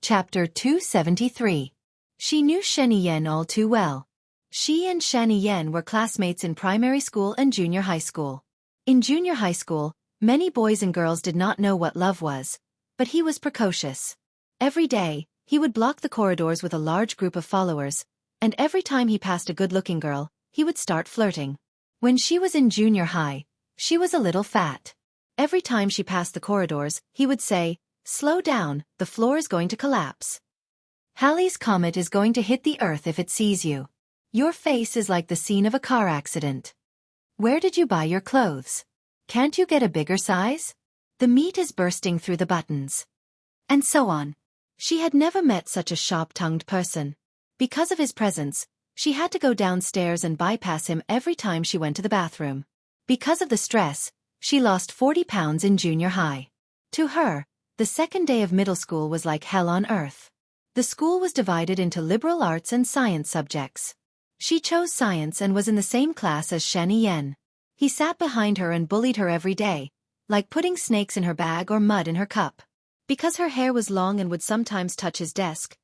Chapter 273. She knew Shani Yan all too well. She and Shani Yan were classmates in primary school and junior high school. In junior high school, many boys and girls did not know what love was, but he was precocious. Every day, he would block the corridors with a large group of followers, and every time he passed a good-looking girl, he would start flirting. When she was in junior high, she was a little fat. Every time she passed the corridors, he would say, "Slow down, the floor is going to collapse. Halley's Comet is going to hit the earth if it sees you. Your face is like the scene of a car accident. Where did you buy your clothes? Can't you get a bigger size? The meat is bursting through the buttons." And so on. She had never met such a sharp-tongued person. Because of his presence, she had to go downstairs and bypass him every time she went to the bathroom. Because of the stress, she lost 40 pounds in junior high. To her, the second day of middle school was like hell on earth. The school was divided into liberal arts and science subjects. She chose science and was in the same class as Shani Yan. He sat behind her and bullied her every day, like putting snakes in her bag or mud in her cup. Because her hair was long and would sometimes touch his desk,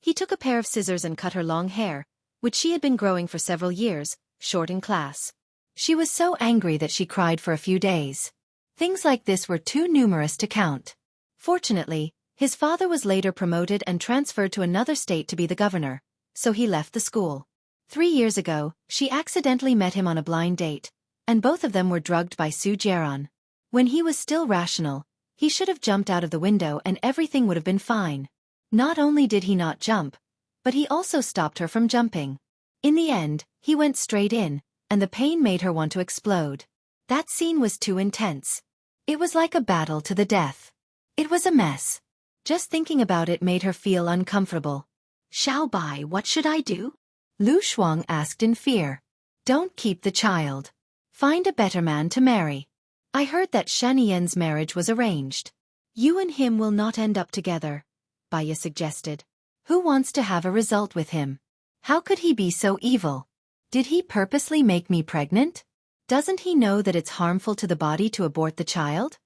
he took a pair of scissors and cut her long hair, which she had been growing for several years, short in class. She was so angry that she cried for a few days. Things like this were too numerous to count. Fortunately, his father was later promoted and transferred to another state to be the governor, so he left the school. 3 years ago, she accidentally met him on a blind date, and both of them were drugged by Su Jiaran. When he was still rational, he should have jumped out of the window and everything would have been fine. Not only did he not jump, but he also stopped her from jumping. In the end, he went straight in, and the pain made her want to explode. That scene was too intense. It was like a battle to the death. It was a mess. Just thinking about it made her feel uncomfortable. "Xiao Bai, what should I do?" Lu Shuang asked in fear. "Don't keep the child. Find a better man to marry. I heard that Shani Yan's marriage was arranged. You and him will not end up together," Baya suggested. "Who wants to have a result with him? How could he be so evil? Did he purposely make me pregnant? Doesn't he know that it's harmful to the body to abort the child?"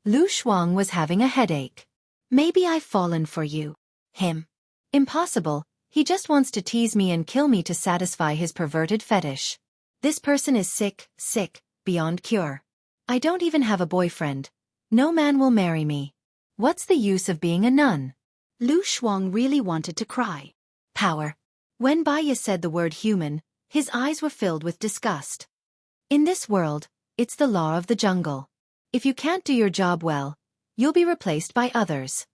Lu Shuang was having a headache. "Maybe I've fallen for you. Him. Impossible, he just wants to tease me and kill me to satisfy his perverted fetish. This person is sick, beyond cure. I don't even have a boyfriend. No man will marry me. What's the use of being a nun?" Lu Shuang really wanted to cry. Power. When Baya said the word human, his eyes were filled with disgust. In this world, it's the law of the jungle. If you can't do your job well, you'll be replaced by others.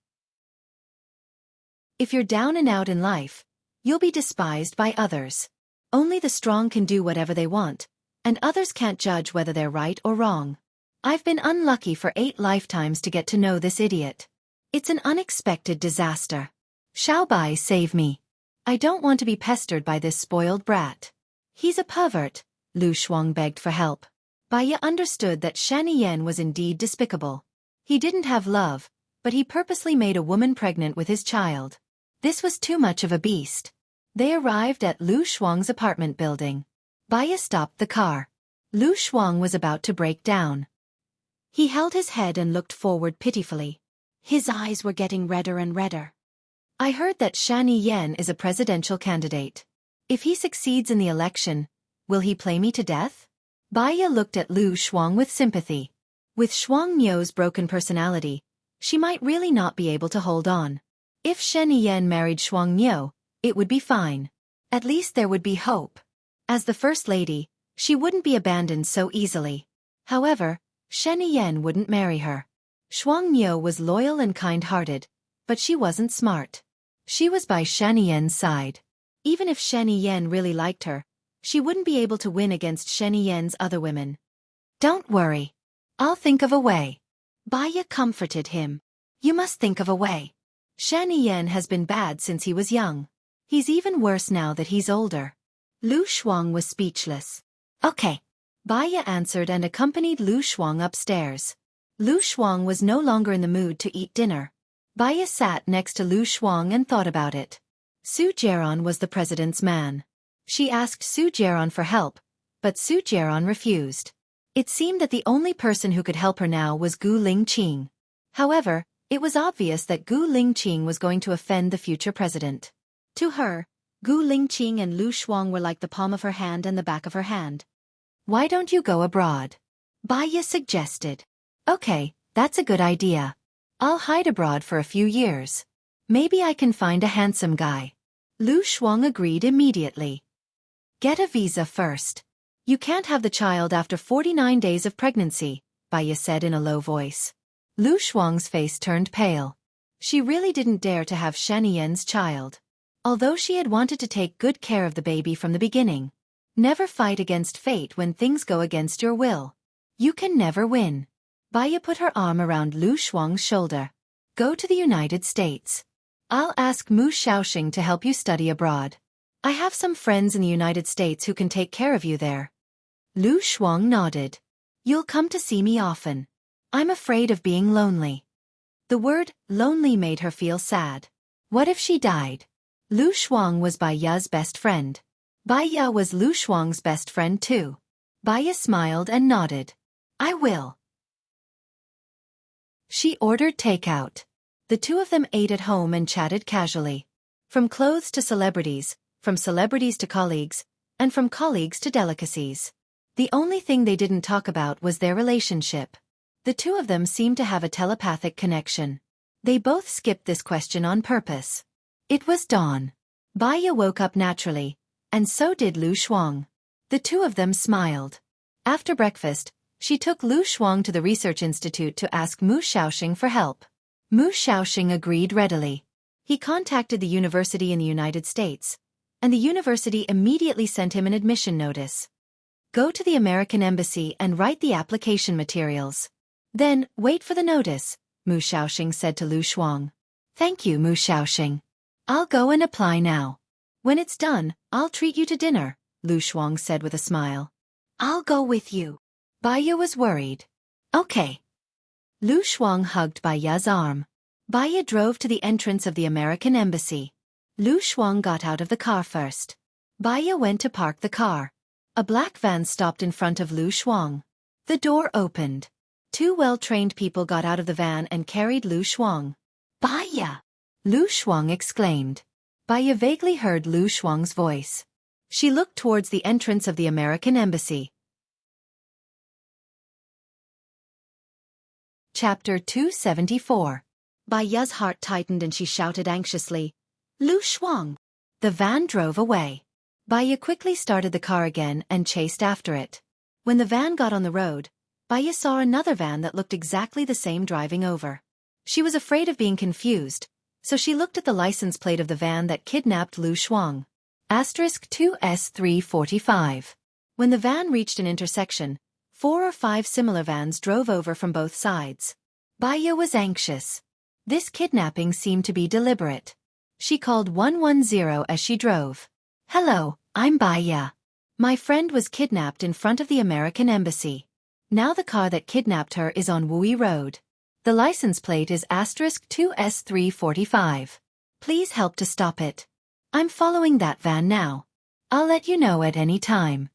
If you're down and out in life, you'll be despised by others. Only the strong can do whatever they want, and others can't judge whether they're right or wrong. I've been unlucky for 8 lifetimes to get to know this idiot. It's an unexpected disaster. Xiao Bai, save me. I don't want to be pestered by this spoiled brat. He's a pervert, Lu Shuang begged for help. Baya understood that Shani Yan was indeed despicable. He didn't have love, but he purposely made a woman pregnant with his child. This was too much of a beast. They arrived at Lu Shuang's apartment building. Baya stopped the car. Lu Shuang was about to break down. He held his head and looked forward pitifully. His eyes were getting redder and redder. "I heard that Shani Yan is a presidential candidate. If he succeeds in the election, will he play me to death?" Baya looked at Lu Shuang with sympathy. With Shuang Miao's broken personality, she might really not be able to hold on. If Shani Yan married Shuang Miao, it would be fine. At least there would be hope. As the first lady, she wouldn't be abandoned so easily. However, Shani Yan wouldn't marry her. Shuang Miao was loyal and kind-hearted, but she wasn't smart. She was by Shani Yan's side. Even if Shani Yan really liked her, she wouldn't be able to win against Shani Yan's other women. "Don't worry. I'll think of a way." Baya comforted him. "You must think of a way. Shani Yan has been bad since he was young. He's even worse now that he's older." Lu Shuang was speechless. "Okay." Baya answered and accompanied Lu Shuang upstairs. Lu Shuang was no longer in the mood to eat dinner. Baya sat next to Lu Shuang and thought about it. Su Jiaran was the president's man. She asked Su Jiaran for help, but Su Jiaran refused. It seemed that the only person who could help her now was Gu Lingqing. However, It was obvious that Gu Lingqing was going to offend the future president. To her, Gu Lingqing and Lu Shuang were like the palm of her hand and the back of her hand. Why don't you go abroad? Baiya suggested. Okay, that's a good idea. I'll hide abroad for a few years. Maybe I can find a handsome guy. Lu Shuang agreed immediately. Get a visa first. You can't have the child after 49 days of pregnancy, Baiya said in a low voice. Lu Shuang's face turned pale. She really didn't dare to have Shaniyen's child. Although she had wanted to take good care of the baby from the beginning. Never fight against fate when things go against your will. You can never win. Baiya put her arm around Lu Shuang's shoulder. Go to the United States. I'll ask Mu Xiaoxing to help you study abroad. I have some friends in the United States who can take care of you there. Lu Shuang nodded. You'll come to see me often. I'm afraid of being lonely. The word lonely made her feel sad. What if she died? Lu Shuang was Baiya's best friend. Baiya was Lu Shuang's best friend too. Baiya smiled and nodded. I will. She ordered takeout. The two of them ate at home and chatted casually. From clothes to celebrities, from celebrities to colleagues, and from colleagues to delicacies. The only thing they didn't talk about was their relationship. The two of them seemed to have a telepathic connection. They both skipped this question on purpose. It was dawn. Baiya woke up naturally, and so did Lu Shuang. The two of them smiled. After breakfast, she took Lu Shuang to the research institute to ask Mu Xiaoxing for help. Mu Xiaoxing agreed readily. He contacted the university in the United States, and the university immediately sent him an admission notice. Go to the American embassy and write the application materials. Then, wait for the notice, Mu Xiaoxing said to Lu Shuang. Thank you, Mu Xiaoxing. I'll go and apply now. When it's done, I'll treat you to dinner, Lu Shuang said with a smile. I'll go with you. Baiya was worried. Okay. Lu Shuang hugged Baiya's arm. Baiya drove to the entrance of the American embassy. Lu Shuang got out of the car first. Baiya went to park the car. A black van stopped in front of Lu Shuang. The door opened. Two well-trained people got out of the van and carried Lu Shuang. Baiya! Lu Shuang exclaimed. Baiya vaguely heard Lu Shuang's voice. She looked towards the entrance of the American embassy. Chapter 274. Baiya's heart tightened and she shouted anxiously, Lu Shuang! The van drove away. Baiya quickly started the car again and chased after it. When the van got on the road, Baiya saw another van that looked exactly the same driving over. She was afraid of being confused, so she looked at the license plate of the van that kidnapped Lu Shuang. *2S345. When the van reached an intersection, 4 or 5 similar vans drove over from both sides. Baiya was anxious. This kidnapping seemed to be deliberate. She called 110 as she drove. Hello, I'm Baiya. My friend was kidnapped in front of the American embassy. Now the car that kidnapped her is on Wui Road. The license plate is *2S345. Please help to stop it. I'm following that van now. I'll let you know at any time.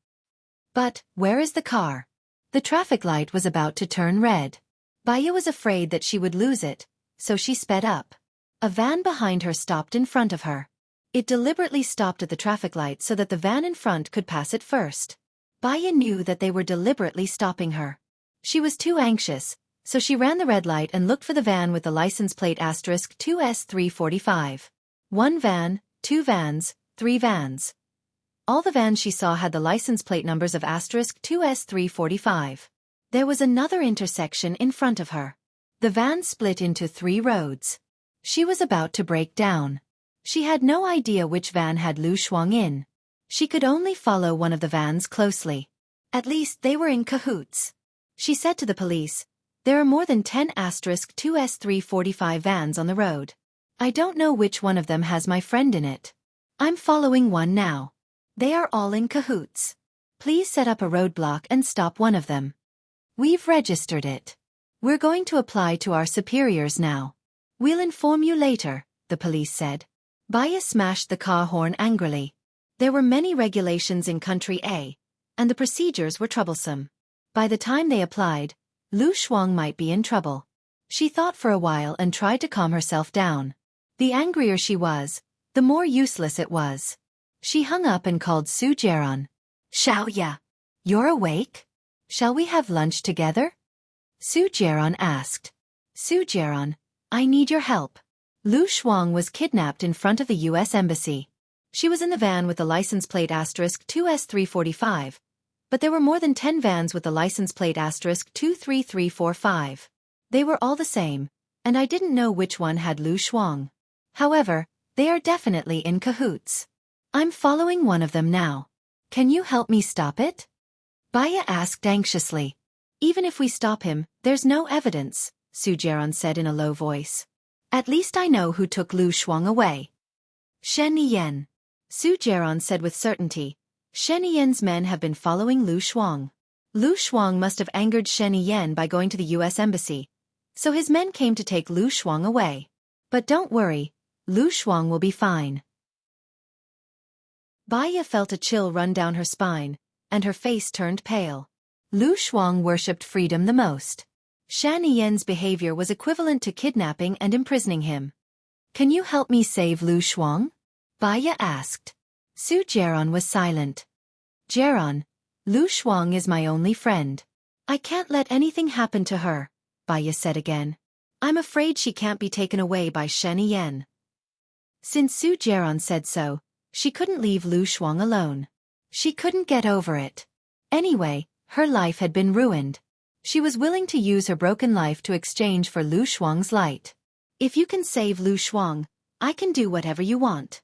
But, where is the car? The traffic light was about to turn red. Baiya was afraid that she would lose it, so she sped up. A van behind her stopped in front of her. It deliberately stopped at the traffic light so that the van in front could pass it first. Baiya knew that they were deliberately stopping her. She was too anxious, so she ran the red light and looked for the van with the license plate *2S345. 1 van, 2 vans, 3 vans. All the vans she saw had the license plate numbers of *2S345. There was another intersection in front of her. The van split into 3 roads. She was about to break down. She had no idea which van had Lu Shuang in. She could only follow one of the vans closely. At least they were in cahoots. She said to the police, there are more than 10 *2S345 vans on the road. I don't know which one of them has my friend in it. I'm following one now. They are all in cahoots. Please set up a roadblock and stop one of them. We've registered it. We're going to apply to our superiors now. We'll inform you later, the police said. Baiya smashed the car horn angrily. There were many regulations in Country A, and the procedures were troublesome. By the time they applied, Lu Shuang might be in trouble. She thought for a while and tried to calm herself down. The angrier she was, the more useless it was. She hung up and called Su Jiaran. Xiaoya, you're awake? Shall we have lunch together? Su Jiaran asked. Su Jiaran, I need your help. Lu Shuang was kidnapped in front of the U.S. Embassy. She was in the van with the license plate *2S345, but there were more than 10 vans with the license plate *23345. They were all the same, and I didn't know which one had Lu Shuang. However, they are definitely in cahoots. I'm following one of them now. Can you help me stop it? Baya asked anxiously. Even if we stop him, there's no evidence, Su Jiaran said in a low voice. At least I know who took Lu Shuang away. Shen Yan. Su Jiaran said with certainty. Shen Yan's men have been following Lu Shuang. Lu Shuang must have angered Shen Yan by going to the U.S. Embassy, so his men came to take Lu Shuang away. But don't worry, Lu Shuang will be fine. Baya felt a chill run down her spine, and her face turned pale. Lu Shuang worshipped freedom the most. Shen Yan's behavior was equivalent to kidnapping and imprisoning him. Can you help me save Lu Shuang? Baya asked. Su Jiaran was silent. Jiaran, Lu Shuang is my only friend. I can't let anything happen to her, Baya said again. I'm afraid she can't be taken away by Shen Yan. Since Su Jiaran said so, she couldn't leave Lu Shuang alone. She couldn't get over it. Anyway, her life had been ruined. She was willing to use her broken life to exchange for Lu Shuang's light. If you can save Lu Shuang, I can do whatever you want.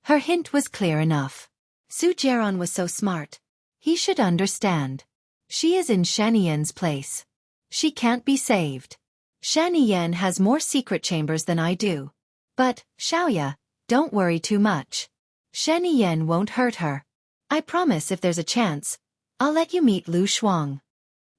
Her hint was clear enough. Su Jiaran was so smart. He should understand. She is in Shen Yan's place. She can't be saved. Shen Yan has more secret chambers than I do. But, Xiaoya, don't worry too much. Shen Yan won't hurt her. I promise if there's a chance, I'll let you meet Lu Shuang.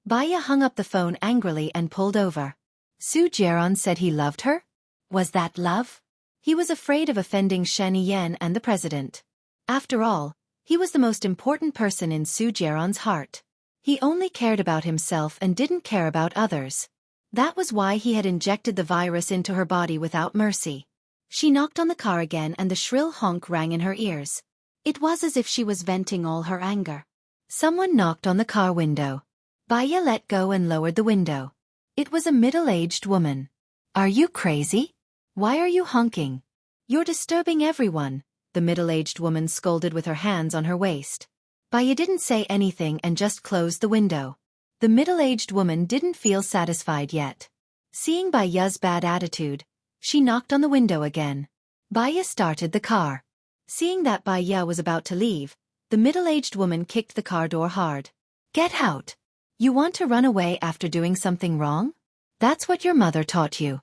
Baya hung up the phone angrily and pulled over. Su Jiaran said he loved her? Was that love? He was afraid of offending Shen Yan and the president. After all, he was the most important person in Su Jiaran's heart. He only cared about himself and didn't care about others. That was why he had injected the virus into her body without mercy. She knocked on the car again and the shrill honk rang in her ears. It was as if she was venting all her anger. Someone knocked on the car window. Baya let go and lowered the window. It was a middle-aged woman. Are you crazy? Why are you honking? You're disturbing everyone, the middle-aged woman scolded with her hands on her waist. Baya didn't say anything and just closed the window. The middle-aged woman didn't feel satisfied yet. Seeing Baya's bad attitude, she knocked on the window again. Baya started the car. Seeing that Baya was about to leave, the middle-aged woman kicked the car door hard. Get out! You want to run away after doing something wrong? That's what your mother taught you.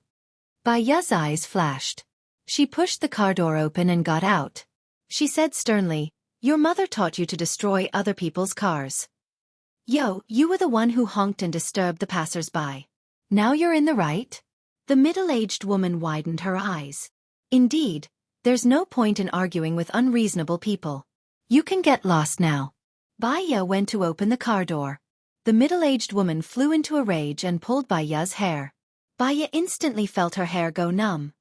Baya's eyes flashed. She pushed the car door open and got out. She said sternly, your mother taught you to destroy other people's cars. Yo, you were the one who honked and disturbed the passers-by. Now you're in the right? The middle-aged woman widened her eyes. Indeed, there's no point in arguing with unreasonable people. You can get lost now. Baya went to open the car door. The middle-aged woman flew into a rage and pulled Baya's hair. Baya instantly felt her hair go numb.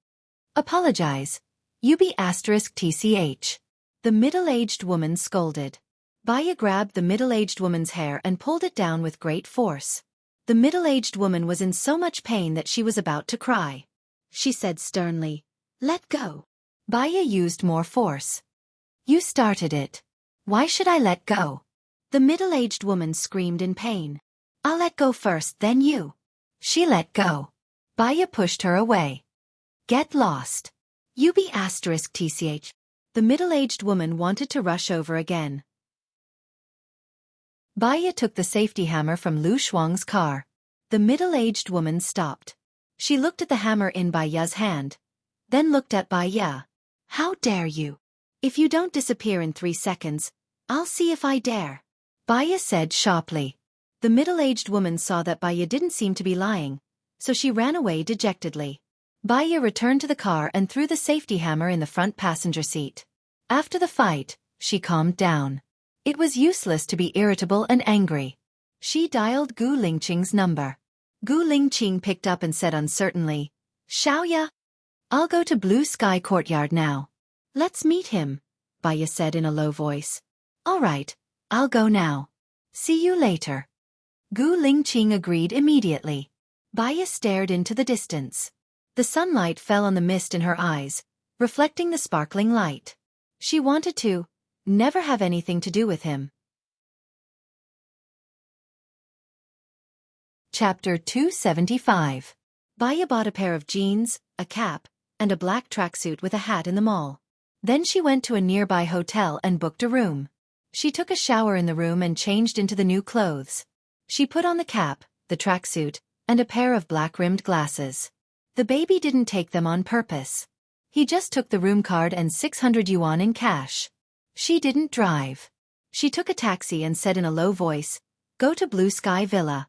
Apologize. UB*TCH. The middle-aged woman scolded. Baya grabbed the middle-aged woman's hair and pulled it down with great force. The middle-aged woman was in so much pain that she was about to cry. She said sternly, let go. Baya used more force. You started it. Why should I let go? The middle-aged woman screamed in pain. I'll let go first, then you. She let go. Baya pushed her away. Get lost. UB*TCH. The middle-aged woman wanted to rush over again. Baya took the safety hammer from Lu Shuang's car. The middle-aged woman stopped. She looked at the hammer in Baya's hand, then looked at Baya. How dare you? If you don't disappear in 3 seconds, I'll see if I dare. Baya said sharply. The middle-aged woman saw that Baya didn't seem to be lying, so she ran away dejectedly. Baya returned to the car and threw the safety hammer in the front passenger seat. After the fight, she calmed down. It was useless to be irritable and angry. She dialed Gu Lingqing's number. Gu Lingqing picked up and said uncertainly, Xiaoya, I'll go to Blue Sky Courtyard now. Let's meet him, Baya said in a low voice. All right, I'll go now. See you later. Gu Lingqing agreed immediately. Baya stared into the distance. The sunlight fell on the mist in her eyes, reflecting the sparkling light. She wanted to never have anything to do with him. Chapter 275. Baya bought a pair of jeans, a cap, and a black tracksuit with a hat in the mall. Then she went to a nearby hotel and booked a room. She took a shower in the room and changed into the new clothes. She put on the cap, the tracksuit, and a pair of black-rimmed glasses. The baby didn't take them on purpose. He just took the room card and 600 yuan in cash. She didn't drive. She took a taxi and said in a low voice, Go to Blue Sky Villa.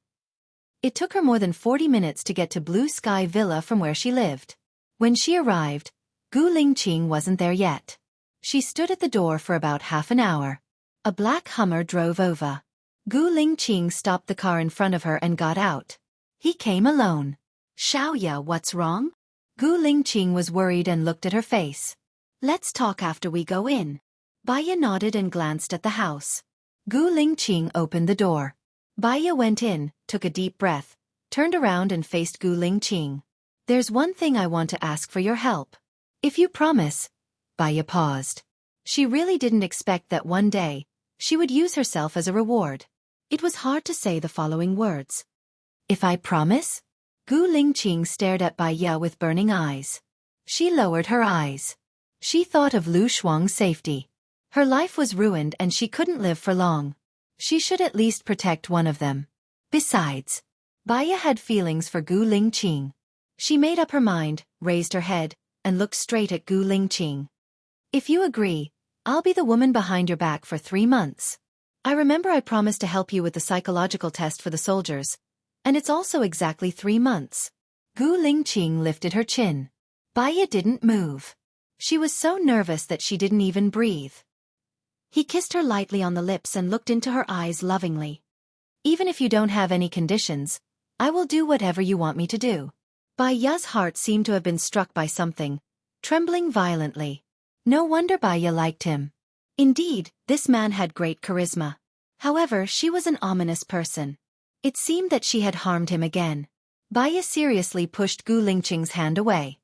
It took her more than 40 minutes to get to Blue Sky Villa from where she lived. When she arrived, Gu Lingqing wasn't there yet. She stood at the door for about half an hour. A black Hummer drove over. Gu Lingqing stopped the car in front of her and got out. He came alone. Xiaoya, what's wrong? Gu Lingqing was worried and looked at her face. Let's talk after we go in. Baya nodded and glanced at the house. Gu Lingqing opened the door. Baya went in, took a deep breath, turned around and faced Gu Lingqing. There's one thing I want to ask for your help. If you promise. Baya paused. She really didn't expect that one day she would use herself as a reward. It was hard to say the following words. If I promise? Gu Lingqing stared at Baya with burning eyes. She lowered her eyes. She thought of Lu Shuang's safety. Her life was ruined and she couldn't live for long. She should at least protect one of them. Besides, Baya had feelings for Gu Lingqing. She made up her mind, raised her head, and looked straight at Gu Lingqing. If you agree, I'll be the woman behind your back for 3 months. I remember I promised to help you with the psychological test for the soldiers, and it's also exactly 3 months. Gu Lingqing lifted her chin. Baya didn't move. She was so nervous that she didn't even breathe. He kissed her lightly on the lips and looked into her eyes lovingly. Even if you don't have any conditions, I will do whatever you want me to do. Baya's heart seemed to have been struck by something, trembling violently. No wonder Baya liked him. Indeed, this man had great charisma. However, she was an ominous person. It seemed that she had harmed him again. Baya seriously pushed Gu Lingqing's hand away.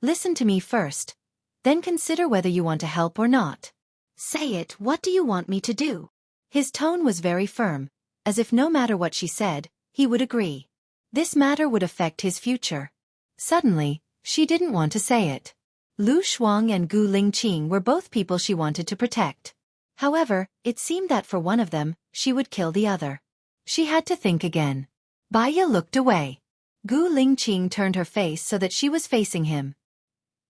Listen to me first. Then consider whether you want to help or not. Say it, what do you want me to do? His tone was very firm, as if no matter what she said, he would agree. This matter would affect his future. Suddenly, she didn't want to say it. Lu Shuang and Gu Lingqing were both people she wanted to protect. However, it seemed that for one of them, she would kill the other. She had to think again. Baya looked away. Gu Lingqing turned her face so that she was facing him.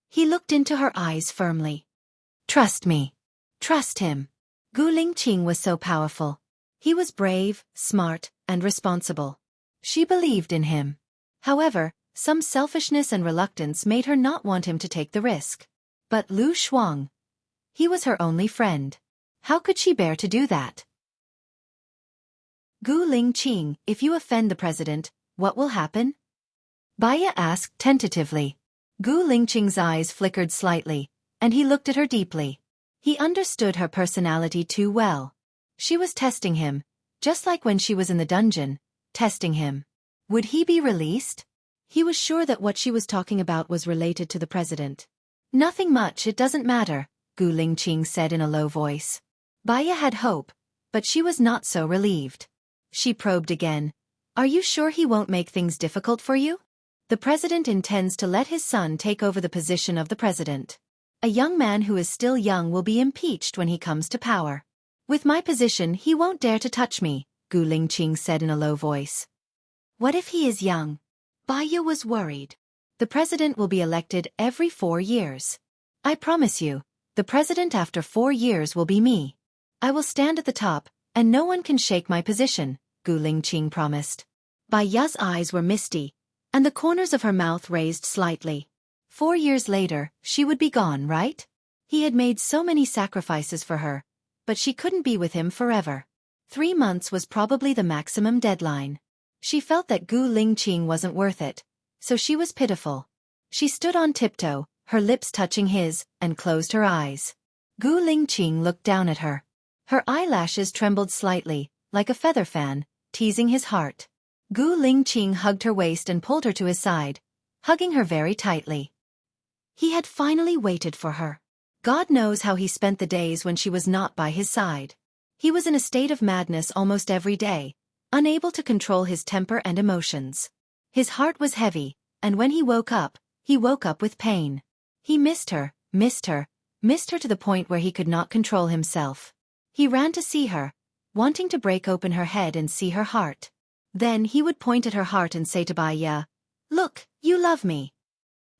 He looked into her eyes firmly. Trust me. Trust him. Gu Lingqing was so powerful. He was brave, smart, and responsible. She believed in him. However, some selfishness and reluctance made her not want him to take the risk. But Lu Shuang, he was her only friend. How could she bear to do that? Gu Lingqing, if you offend the president, what will happen? Baya asked tentatively. Gu Lingqing's eyes flickered slightly, and he looked at her deeply. He understood her personality too well. She was testing him, just like when she was in the dungeon, testing him. Would he be released? He was sure that what she was talking about was related to the president. Nothing much, it doesn't matter, Gu Lingqing said in a low voice. Baya had hope, but she was not so relieved. She probed again. Are you sure he won't make things difficult for you? The president intends to let his son take over the position of the president. A young man who is still young will be impeached when he comes to power. With my position, he won't dare to touch me, Gu Lingqing said in a low voice. What if he is young? Baya was worried. The president will be elected every 4 years. I promise you, the president after 4 years will be me. I will stand at the top, and no one can shake my position, Gu Lingqing promised. Baya's eyes were misty, and the corners of her mouth raised slightly. 4 years later, she would be gone, right? He had made so many sacrifices for her, but she couldn't be with him forever. 3 months was probably the maximum deadline. She felt that Gu Lingqing wasn't worth it, so she was pitiful. She stood on tiptoe, her lips touching his, and closed her eyes. Gu Lingqing looked down at her. Her eyelashes trembled slightly, like a feather fan, teasing his heart. Gu Lingqing hugged her waist and pulled her to his side, hugging her very tightly. He had finally waited for her. God knows how he spent the days when she was not by his side. He was in a state of madness almost every day, unable to control his temper and emotions. His heart was heavy, and when he woke up with pain. He missed her to the point where he could not control himself. He ran to see her, wanting to break open her head and see her heart. Then he would point at her heart and say to Baiya, "Look, you love me."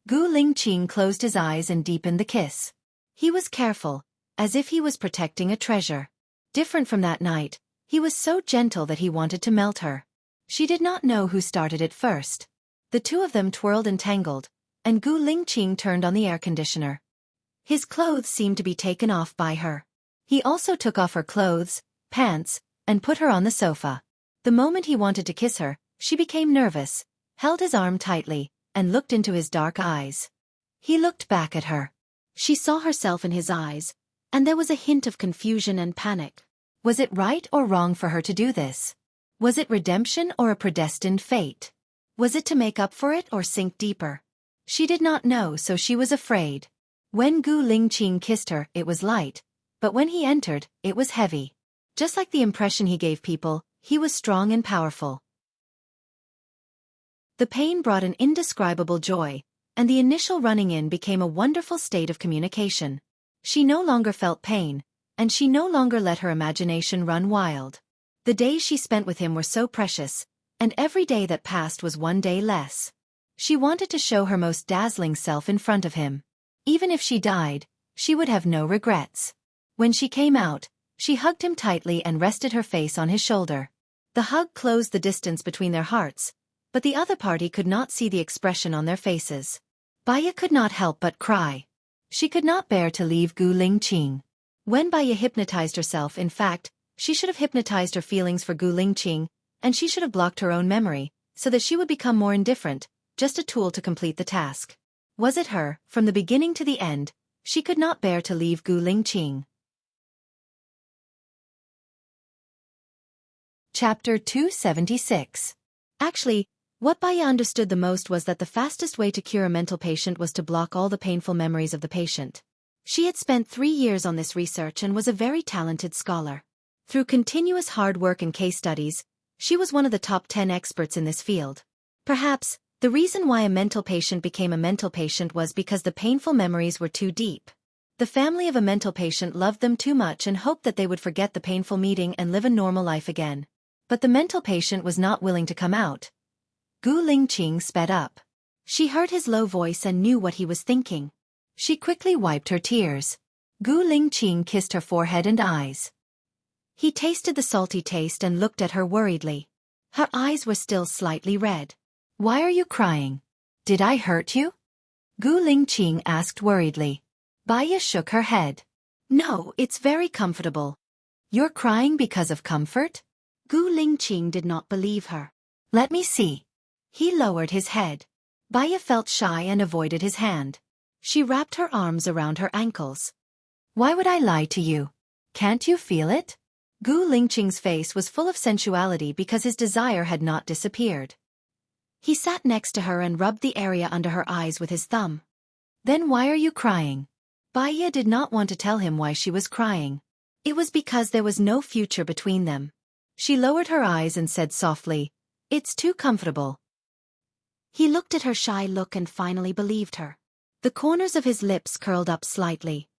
Gu Lingqing closed his eyes and deepened the kiss. He was careful, as if he was protecting a treasure. Different from that night, he was so gentle that he wanted to melt her. She did not know who started it first. The two of them twirled and tangled, and Gu Lingqing turned on the air conditioner. His clothes seemed to be taken off by her. He also took off her clothes, pants, and put her on the sofa. The moment he wanted to kiss her, she became nervous, held his arm tightly, and looked into his dark eyes. He looked back at her. She saw herself in his eyes, and there was a hint of confusion and panic. Was it right or wrong for her to do this? Was it redemption or a predestined fate? Was it to make up for it or sink deeper? She did not know, so she was afraid. When Gu Lingqing kissed her, it was light, but when he entered, it was heavy. Just like the impression he gave people, he was strong and powerful. The pain brought an indescribable joy, and the initial running in became a wonderful state of communication. She no longer felt pain, and she no longer let her imagination run wild. The days she spent with him were so precious, and every day that passed was one day less. She wanted to show her most dazzling self in front of him. Even if she died, she would have no regrets. When she came out, she hugged him tightly and rested her face on his shoulder. The hug closed the distance between their hearts, but the other party could not see the expression on their faces. Baiya could not help but cry. She could not bear to leave Gu Lingqing. When Baiya hypnotized herself, in fact, she should have hypnotized her feelings for Gu Lingqing, and she should have blocked her own memory, so that she would become more indifferent, just a tool to complete the task. Was it her, from the beginning to the end? She could not bear to leave Gu Lingqing. Chapter 276. Actually, what Baiya understood the most was that the fastest way to cure a mental patient was to block all the painful memories of the patient. She had spent 3 years on this research and was a very talented scholar. Through continuous hard work and case studies, she was one of the top 10 experts in this field. Perhaps, the reason why a mental patient became a mental patient was because the painful memories were too deep. The family of a mental patient loved them too much and hoped that they would forget the painful meeting and live a normal life again. But the mental patient was not willing to come out. Gu Lingqing sped up. She heard his low voice and knew what he was thinking. She quickly wiped her tears. Gu Lingqing kissed her forehead and eyes. He tasted the salty taste and looked at her worriedly. Her eyes were still slightly red. "Why are you crying? Did I hurt you?" Gu Lingqing asked worriedly. Baiya shook her head. "No, it's very comfortable." "You're crying because of comfort?" Gu Lingqing did not believe her. "Let me see." He lowered his head. Baiya felt shy and avoided his hand. She wrapped her arms around her ankles. "Why would I lie to you? Can't you feel it?" Gu Lingqing's face was full of sensuality because his desire had not disappeared. He sat next to her and rubbed the area under her eyes with his thumb. "Then why are you crying?" Baiya did not want to tell him why she was crying. It was because there was no future between them. She lowered her eyes and said softly, "It's too comfortable." He looked at her shy look and finally believed her. The corners of his lips curled up slightly.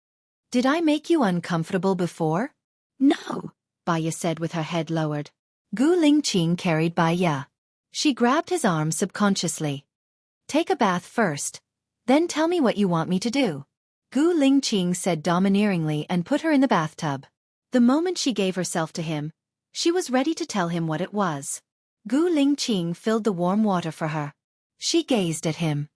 "Did I make you uncomfortable before?" "No," Baiya said with her head lowered. Gu Lingqing carried Baiya. She grabbed his arm subconsciously. "Take a bath first. Then tell me what you want me to do." Gu Lingqing said domineeringly and put her in the bathtub. The moment she gave herself to him, she was ready to tell him what it was. Gu Lingqing filled the warm water for her. She gazed at him.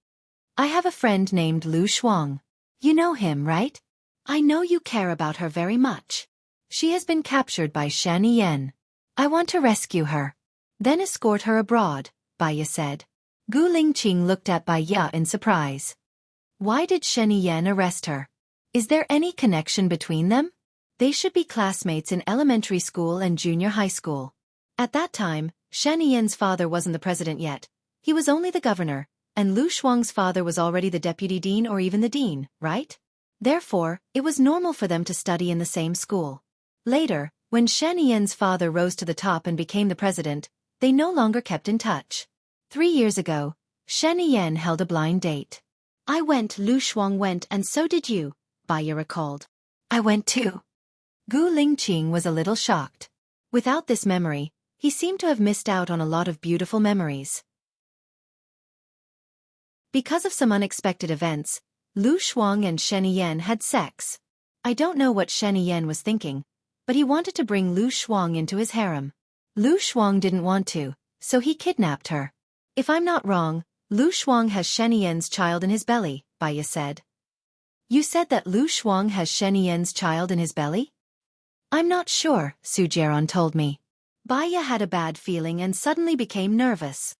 "I have a friend named Lu Shuang. You know him, right? I know you care about her very much. She has been captured by Shani Yen. I want to rescue her." Then escort her abroad, Baiya said. Gu Lingqing looked at Baiya in surprise. Why did Sheniyen arrest her? Is there any connection between them? They should be classmates in elementary school and junior high school. At that time, Sheniyen's father wasn't the president yet. He was only the governor, and Lu Shuang's father was already the deputy dean or even the dean, right? Therefore, it was normal for them to study in the same school. Later, when Sheniyen's father rose to the top and became the president, they no longer kept in touch. 3 years ago, Sheniyen held a blind date. I went, Lu Shuang went, and so did you, Baiya recalled. I went too. Gu Lingqing was a little shocked. Without this memory, he seemed to have missed out on a lot of beautiful memories. Because of some unexpected events, Lu Shuang and Sheniyen had sex. I don't know what Sheniyen was thinking, but he wanted to bring Lu Shuang into his harem. Lu Shuang didn't want to, so he kidnapped her. If I'm not wrong, Lu Shuang has Sheniyen's child in his belly, Baiya said. You said that Lu Shuang has Sheniyen's child in his belly? I'm not sure, Su Jiaran told me. Baiya had a bad feeling and suddenly became nervous.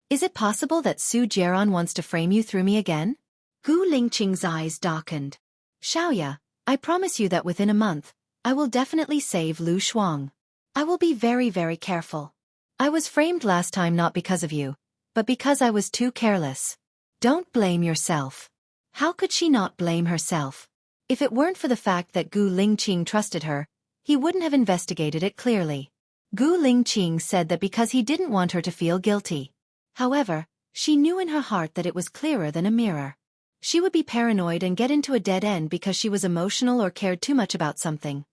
Is it possible that Su Jiaran wants to frame you through me again? Gu Lingqing's eyes darkened. Xiaoya, I promise you that within a month, I will definitely save Lu Shuang. I will be very, very careful. I was framed last time not because of you, but because I was too careless. Don't blame yourself. How could she not blame herself? If it weren't for the fact that Gu Lingqing trusted her, he wouldn't have investigated it clearly. Gu Lingqing said that because he didn't want her to feel guilty. However, she knew in her heart that it was clearer than a mirror. She would be paranoid and get into a dead end because she was emotional or cared too much about something.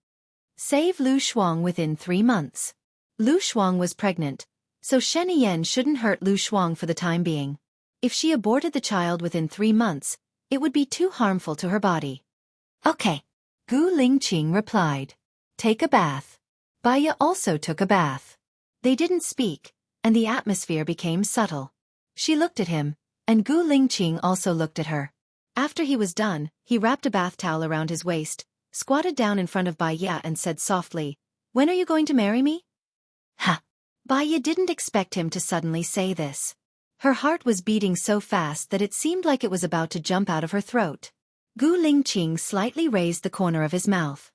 Save Lu Shuang within 3 months. Lu Shuang was pregnant, so Sheniyen shouldn't hurt Lu Shuang for the time being. If she aborted the child within 3 months, it would be too harmful to her body. Okay. Gu Lingqing replied. Take a bath. Baiya also took a bath. They didn't speak, and the atmosphere became subtle. She looked at him, and Gu Lingqing also looked at her. After he was done, he wrapped a bath towel around his waist, squatted down in front of Baiya and said softly, When are you going to marry me? Ha! Baiya didn't expect him to suddenly say this. Her heart was beating so fast that it seemed like it was about to jump out of her throat. Gu Lingqing slightly raised the corner of his mouth.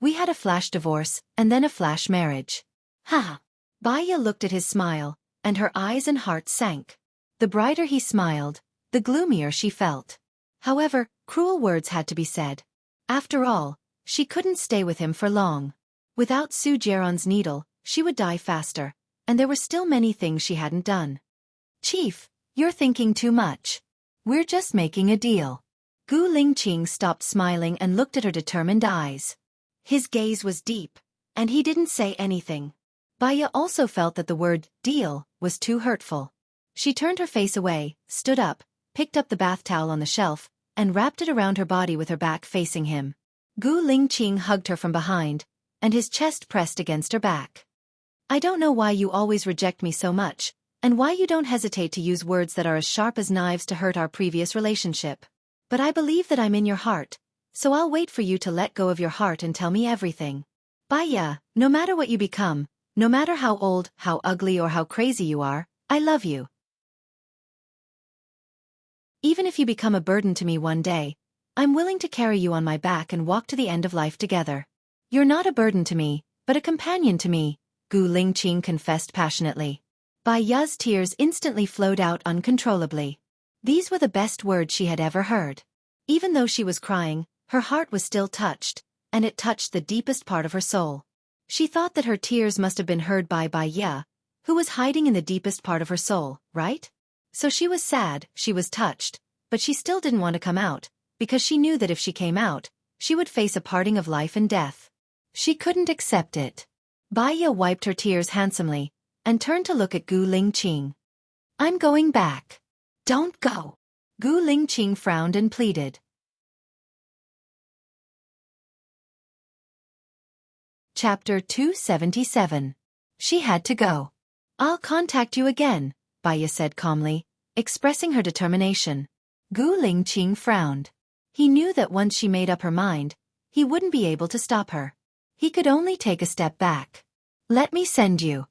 We had a flash divorce, and then a flash marriage. Ha! Baiya looked at his smile, and her eyes and heart sank. The brighter he smiled, the gloomier she felt. However, cruel words had to be said. After all, she couldn't stay with him for long. Without Su Jiaran's needle, she would die faster, and there were still many things she hadn't done. Chief, you're thinking too much. We're just making a deal. Gu Lingqing stopped smiling and looked at her determined eyes. His gaze was deep, and he didn't say anything. Baiya also felt that the word deal was too hurtful. She turned her face away, stood up, picked up the bath towel on the shelf, and wrapped it around her body with her back facing him. Gu Lingqing hugged her from behind, and his chest pressed against her back. I don't know why you always reject me so much, and why you don't hesitate to use words that are as sharp as knives to hurt our previous relationship. But I believe that I'm in your heart, so I'll wait for you to let go of your heart and tell me everything. Baiya, no matter what you become, no matter how old, how ugly or how crazy you are, I love you. Even if you become a burden to me one day, I'm willing to carry you on my back and walk to the end of life together. You're not a burden to me, but a companion to me, Gu Lingqing confessed passionately. Baiya's tears instantly flowed out uncontrollably. These were the best words she had ever heard. Even though she was crying, her heart was still touched, and it touched the deepest part of her soul. She thought that her tears must have been heard by Baiya, who was hiding in the deepest part of her soul, right? So she was sad, she was touched, but she still didn't want to come out, because she knew that if she came out, she would face a parting of life and death. She couldn't accept it. Baiya wiped her tears handsomely, and turned to look at Gu Lingqing. I'm going back. Don't go. Gu Lingqing frowned and pleaded. Chapter 277. She had to go. I'll contact you again, Baiya said calmly, expressing her determination. Gu Lingqing frowned. He knew that once she made up her mind, he wouldn't be able to stop her. He could only take a step back. Let me send you.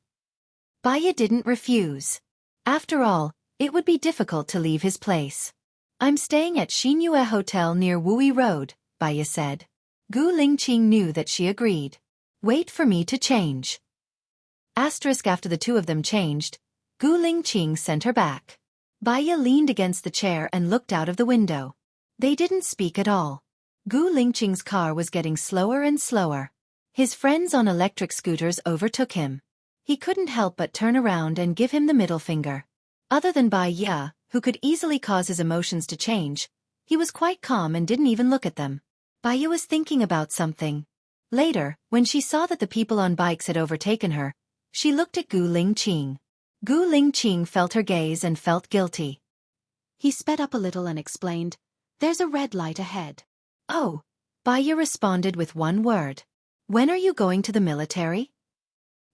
Baya didn't refuse. After all, it would be difficult to leave his place. I'm staying at Xinyue Hotel near Wui Road, Baya said. Gu Lingqing knew that she agreed. Wait for me to change. After the two of them changed, Gu Lingqing sent her back. Baya leaned against the chair and looked out of the window. They didn't speak at all. Gu Lingqing's car was getting slower and slower. His friends on electric scooters overtook him. He couldn't help but turn around and give him the middle finger. Other than Baya, who could easily cause his emotions to change, he was quite calm and didn't even look at them. Baya was thinking about something. Later, when she saw that the people on bikes had overtaken her, she looked at Gu Lingqing. Gu Lingqing felt her gaze and felt guilty. He sped up a little and explained, "There's a red light ahead." "Oh," Baya responded with one word. "When are you going to the military?"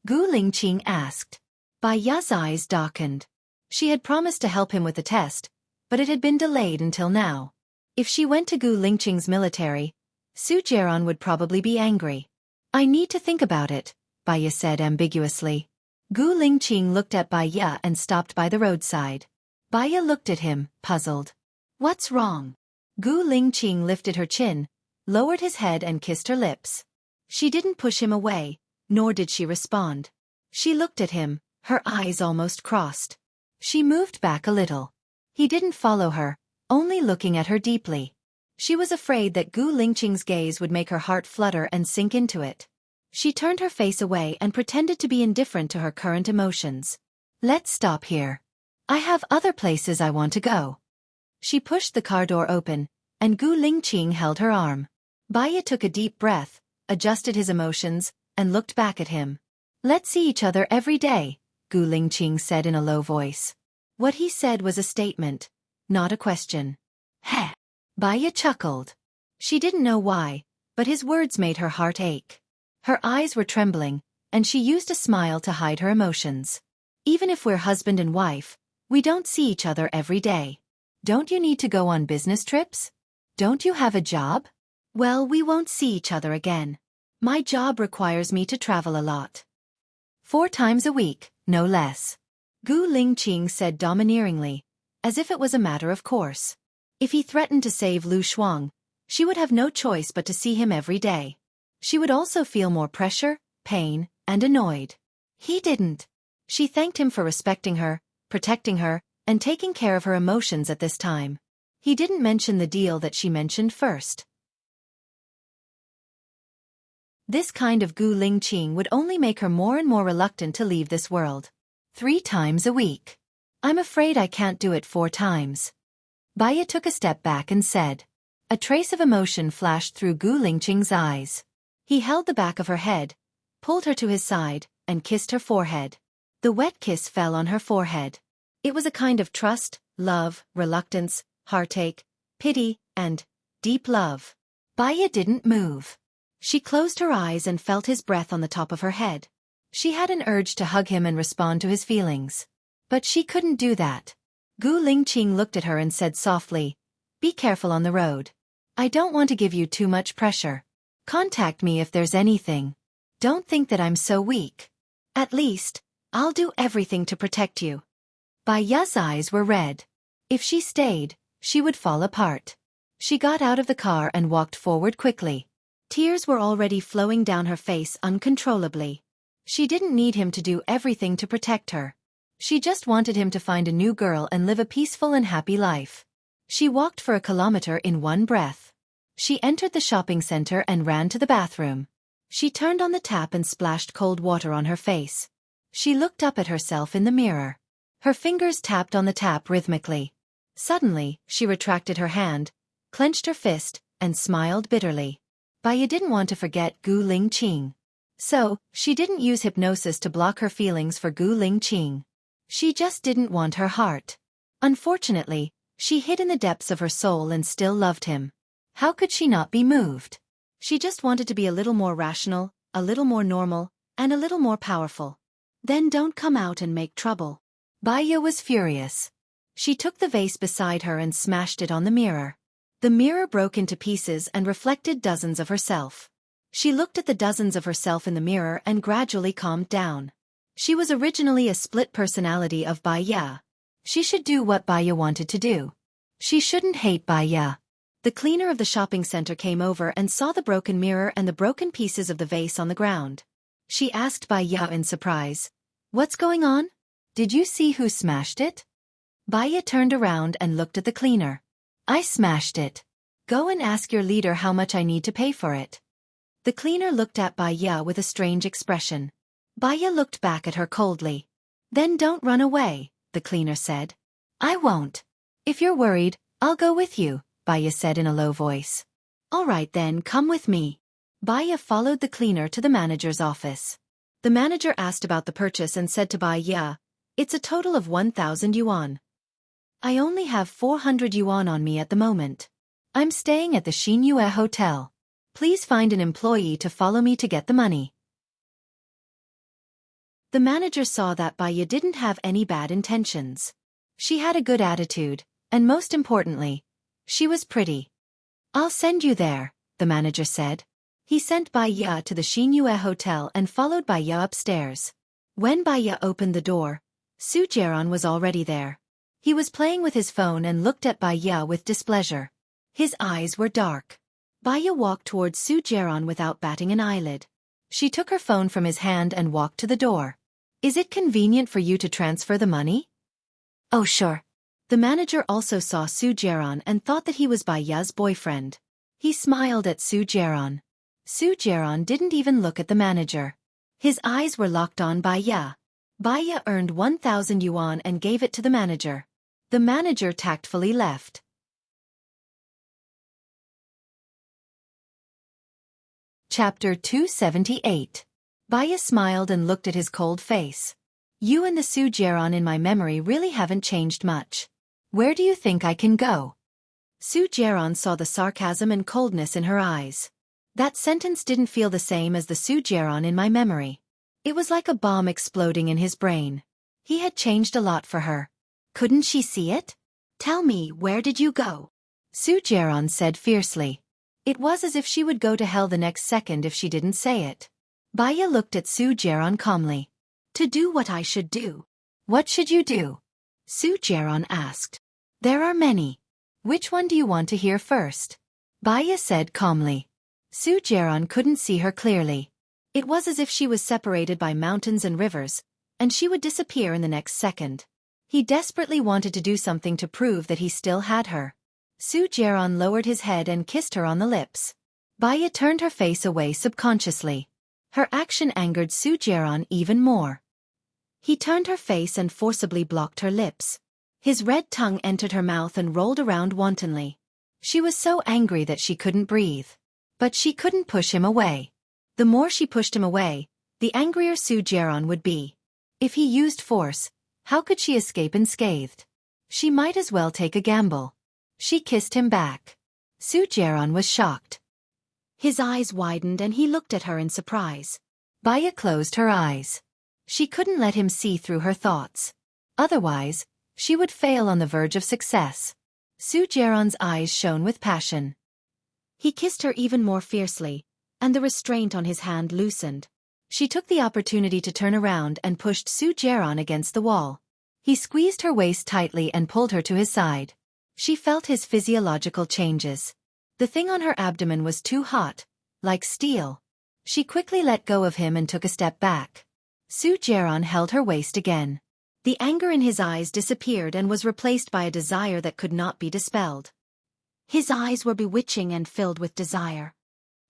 Gu Lingqing asked. Baya's eyes darkened. She had promised to help him with the test, but it had been delayed until now. If she went to Gu Lingqing's military, Su Jiran would probably be angry. "I need to think about it," Baya said ambiguously. Gu Lingqing looked at Baya and stopped by the roadside. Baya looked at him, puzzled. "What's wrong?" Gu Lingqing lifted her chin, lowered his head and kissed her lips. She didn't push him away, nor did she respond. She looked at him, her eyes almost crossed. She moved back a little. He didn't follow her, only looking at her deeply. She was afraid that Gu Lingqing's gaze would make her heart flutter and sink into it. She turned her face away and pretended to be indifferent to her current emotions. "Let's stop here. I have other places I want to go." She pushed the car door open, and Gu Lingqing held her arm. Baya took a deep breath, adjusted his emotions, and looked back at him. "Let's see each other every day," Gu Lingqing said in a low voice. What he said was a statement, not a question. Heh! Baya chuckled. She didn't know why, but his words made her heart ache. Her eyes were trembling, and she used a smile to hide her emotions. "Even if we're husband and wife, we don't see each other every day. Don't you need to go on business trips? Don't you have a job? Well, we won't see each other again. My job requires me to travel a lot. 4 times a week, no less." Gu Lingqing said domineeringly, as if it was a matter of course. If he threatened to save Lu Shuang, she would have no choice but to see him every day. She would also feel more pressure, pain, and annoyed. He didn't. She thanked him for respecting her, protecting her, and taking care of her emotions at this time. He didn't mention the deal that she mentioned first. This kind of Gu Lingqing would only make her more and more reluctant to leave this world. 3 times a week. I'm afraid I can't do it 4 times. Baya took a step back and said. A trace of emotion flashed through Gu Lingqing's eyes. He held the back of her head, pulled her to his side, and kissed her forehead. The wet kiss fell on her forehead. It was a kind of trust, love, reluctance, heartache, pity, and deep love. Baya didn't move. She closed her eyes and felt his breath on the top of her head. She had an urge to hug him and respond to his feelings. But she couldn't do that. Gu Lingqing looked at her and said softly, "Be careful on the road. I don't want to give you too much pressure. Contact me if there's anything. Don't think that I'm so weak. At least, I'll do everything to protect you." Baya's eyes were red. If she stayed, she would fall apart. She got out of the car and walked forward quickly. Tears were already flowing down her face uncontrollably. She didn't need him to do everything to protect her. She just wanted him to find a new girl and live a peaceful and happy life. She walked for a kilometer in one breath. She entered the shopping center and ran to the bathroom. She turned on the tap and splashed cold water on her face. She looked up at herself in the mirror. Her fingers tapped on the tap rhythmically. Suddenly, she retracted her hand, clenched her fist, and smiled bitterly. Baya didn't want to forget Gu Lingqing. So, she didn't use hypnosis to block her feelings for Gu Lingqing. She just didn't want her heart. Unfortunately, she hid in the depths of her soul and still loved him. How could she not be moved? She just wanted to be a little more rational, a little more normal, and a little more powerful. Then don't come out and make trouble. Baya was furious. She took the vase beside her and smashed it on the mirror. The mirror broke into pieces and reflected dozens of herself. She looked at the dozens of herself in the mirror and gradually calmed down. She was originally a split personality of Bai Ya. She should do what Bai Ya wanted to do. She shouldn't hate Bai Ya. The cleaner of the shopping center came over and saw the broken mirror and the broken pieces of the vase on the ground. She asked Bai Ya in surprise, "What's going on? Did you see who smashed it?" Bai Ya turned around and looked at the cleaner. "I smashed it. Go and ask your leader how much I need to pay for it." The cleaner looked at Bai Ya with a strange expression. Bai Ya looked back at her coldly. "Then don't run away," the cleaner said. "I won't. If you're worried, I'll go with you," Bai Ya said in a low voice. "All right then, come with me." Bai Ya followed the cleaner to the manager's office. The manager asked about the purchase and said to Bai Ya, "It's a total of 1,000 yuan. I only have 400 yuan on me at the moment. I'm staying at the Xinyue Hotel. Please find an employee to follow me to get the money." The manager saw that Bai Ya didn't have any bad intentions. She had a good attitude, and most importantly, she was pretty. "I'll send you there," the manager said. He sent Bai Ya to the Xinyue Hotel and followed Bai Ya upstairs. When Bai Ya opened the door, Su Jiaran was already there. He was playing with his phone and looked at Bai Ya with displeasure. His eyes were dark. Bai Ya walked towards Su Jiaran without batting an eyelid. She took her phone from his hand and walked to the door. "Is it convenient for you to transfer the money?" "Oh sure." The manager also saw Su Jiaran and thought that he was Bai Ya's boyfriend. He smiled at Su Jiaran. Su Jiaran didn't even look at the manager. His eyes were locked on Bai Ya. Bai Ya earned 1,000 yuan and gave it to the manager. The manager tactfully left. Chapter 278. Bai Ya smiled and looked at his cold face. "You and the Su Jiaran in my memory really haven't changed much. Where do you think I can go?" Su Jiaran saw the sarcasm and coldness in her eyes. That sentence didn't feel the same as the Su Jiaran in my memory. It was like a bomb exploding in his brain. He had changed a lot for her. Couldn't she see it? "Tell me, where did you go?" Su Jiaran said fiercely. It was as if she would go to hell the next second if she didn't say it. Bai Ya looked at Su Jiaran calmly. "To do what I should do." "What should you do?" Su Jiaran asked. "There are many. Which one do you want to hear first?" Bai Ya said calmly. Su Jiaran couldn't see her clearly. It was as if she was separated by mountains and rivers, and she would disappear in the next second. He desperately wanted to do something to prove that he still had her. Su Jiaran lowered his head and kissed her on the lips. Bai Ya turned her face away subconsciously. Her action angered Su Jiaran even more. He turned her face and forcibly blocked her lips. His red tongue entered her mouth and rolled around wantonly. She was so angry that she couldn't breathe. But she couldn't push him away. The more she pushed him away, the angrier Su Jiaran would be. If he used force, how could she escape unscathed? She might as well take a gamble. She kissed him back. Su Jiaran was shocked. His eyes widened and he looked at her in surprise. Bai Ya closed her eyes. She couldn't let him see through her thoughts. Otherwise, she would fail on the verge of success. Su Jiaran's eyes shone with passion. He kissed her even more fiercely, and the restraint on his hand loosened. She took the opportunity to turn around and pushed Su Jiaran against the wall. He squeezed her waist tightly and pulled her to his side. She felt his physiological changes. The thing on her abdomen was too hot, like steel. She quickly let go of him and took a step back. Su Jiaran held her waist again. The anger in his eyes disappeared and was replaced by a desire that could not be dispelled. His eyes were bewitching and filled with desire.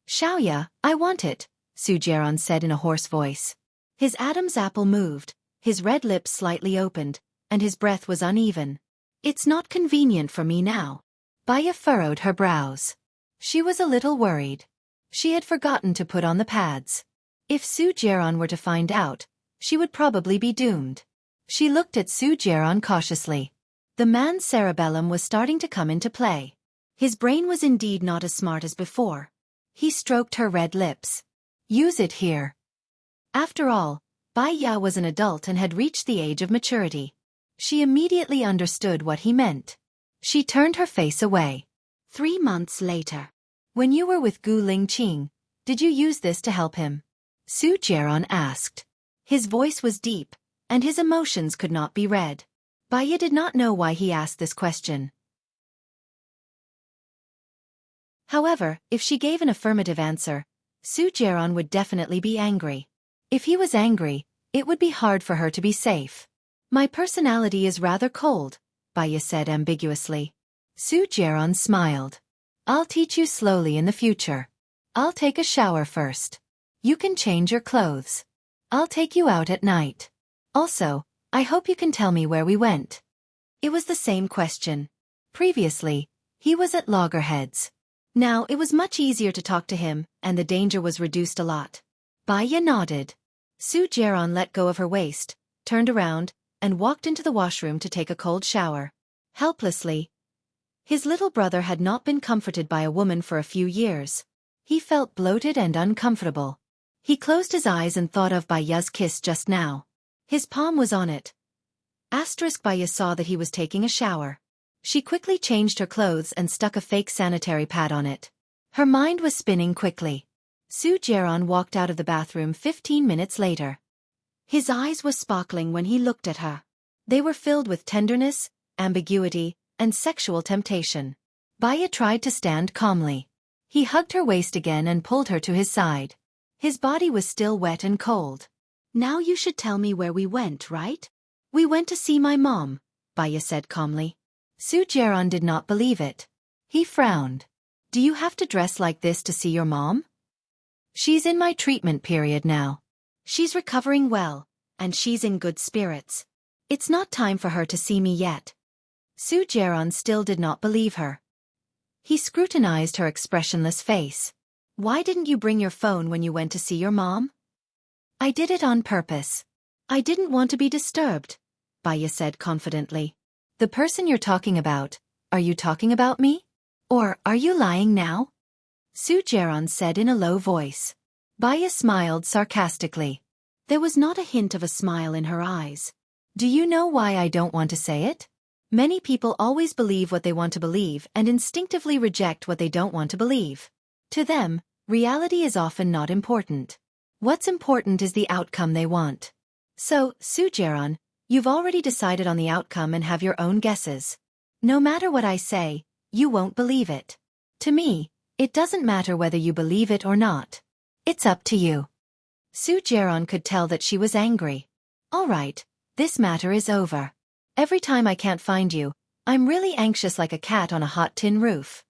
"Xiaoya, I want it," Su Jiaran said in a hoarse voice. His Adam's apple moved, his red lips slightly opened, and his breath was uneven. "It's not convenient for me now." Bai Ya furrowed her brows. She was a little worried. She had forgotten to put on the pads. If Su Jiaran were to find out, she would probably be doomed. She looked at Su Jiaran cautiously. The man's cerebellum was starting to come into play. His brain was indeed not as smart as before. He stroked her red lips. "Use it here." After all, Bai Ya was an adult and had reached the age of maturity. She immediately understood what he meant. She turned her face away. 3 months later. "When you were with Gu Lingqing, did you use this to help him?" Su Jiaran asked. His voice was deep, and his emotions could not be read. Baya did not know why he asked this question. However, if she gave an affirmative answer, Su Jiaran would definitely be angry. If he was angry, it would be hard for her to be safe. My personality is rather cold, Baya said ambiguously. Su Jiaran smiled. I'll teach you slowly in the future. I'll take a shower first. You can change your clothes. I'll take you out at night. Also, I hope you can tell me where we went. It was the same question. Previously, he was at loggerheads. Now it was much easier to talk to him, and the danger was reduced a lot. Baya nodded. Su Jiaran let go of her waist, turned around, and walked into the washroom to take a cold shower. Helplessly. His little brother had not been comforted by a woman for a few years. He felt bloated and uncomfortable. He closed his eyes and thought of Baya's kiss just now. His palm was on it. Baya saw that he was taking a shower. She quickly changed her clothes and stuck a fake sanitary pad on it. Her mind was spinning quickly. Su Jiaran walked out of the bathroom 15 minutes later. His eyes were sparkling when he looked at her. They were filled with tenderness, ambiguity, and sexual temptation. Baya tried to stand calmly. He hugged her waist again and pulled her to his side. His body was still wet and cold. Now you should tell me where we went, right? We went to see my mom, Baya said calmly. Su Jiaran did not believe it. He frowned. Do you have to dress like this to see your mom? She's in my treatment period now. She's recovering well, and she's in good spirits. It's not time for her to see me yet. Su Jiaran still did not believe her. He scrutinized her expressionless face. Why didn't you bring your phone when you went to see your mom? I did it on purpose. I didn't want to be disturbed, Baya said confidently. The person you're talking about, are you talking about me? Or are you lying now? Su Jiaran said in a low voice. Baya smiled sarcastically. There was not a hint of a smile in her eyes. Do you know why I don't want to say it? Many people always believe what they want to believe and instinctively reject what they don't want to believe. To them, reality is often not important. What's important is the outcome they want. So, Su Jiaran, you've already decided on the outcome and have your own guesses. No matter what I say, you won't believe it. To me, it doesn't matter whether you believe it or not. It's up to you. Su Jiaran could tell that she was angry. All right, this matter is over. Every time I can't find you, I'm really anxious like a cat on a hot tin roof.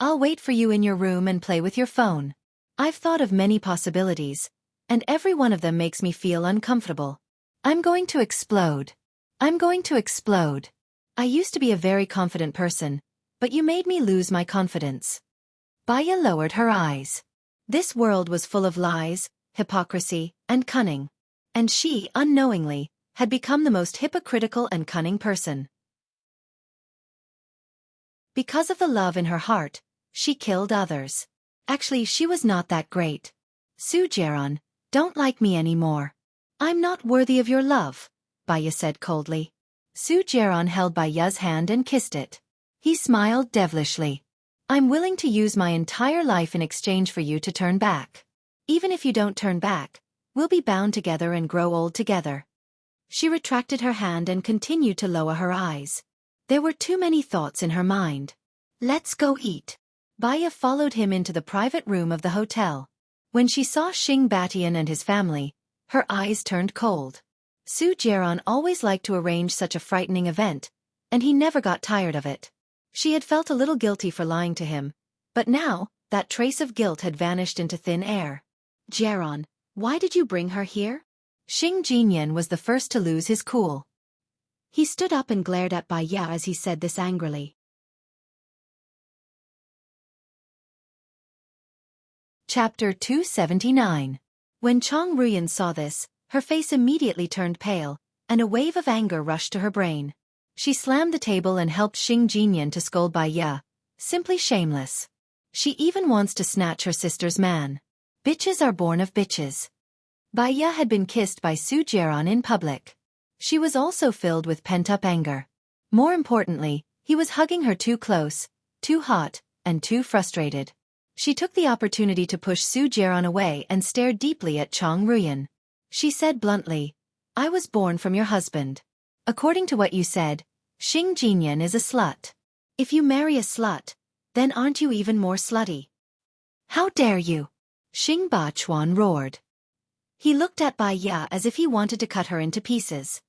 I'll wait for you in your room and play with your phone. I've thought of many possibilities, and every one of them makes me feel uncomfortable. I'm going to explode. I'm going to explode. I used to be a very confident person, but you made me lose my confidence. Baya lowered her eyes. This world was full of lies, hypocrisy, and cunning. And she, unknowingly, had become the most hypocritical and cunning person. Because of the love in her heart, she killed others. Actually, she was not that great. Su Jiaran, don't like me anymore. I'm not worthy of your love, Baya said coldly. Su Jiaran held Baya's hand and kissed it. He smiled devilishly. I'm willing to use my entire life in exchange for you to turn back. Even if you don't turn back, we'll be bound together and grow old together. She retracted her hand and continued to lower her eyes. There were too many thoughts in her mind. Let's go eat. Baya followed him into the private room of the hotel. When she saw Xing Batian and his family, her eyes turned cold. Su Jiaran always liked to arrange such a frightening event, and he never got tired of it. She had felt a little guilty for lying to him, but now, that trace of guilt had vanished into thin air. Jiaran, why did you bring her here? Xing Jinyan was the first to lose his cool. He stood up and glared at Baya as he said this angrily. Chapter 279. When Chong Ruyan saw this, her face immediately turned pale, and a wave of anger rushed to her brain. She slammed the table and helped Xing Jinyan to scold Baya. Simply shameless. She even wants to snatch her sister's man. Bitches are born of bitches. Baya had been kissed by Su Jiaran in public. She was also filled with pent-up anger. More importantly, he was hugging her too close, too hot, and too frustrated. She took the opportunity to push Su Jiaran away and stared deeply at Chong Ruyan. She said bluntly, I was born from your husband. According to what you said, Xing Jinyan is a slut. If you marry a slut, then aren't you even more slutty? How dare you? Xing Bachuan roared. He looked at Bai Ya as if he wanted to cut her into pieces.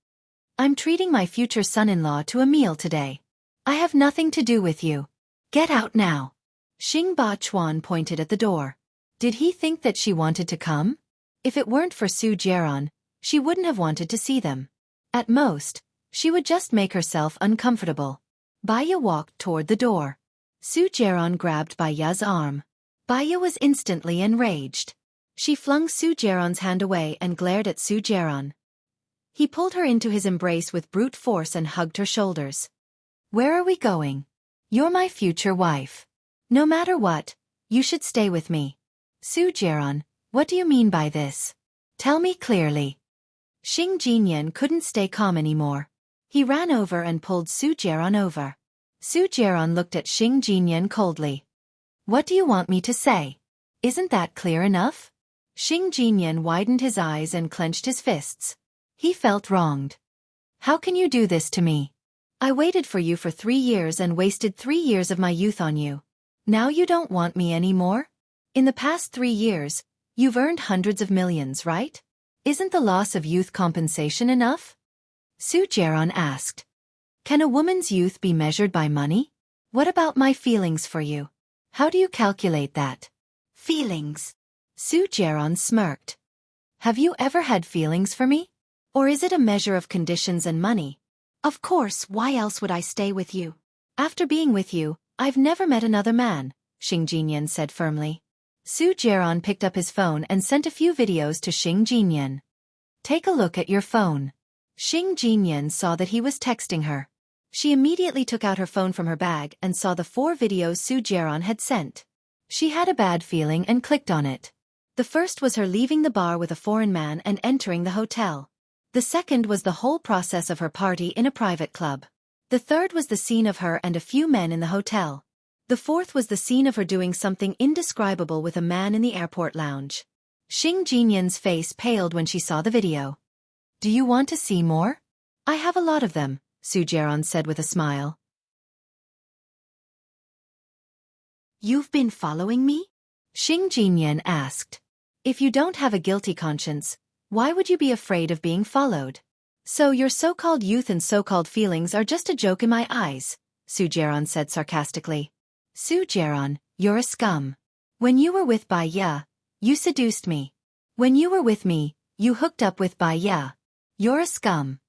I'm treating my future son-in-law to a meal today. I have nothing to do with you. Get out now. Xing Bachuan pointed at the door. Did he think that she wanted to come? If it weren't for Su Jieran, she wouldn't have wanted to see them. At most, she would just make herself uncomfortable. Baya walked toward the door. Su Jieran grabbed Baya's arm. Baya was instantly enraged. She flung Su Jieran's hand away and glared at Su Jieran. He pulled her into his embrace with brute force and hugged her shoulders. Where are we going? You're my future wife. No matter what, you should stay with me. Su Jieran, what do you mean by this? Tell me clearly. Xing Jinyan couldn't stay calm anymore. He ran over and pulled Su Jieran over. Su Jieran looked at Xing Jinyan coldly. What do you want me to say? Isn't that clear enough? Xing Jinyan widened his eyes and clenched his fists. He felt wronged. How can you do this to me? I waited for you for 3 years and wasted 3 years of my youth on you. Now you don't want me anymore? In the past 3 years, you've earned hundreds of millions, right? Isn't the loss of youth compensation enough? Su Jieran asked. Can a woman's youth be measured by money? What about my feelings for you? How do you calculate that? Feelings? Su Jieran smirked. Have you ever had feelings for me? Or is it a measure of conditions and money? Of course, why else would I stay with you? After being with you, I've never met another man, Xing Jinyan said firmly. Su Jieran picked up his phone and sent a few videos to Xing Jinyan. Take a look at your phone. Xing Jinyan saw that he was texting her. She immediately took out her phone from her bag and saw the 4 videos Su Jieran had sent. She had a bad feeling and clicked on it. The first was her leaving the bar with a foreign man and entering the hotel. The second was the whole process of her party in a private club. The third was the scene of her and a few men in the hotel. The fourth was the scene of her doing something indescribable with a man in the airport lounge. Xing Jinyan's face paled when she saw the video. Do you want to see more? I have a lot of them, Su Jieran said with a smile. You've been following me? Xing Jinyan asked. If you don't have a guilty conscience, why would you be afraid of being followed? So your so-called youth and so-called feelings are just a joke in my eyes, Su Jieran said sarcastically. Su Jieran, you're a scum. When you were with Bai Ya, you seduced me. When you were with me, you hooked up with Bai Ya. You're a scum.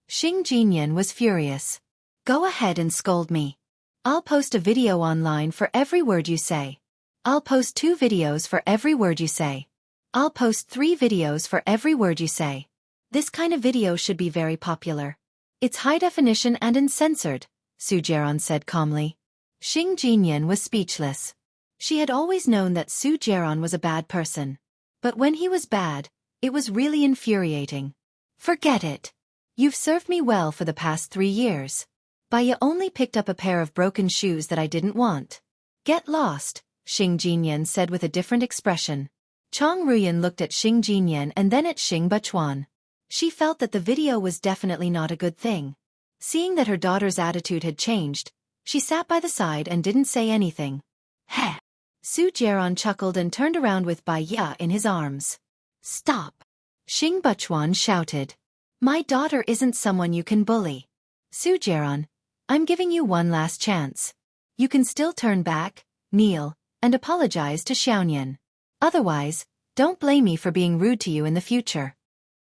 Xing Jinyan was furious. Go ahead and scold me. I'll post a video online for every word you say. I'll post 2 videos for every word you say. I'll post 3 videos for every word you say. This kind of video should be very popular. It's high definition and uncensored, Su Jieran said calmly. Xing Jinyan was speechless. She had always known that Su Jieran was a bad person. But when he was bad, it was really infuriating. Forget it. You've served me well for the past 3 years. Baya only picked up a pair of broken shoes that I didn't want. Get lost, Xing Jinyan said with a different expression. Chong Ruyan looked at Xing Jinyan and then at Xing Bachuan. She felt that the video was definitely not a good thing. Seeing that her daughter's attitude had changed, she sat by the side and didn't say anything. Heh. Su Jieran chuckled and turned around with Bai Ya in his arms. Stop. Xing Bachuan shouted. My daughter isn't someone you can bully. Su Jieran, I'm giving you one last chance. You can still turn back, kneel, and apologize to Xiaoyan. Otherwise, don't blame me for being rude to you in the future.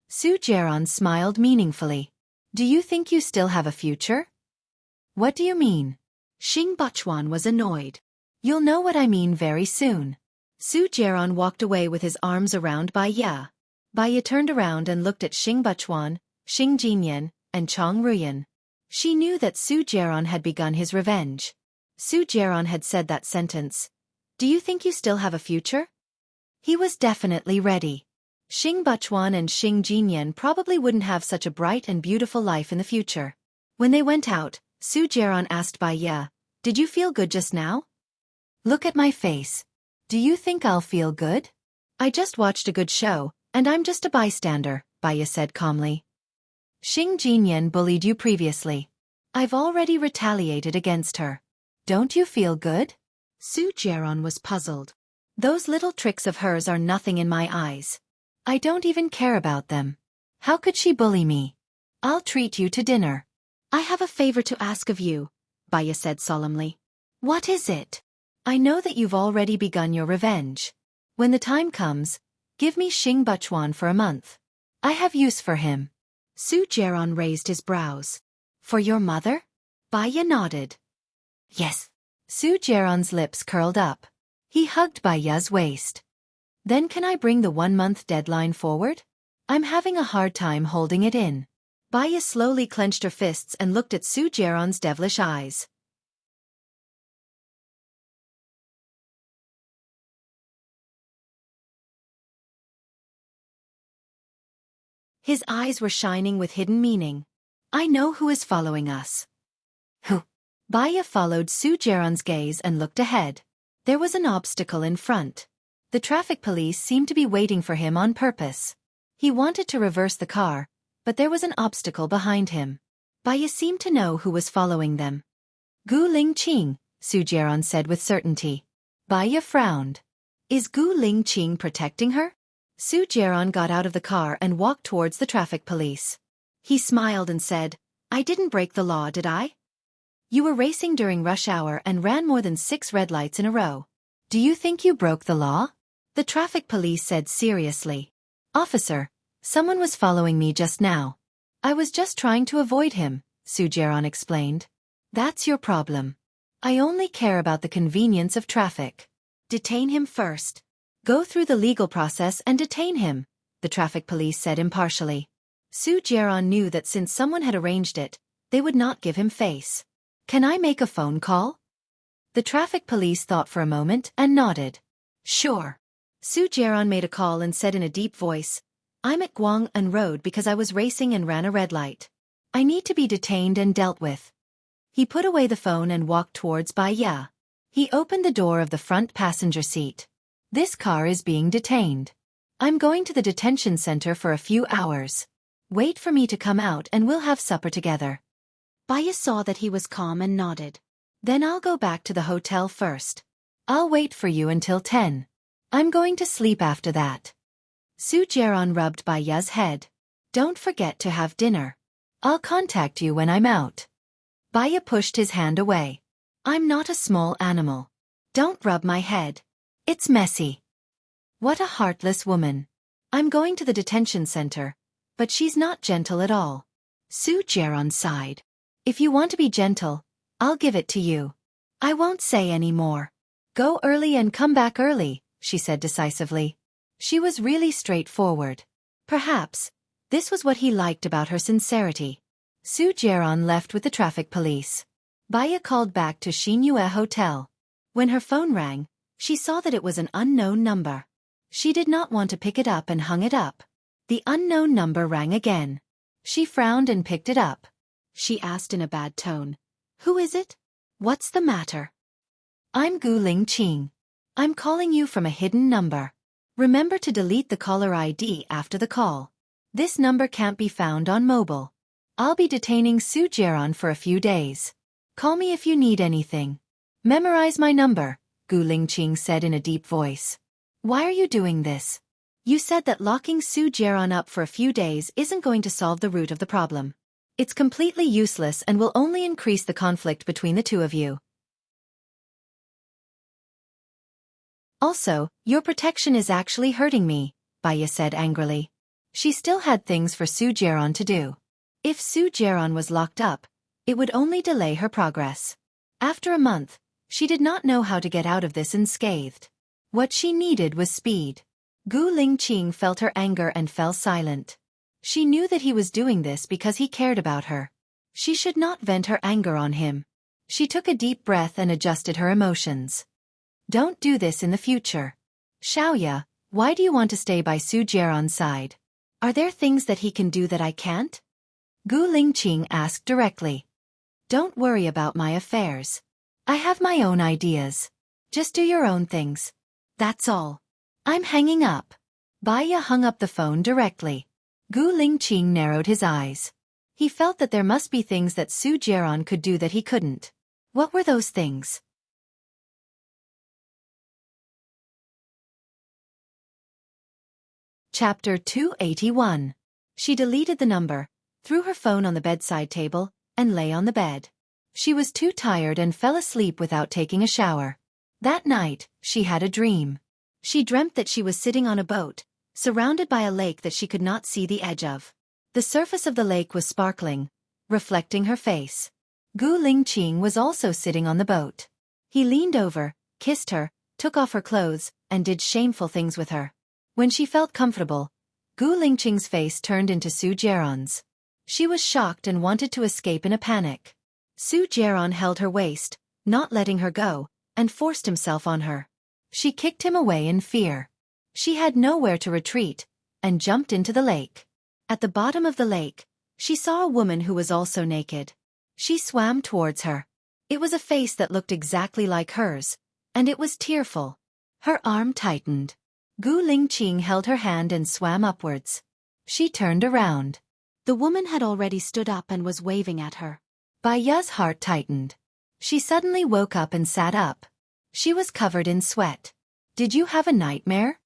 Su Jieran smiled meaningfully. Do you think you still have a future? What do you mean? Xing Bachuan was annoyed. You'll know what I mean very soon. Su Jieran walked away with his arms around Bai Ya. Bai Ya turned around and looked at Xing Bachuan, Xing Jinyan, and Chong Ruyan. She knew that Su Jieran had begun his revenge. Su Jieran had said that sentence. Do you think you still have a future? He was definitely ready. Xing Bachuan and Xing Jinyan probably wouldn't have such a bright and beautiful life in the future. When they went out, Su Jieran asked Bai Ya, did you feel good just now? Look at my face. Do you think I'll feel good? I just watched a good show, And I'm just a bystander, Baya said calmly. Xing Jinyan bullied you previously. I've already retaliated against her. Don't you feel good? Su Jiaran was puzzled. Those little tricks of hers are nothing in my eyes. I don't even care about them. How could she bully me? I'll treat you to dinner. I have a favor to ask of you, Baya said solemnly. What is it? I know that you've already begun your revenge. When the time comes, give me Xing Buchuan for a month. I have use for him. Su Jiaran raised his brows. For your mother? Baya nodded. Yes. Su Jiaran's lips curled up. He hugged Baya's waist. Then can I bring the 1-month deadline forward? I'm having a hard time holding it in. Baya slowly clenched her fists and looked at Su Jiaran's devilish eyes. His eyes were shining with hidden meaning. I know who is following us. Who? Baya followed Su Jiaran's gaze and looked ahead. There was an obstacle in front. The traffic police seemed to be waiting for him on purpose. He wanted to reverse the car, but there was an obstacle behind him. Baya seemed to know who was following them. Gu Lingqing, Su Jiaran said with certainty. Baya frowned. Is Gu Lingqing protecting her? Su Jiaran got out of the car and walked towards the traffic police. He smiled and said, I didn't break the law, did I? You were racing during rush hour and ran more than 6 red lights in a row. Do you think you broke the law? The traffic police said seriously. Officer, someone was following me just now. I was just trying to avoid him, Su Jiaran explained. That's your problem. I only care about the convenience of traffic. Detain him first. Go through the legal process and detain him, the traffic police said impartially. Su Jiaran knew that since someone had arranged it, they would not give him face. Can I make a phone call? The traffic police thought for a moment and nodded. Sure. Su Jiaran made a call and said in a deep voice, I'm at Guang'an Road because I was racing and ran a red light. I need to be detained and dealt with. He put away the phone and walked towards Baya. He opened the door of the front passenger seat. This car is being detained. I'm going to the detention center for a few hours. Wait for me to come out and we'll have supper together. Baya saw that he was calm and nodded. Then I'll go back to the hotel first. I'll wait for you until 10. I'm going to sleep after that. Su Jiaran rubbed Baya's head. Don't forget to have dinner. I'll contact you when I'm out. Baya pushed his hand away. I'm not a small animal. Don't rub my head. It's messy. What a heartless woman. I'm going to the detention center, but she's not gentle at all. Su Jiaran sighed. If you want to be gentle, I'll give it to you. I won't say any more. Go early and come back early, she said decisively. She was really straightforward. Perhaps, this was what he liked about her sincerity. Su Jiaran left with the traffic police. Baya called back to Xinyue Hotel. When her phone rang, she saw that it was an unknown number. She did not want to pick it up and hung it up. The unknown number rang again. She frowned and picked it up. She asked in a bad tone, Who is it? What's the matter? I'm Gu Lingqing. I'm calling you from a hidden number. Remember to delete the caller ID after the call. This number can't be found on mobile. I'll be detaining Su Jiaran for a few days. Call me if you need anything. Memorize my number, Gu Lingqing said in a deep voice. Why are you doing this? You said that locking Su Jiaran up for a few days isn't going to solve the root of the problem. It's completely useless and will only increase the conflict between the two of you. Also, your protection is actually hurting me, Baya said angrily. She still had things for Su Jiaran to do. If Su Jiaran was locked up, it would only delay her progress. After a month, she did not know how to get out of this unscathed. What she needed was speed. Gu Lingqing felt her anger and fell silent. She knew that he was doing this because he cared about her. She should not vent her anger on him. She took a deep breath and adjusted her emotions. Don't do this in the future. Xiaoya, why do you want to stay by Su Jiaran's side? Are there things that he can do that I can't? Gu Lingqing asked directly. Don't worry about my affairs. I have my own ideas. Just do your own things. That's all. I'm hanging up. Baya hung up the phone directly. Gu Lingqing narrowed his eyes. He felt that there must be things that Su Jiaran could do that he couldn't. What were those things? Chapter 281. She deleted the number, threw her phone on the bedside table, and lay on the bed. She was too tired and fell asleep without taking a shower. That night, she had a dream. She dreamt that she was sitting on a boat, surrounded by a lake that she could not see the edge of. The surface of the lake was sparkling, reflecting her face. Gu Lingqing was also sitting on the boat. He leaned over, kissed her, took off her clothes, and did shameful things with her. When she felt comfortable, Gu Lingqing's face turned into Su Jiaran's. She was shocked and wanted to escape in a panic. Su Jiaran held her waist, not letting her go, and forced himself on her. She kicked him away in fear. She had nowhere to retreat, and jumped into the lake. At the bottom of the lake, she saw a woman who was also naked. She swam towards her. It was a face that looked exactly like hers, and it was tearful. Her arm tightened. Gu Lingqing held her hand and swam upwards. She turned around. The woman had already stood up and was waving at her. Baya's heart tightened. She suddenly woke up and sat up. She was covered in sweat. "Did you have a nightmare?"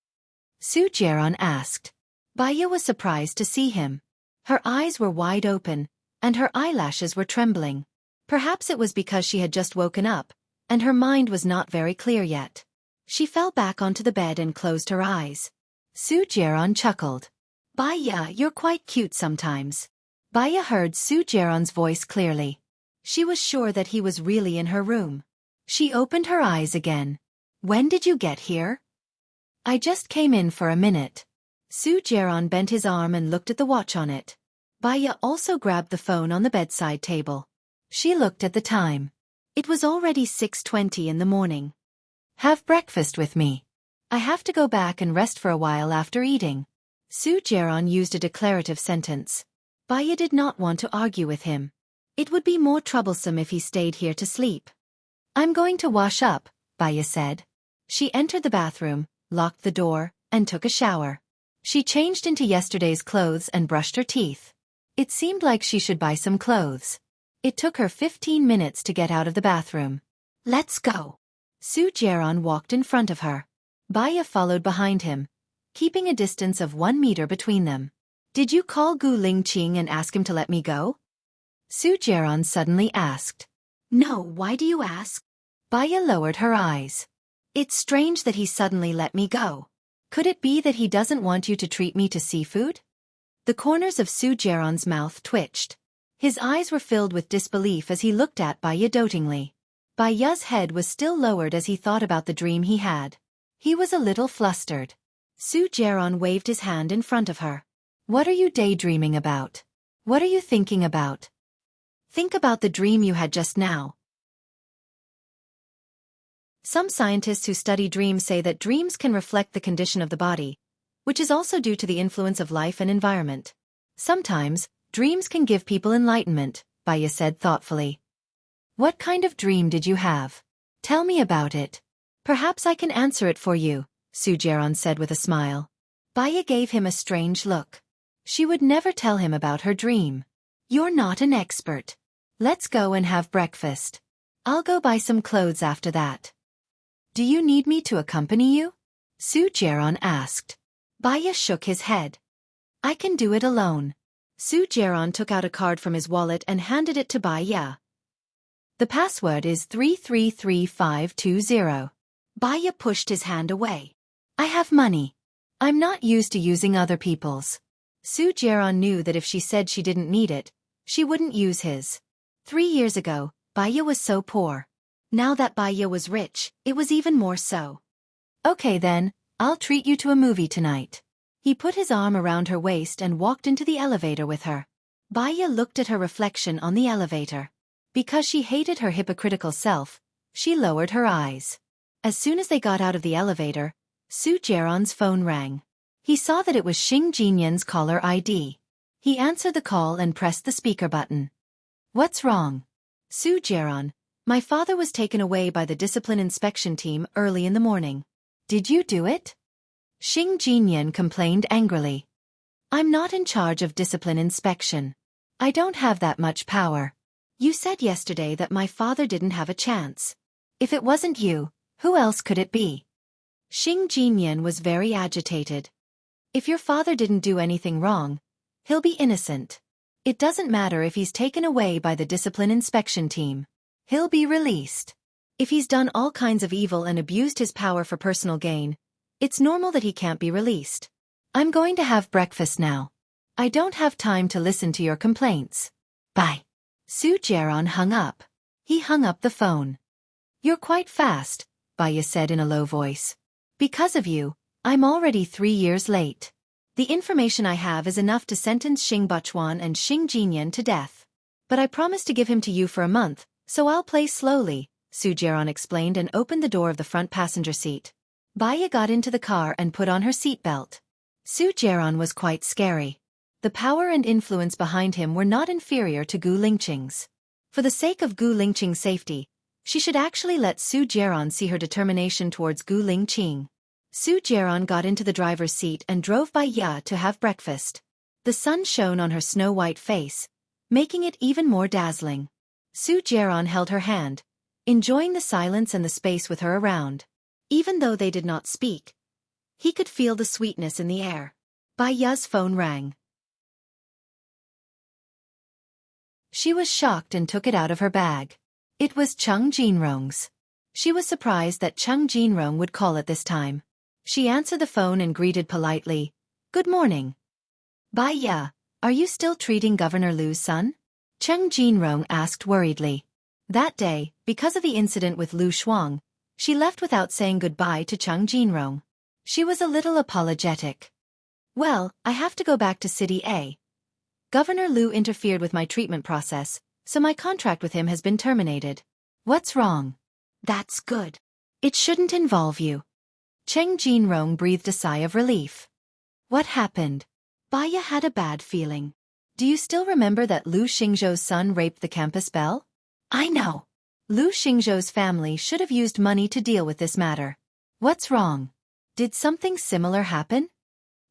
Su Jiaran asked. Baya was surprised to see him. Her eyes were wide open, and her eyelashes were trembling. Perhaps it was because she had just woken up, and her mind was not very clear yet. She fell back onto the bed and closed her eyes. Su Jiaran chuckled. "Baya, you're quite cute sometimes." Baya heard Su Jiaran's voice clearly. She was sure that he was really in her room. She opened her eyes again. "When did you get here?" "I just came in for a minute." Su Jiaran bent his arm and looked at the watch on it. Baya also grabbed the phone on the bedside table. She looked at the time. It was already 6:20 in the morning. "Have breakfast with me. I have to go back and rest for a while after eating." Su Jiaran used a declarative sentence. Baya did not want to argue with him. It would be more troublesome if he stayed here to sleep. "I'm going to wash up," Baya said. She entered the bathroom, locked the door, and took a shower. She changed into yesterday's clothes and brushed her teeth. It seemed like she should buy some clothes. It took her 15 minutes to get out of the bathroom. "Let's go." Su Jiaran walked in front of her. Baya followed behind him, keeping a distance of 1 meter between them. "Did you call Gu Lingqing and ask him to let me go?" Su Jiaran suddenly asked. "No, why do you ask?" Baya lowered her eyes. "It's strange that he suddenly let me go. Could it be that he doesn't want you to treat me to seafood?" The corners of Su Jiaran's mouth twitched. His eyes were filled with disbelief as he looked at Baya dotingly. Baya's head was still lowered as he thought about the dream he had. He was a little flustered. Su Jiaran waved his hand in front of her. "What are you daydreaming about? What are you thinking about?" "Think about the dream you had just now." Some scientists who study dreams say that dreams can reflect the condition of the body, which is also due to the influence of life and environment. Sometimes, dreams can give people enlightenment, Baya said thoughtfully. "What kind of dream did you have? Tell me about it. Perhaps I can answer it for you," Su Jiaran said with a smile. Baya gave him a strange look. She would never tell him about her dream. "You're not an expert. Let's go and have breakfast. I'll go buy some clothes after that." "Do you need me to accompany you?" Su Jiaran asked. Baya shook his head. "I can do it alone." Su Jiaran took out a card from his wallet and handed it to Baya. "The password is 333520. Baya pushed his hand away. "I have money. I'm not used to using other people's." Su Jiaran knew that if she said she didn't need it, she wouldn't use his. 3 years ago, Baya was so poor. Now that Baya was rich, it was even more so. "Okay then, I'll treat you to a movie tonight." He put his arm around her waist and walked into the elevator with her. Baya looked at her reflection on the elevator. Because she hated her hypocritical self, she lowered her eyes. As soon as they got out of the elevator, Su Jiaran's phone rang. He saw that it was Xing Jinyan's caller ID. He answered the call and pressed the speaker button. "What's wrong?" "Su Jiaran, my father was taken away by the discipline inspection team early in the morning." "Did you do it?" Xing Jinyan complained angrily. I'm not in charge of discipline inspection. I don't have that much power. You said yesterday that my father didn't have a chance. If it wasn't you, who else could it be? Xing Jinyan was very agitated. If your father didn't do anything wrong, he'll be innocent. It doesn't matter if he's taken away by the discipline inspection team. He'll be released. If he's done all kinds of evil and abused his power for personal gain, it's normal that he can't be released. I'm going to have breakfast now. I don't have time to listen to your complaints. Bye. Su Jiaran hung up. He hung up the phone. You're quite fast, Baiya said in a low voice. Because of you, I'm already 3 years late. The information I have is enough to sentence Xing Bachuan and Xing Jinyan to death. But I promised to give him to you for a month, so I'll play slowly, Su Jiaran explained and opened the door of the front passenger seat. Baiya got into the car and put on her seatbelt. Su Jiaran was quite scary. The power and influence behind him were not inferior to Gu Lingqing's. For the sake of Gu Lingqing's safety, she should actually let Su Jiaran see her determination towards Gu Lingqing. Su Jiaran got into the driver's seat and drove Baiya to have breakfast. The sun shone on her snow-white face, making it even more dazzling. Su Jiaran held her hand, enjoying the silence and the space with her around. Even though they did not speak, he could feel the sweetness in the air. Baiya's phone rang. She was shocked and took it out of her bag. It was Cheng Jinrong's. She was surprised that Cheng Jinrong would call at this time. She answered the phone and greeted politely, "Good morning." "Baiya, are you still treating Governor Lu's son?" Cheng Jinrong asked worriedly. That day, because of the incident with Lu Shuang, she left without saying goodbye to Cheng Jinrong. She was a little apologetic. "Well, I have to go back to City A. Governor Lu interfered with my treatment process, so my contract with him has been terminated." "What's wrong?" "That's good. It shouldn't involve you." Cheng Jinrong breathed a sigh of relief. "What happened?" Baiya had a bad feeling. "Do you still remember that Lu Xingzhou's son raped the campus belle?" "I know." "Lu Xingzhou's family should have used money to deal with this matter." "What's wrong? Did something similar happen?"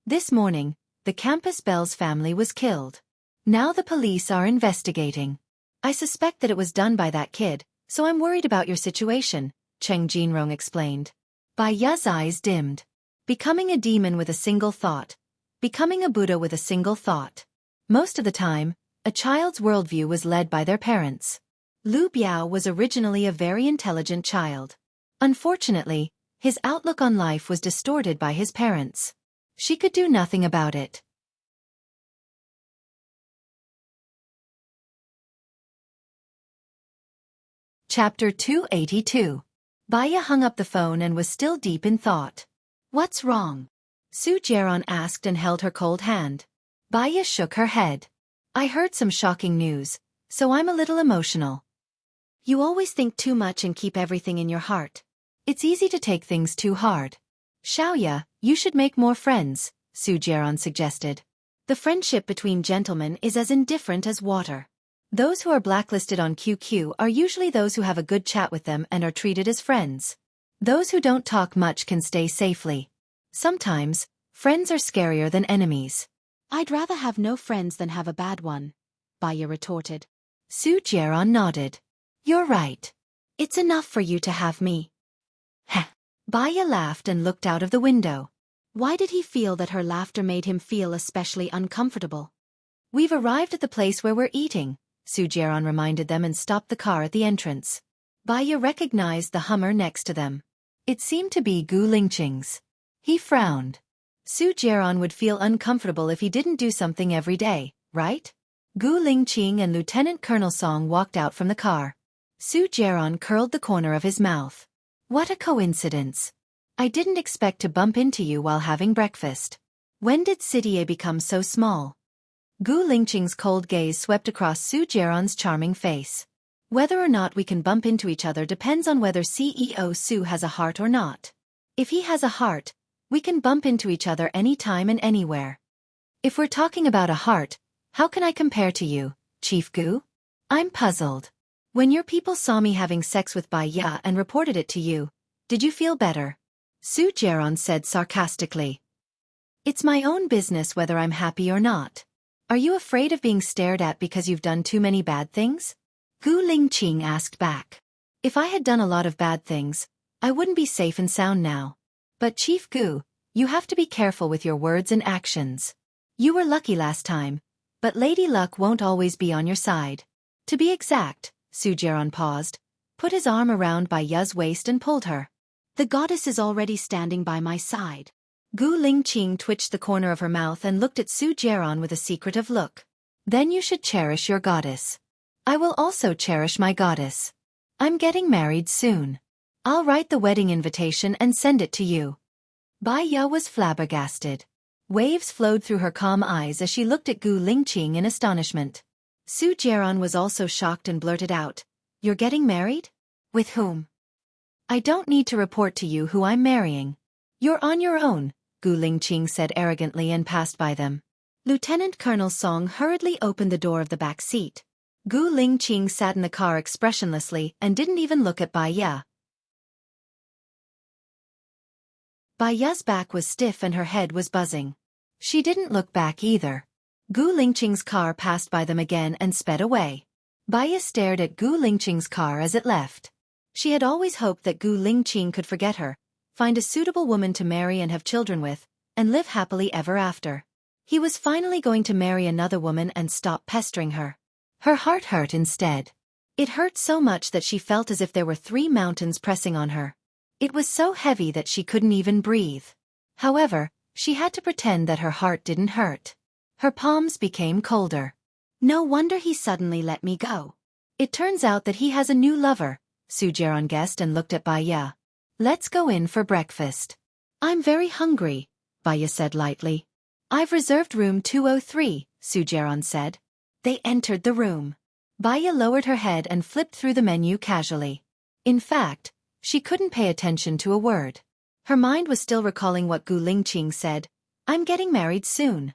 "This morning, the campus belle's family was killed. Now the police are investigating. I suspect that it was done by that kid, so I'm worried about your situation," Cheng Jinrong explained. Baiya's eyes dimmed. Becoming a demon with a single thought. Becoming a Buddha with a single thought. Most of the time, a child's worldview was led by their parents. Lu Biao was originally a very intelligent child. Unfortunately, his outlook on life was distorted by his parents. She could do nothing about it. Chapter 282. Baiya hung up the phone and was still deep in thought. "What's wrong?" Su Jiaran asked and held her cold hand. Baiya shook her head. "I heard some shocking news, so I'm a little emotional." "You always think too much and keep everything in your heart. It's easy to take things too hard." "Xiaoya, you should make more friends," Su Jiaran suggested. "The friendship between gentlemen is as indifferent as water. Those who are blacklisted on QQ are usually those who have a good chat with them and are treated as friends. Those who don't talk much can stay safely. Sometimes, friends are scarier than enemies." "I'd rather have no friends than have a bad one," Baiya retorted. Su Jiaran nodded. "You're right. It's enough for you to have me." Heh. Baiya laughed and looked out of the window. Why did he feel that her laughter made him feel especially uncomfortable? "We've arrived at the place where we're eating," Su Jiaran reminded them and stopped the car at the entrance. Baiya recognized the Hummer next to them. It seemed to be Gu Lingqing's. He frowned. Su Jiaran would feel uncomfortable if he didn't do something every day, right? Gu Lingqing and Lieutenant Colonel Song walked out from the car. Su Jiaran curled the corner of his mouth. "What a coincidence. I didn't expect to bump into you while having breakfast. When did City A become so small?" Gu Lingqing's cold gaze swept across Su Jiaran's charming face. "Whether or not we can bump into each other depends on whether CEO Su has a heart or not. If he has a heart, we can bump into each other any time and anywhere. If we're talking about a heart, how can I compare to you, Chief Gu? I'm puzzled. When your people saw me having sex with Baiya and reported it to you, did you feel better?" Su Jiaran said sarcastically. It's my own business whether I'm happy or not. Are you afraid of being stared at because you've done too many bad things? Gu Lingqing asked back. If I had done a lot of bad things, I wouldn't be safe and sound now. But Chief Gu, you have to be careful with your words and actions. You were lucky last time, but Lady Luck won't always be on your side. To be exact, Su Jiaran paused, put his arm around Bai Ya's waist and pulled her. The goddess is already standing by my side. Gu Lingqing twitched the corner of her mouth and looked at Su Jiaran with a secretive look. Then you should cherish your goddess. I will also cherish my goddess. I'm getting married soon. I'll write the wedding invitation and send it to you. Bai Ya was flabbergasted. Waves flowed through her calm eyes as she looked at Gu Lingqing in astonishment. Su Jiaran was also shocked and blurted out, You're getting married? With whom? I don't need to report to you who I'm marrying. You're on your own, Gu Lingqing said arrogantly and passed by them. Lieutenant Colonel Song hurriedly opened the door of the back seat. Gu Lingqing sat in the car expressionlessly and didn't even look at Bai Ya. Bai Ya's back was stiff and her head was buzzing. She didn't look back either. Gu Lingqing's car passed by them again and sped away. Bai Ya stared at Gu Lingqing's car as it left. She had always hoped that Gu Lingqing could forget her, find a suitable woman to marry and have children with, and live happily ever after. He was finally going to marry another woman and stop pestering her. Her heart hurt instead. It hurt so much that she felt as if there were 3 mountains pressing on her. It was so heavy that she couldn't even breathe. However, she had to pretend that her heart didn't hurt. Her palms became colder. No wonder he suddenly let me go. It turns out that he has a new lover, Su Jiaran guessed and looked at Bai Ya. Let's go in for breakfast. I'm very hungry, Bai Ya said lightly. I've reserved room 203, Su Jiaran said. They entered the room. Bai Ya lowered her head and flipped through the menu casually. In fact, she couldn't pay attention to a word. Her mind was still recalling what Gu Lingqing said, I'm getting married soon.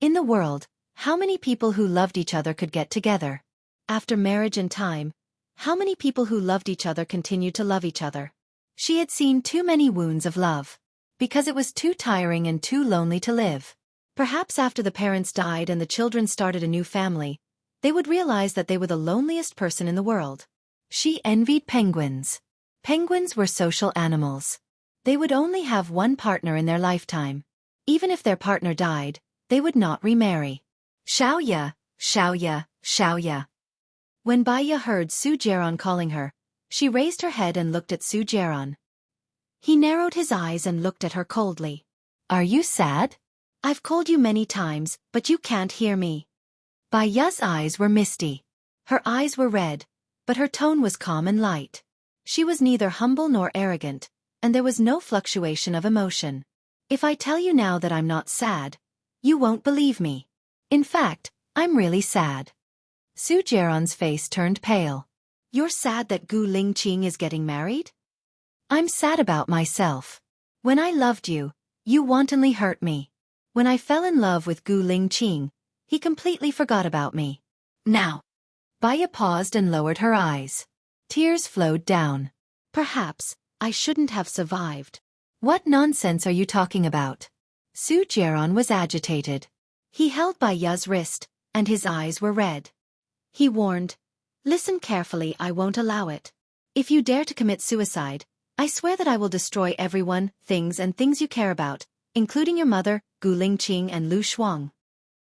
In the world, how many people who loved each other could get together? After marriage and time, how many people who loved each other continued to love each other? She had seen too many wounds of love. Because it was too tiring and too lonely to live. Perhaps after the parents died and the children started a new family, they would realize that they were the loneliest person in the world. She envied penguins. Penguins were social animals. They would only have one partner in their lifetime. Even if their partner died, they would not remarry. Xiaoya, Xiaoya, Xiaoya. When Bai Ya heard Su Jiaran calling her, she raised her head and looked at Su Jiaran. He narrowed his eyes and looked at her coldly. Are you sad? I've called you many times, but you can't hear me. Bai Ya's eyes were misty. Her eyes were red, but her tone was calm and light. She was neither humble nor arrogant, and there was no fluctuation of emotion. If I tell you now that I'm not sad, you won't believe me. In fact, I'm really sad. Su Jiaran's face turned pale. You're sad that Gu Lingqing is getting married? I'm sad about myself. When I loved you, you wantonly hurt me. When I fell in love with Gu Lingqing, he completely forgot about me. Now. Bai Ya paused and lowered her eyes. Tears flowed down. Perhaps, I shouldn't have survived. What nonsense are you talking about? Su Jiaran was agitated. He held Bai Ya's wrist, and his eyes were red. He warned, Listen carefully, I won't allow it. If you dare to commit suicide, I swear that I will destroy everyone, things you care about, including your mother, Gu Lingqing and Lu Shuang.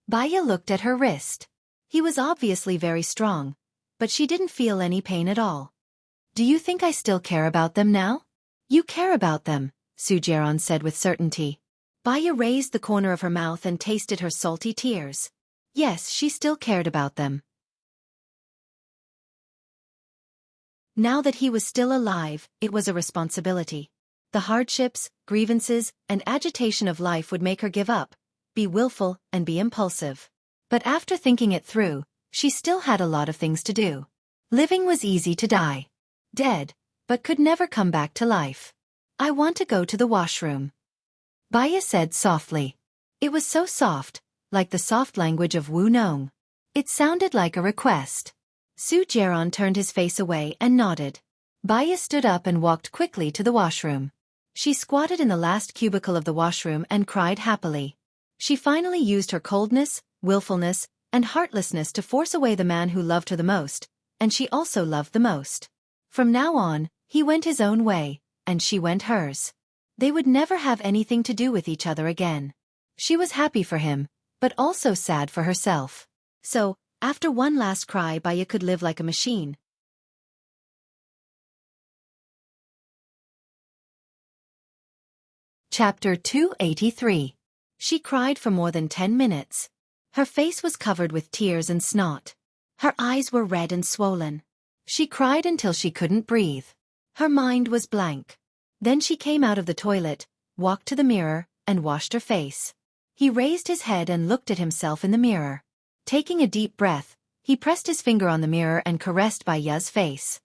Bai Ya looked at her wrist. He was obviously very strong, but she didn't feel any pain at all. Do you think I still care about them now? You care about them, Su Jiaran said with certainty. Bai Ya raised the corner of her mouth and tasted her salty tears. Yes, she still cared about them. Now that he was still alive, it was a responsibility. The hardships, grievances, and agitation of life would make her give up, be willful, and be impulsive. But after thinking it through, she still had a lot of things to do. Living was easy to die. Dead, but could never come back to life. I want to go to the washroom. Bai Ya said softly. It was so soft, like the soft language of Wu Nong. It sounded like a request. Su Jiaran turned his face away and nodded. Bai Ya stood up and walked quickly to the washroom. She squatted in the last cubicle of the washroom and cried happily. She finally used her coldness, willfulness, and heartlessness to force away the man who loved her the most, and she also loved the most. From now on, he went his own way, and she went hers. They would never have anything to do with each other again. She was happy for him, but also sad for herself. So, after one last cry, Baya could live like a machine. Chapter 283. She cried for more than 10 minutes. Her face was covered with tears and snot. Her eyes were red and swollen. She cried until she couldn't breathe. Her mind was blank. Then she came out of the toilet, walked to the mirror, and washed her face. He raised his head and looked at himself in the mirror. Taking a deep breath, he pressed his finger on the mirror and caressed Baya's face.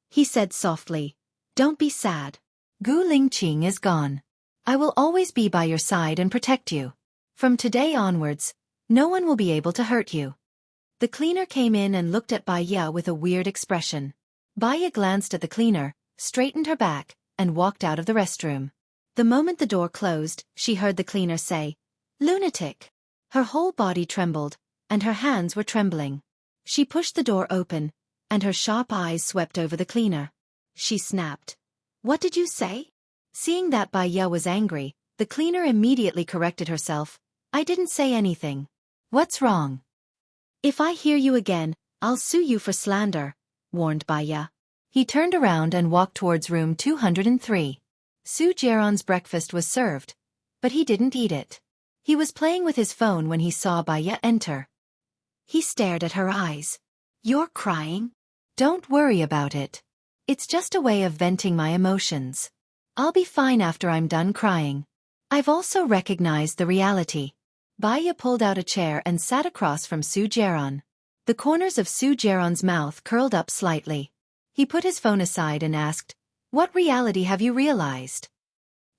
He said softly, "Don't be sad. Gu Lingqing is gone. I will always be by your side and protect you. From today onwards, no one will be able to hurt you." The cleaner came in and looked at Baya with a weird expression. Baya glanced at the cleaner, straightened her back, and walked out of the restroom. The moment the door closed, she heard the cleaner say, "Lunatic." Her whole body trembled, and her hands were trembling. She pushed the door open, and her sharp eyes swept over the cleaner. She snapped, "What did you say?" Seeing that Baya was angry, the cleaner immediately corrected herself. "I didn't say anything. What's wrong?" "If I hear you again, I'll sue you for slander," warned Baya. He turned around and walked towards room 203. Su Jiaron's breakfast was served, but he didn't eat it. He was playing with his phone when he saw Baya enter. He stared at her eyes. "You're crying?" "Don't worry about it. It's just a way of venting my emotions. I'll be fine after I'm done crying. I've also recognized the reality." Baya pulled out a chair and sat across from Su Jiaron. The corners of Su Jiaron's mouth curled up slightly. He put his phone aside and asked, "What reality have you realized?"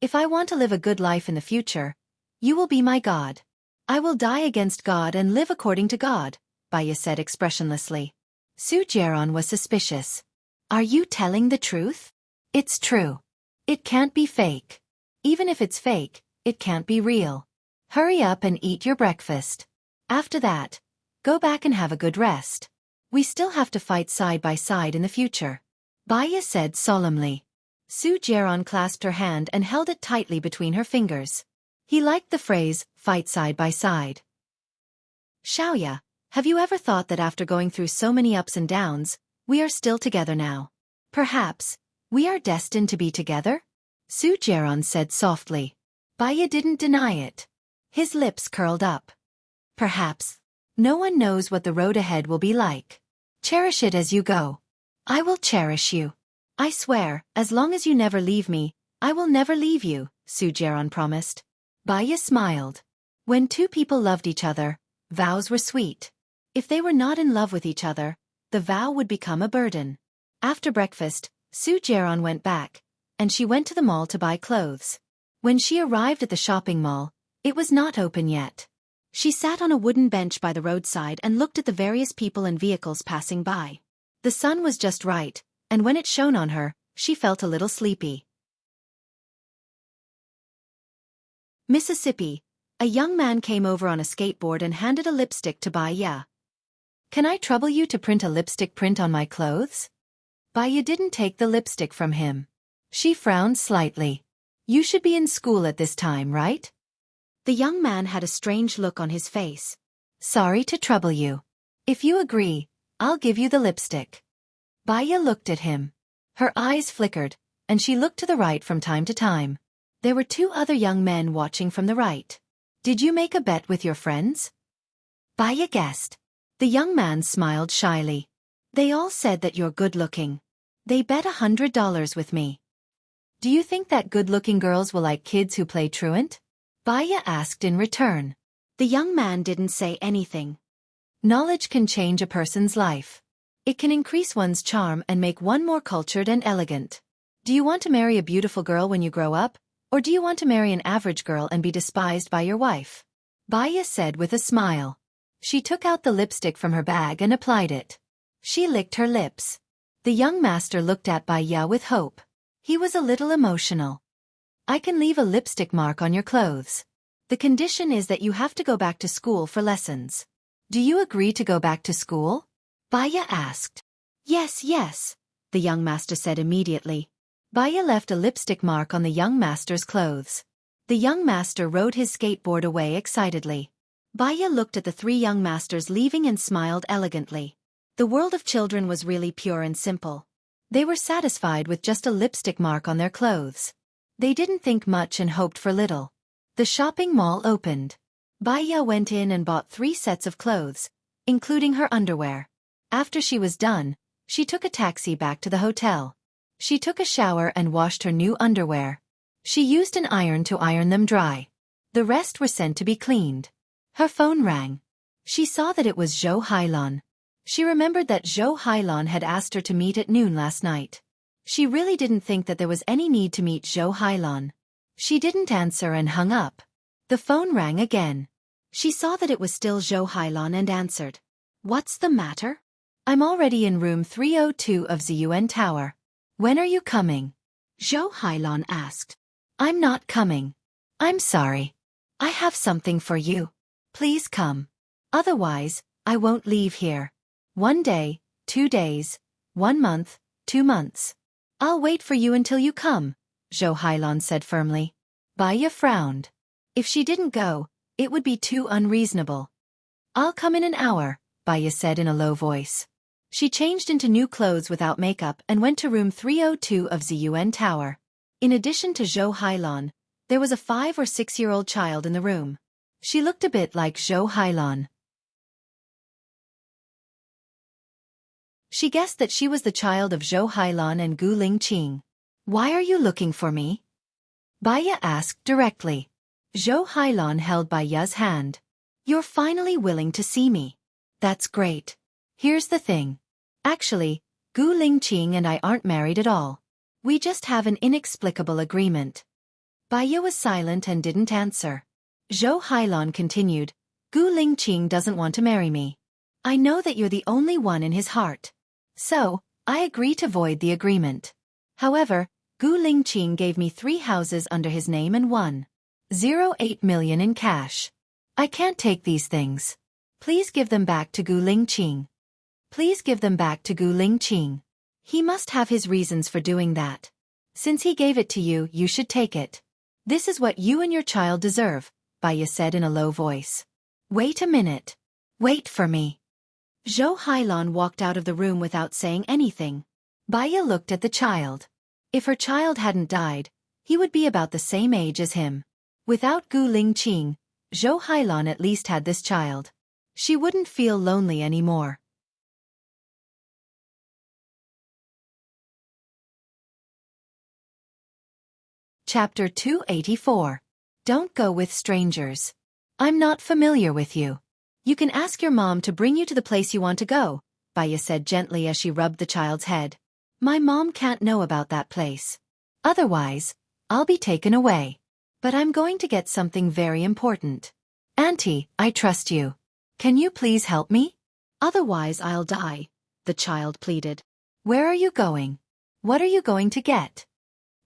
"If I want to live a good life in the future, you will be my God. I will die against God and live according to God," Baya said expressionlessly. Su Jiaron was suspicious. "Are you telling the truth?" "It's true. It can't be fake. Even if it's fake, it can't be real. Hurry up and eat your breakfast. After that, go back and have a good rest. We still have to fight side by side in the future," Baya said solemnly. Su Jiaron clasped her hand and held it tightly between her fingers. He liked the phrase, "fight side by side." "Xiaoya, have you ever thought that after going through so many ups and downs, we are still together now? Perhaps we are destined to be together?" Su Jiaron said softly. Baya didn't deny it. His lips curled up. "Perhaps. No one knows what the road ahead will be like. Cherish it as you go." "I will cherish you. I swear, as long as you never leave me, I will never leave you," Su Jiaron promised. Baya smiled. When two people loved each other, vows were sweet. If they were not in love with each other, the vow would become a burden. After breakfast, Su Jiaron went back, and she went to the mall to buy clothes. When she arrived at the shopping mall, it was not open yet. She sat on a wooden bench by the roadside and looked at the various people and vehicles passing by. The sun was just right, and when it shone on her, she felt a little sleepy. Mississippi. A young man came over on a skateboard and handed a lipstick to Baya. "Can I trouble you to print a lipstick print on my clothes?" Baya didn't take the lipstick from him. She frowned slightly. "You should be in school at this time, right?" The young man had a strange look on his face. "Sorry to trouble you. If you agree, I'll give you the lipstick." Baya looked at him. Her eyes flickered, and she looked to the right from time to time. There were two other young men watching from the right. "Did you make a bet with your friends?" Baya guessed. The young man smiled shyly. "They all said that you're good-looking. They bet $100 with me." "Do you think that good-looking girls will like kids who play truant?" Baya asked in return. The young man didn't say anything. Knowledge can change a person's life. It can increase one's charm and make one more cultured and elegant. Do you want to marry a beautiful girl when you grow up, or do you want to marry an average girl and be despised by your wife? Baya said with a smile. She took out the lipstick from her bag and applied it. She licked her lips. The young master looked at Baya with hope. He was a little emotional. I can leave a lipstick mark on your clothes. The condition is that you have to go back to school for lessons. Do you agree to go back to school? Baya asked. Yes, yes, the young master said immediately. Baya left a lipstick mark on the young master's clothes. The young master rode his skateboard away excitedly. Baya looked at the three young masters leaving and smiled elegantly. The world of children was really pure and simple. They were satisfied with just a lipstick mark on their clothes. They didn't think much and hoped for little. The shopping mall opened. Baya went in and bought 3 sets of clothes, including her underwear. After she was done, she took a taxi back to the hotel. She took a shower and washed her new underwear. She used an iron to iron them dry. The rest were sent to be cleaned. Her phone rang. She saw that it was Zhou Hailon. She remembered that Zhou Hailon had asked her to meet at noon last night. She really didn't think that there was any need to meet Zhou Hailon. She didn't answer and hung up. The phone rang again. She saw that it was still Zhou Hailon and answered. What's the matter? I'm already in room 302 of the UN Tower. When are you coming? Zhou Hailon asked. I'm not coming. I'm sorry. I have something for you. Please come. Otherwise, I won't leave here. 1 day, 2 days, 1 month, 2 months. I'll wait for you until you come, Zhou Hailon said firmly. Baya frowned. If she didn't go, it would be too unreasonable. I'll come in an hour, Baya said in a low voice. She changed into new clothes without makeup and went to room 302 of the UN Tower. In addition to Zhou Hailon, there was a 5 or 6-year-old child in the room. She looked a bit like Zhou Hailon. She guessed that she was the child of Zhou Hailon and Gu Lingqing. Why are you looking for me? Baya asked directly. Zhou Hailon held Baya's hand. You're finally willing to see me. That's great. Here's the thing. Actually, Gu Lingqing and I aren't married at all. We just have an inexplicable agreement. Baya was silent and didn't answer. Zhou Hailon continued, Gu Lingqing doesn't want to marry me. I know that you're the only one in his heart. So, I agree to void the agreement. However, Gu Lingqing gave me 3 houses under his name and 1.08 million in cash. I can't take these things. Please give them back to Gu Lingqing. Please give them back to Gu Lingqing. He must have his reasons for doing that. Since he gave it to you, you should take it. This is what you and your child deserve, Baya said in a low voice. Wait a minute. Wait for me. Zhou Hailon walked out of the room without saying anything. Baya looked at the child. If her child hadn't died, he would be about the same age as him. Without Gu Lingqing, Zhou Hailon at least had this child. She wouldn't feel lonely anymore. Chapter 284. Don't go with strangers. I'm not familiar with you. You can ask your mom to bring you to the place you want to go, Baya said gently as she rubbed the child's head. My mom can't know about that place. Otherwise, I'll be taken away. But I'm going to get something very important. Auntie, I trust you. Can you please help me? Otherwise I'll die, the child pleaded. Where are you going? What are you going to get?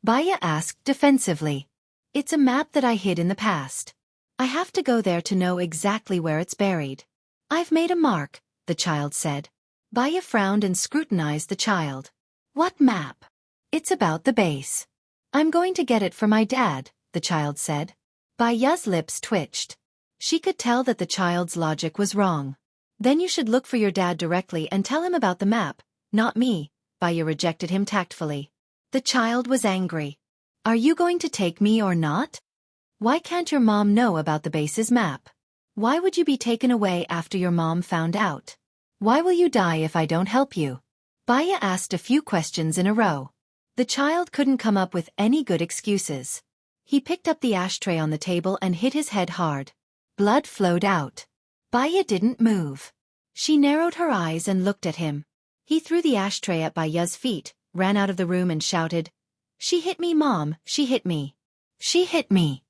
Baya asked defensively. It's a map that I hid in the past. I have to go there to know exactly where it's buried. I've made a mark, the child said. Baya frowned and scrutinized the child. What map? It's about the base. I'm going to get it for my dad, the child said. Baya's lips twitched. She could tell that the child's logic was wrong. Then you should look for your dad directly and tell him about the map, not me, Baya rejected him tactfully. The child was angry. Are you going to take me or not? Why can't your mom know about the base's map? Why would you be taken away after your mom found out? Why will you die if I don't help you? Baya asked a few questions in a row. The child couldn't come up with any good excuses. He picked up the ashtray on the table and hit his head hard. Blood flowed out. Baya didn't move. She narrowed her eyes and looked at him. He threw the ashtray at Baya's feet, ran out of the room and shouted, She hit me, Mom, she hit me. She hit me.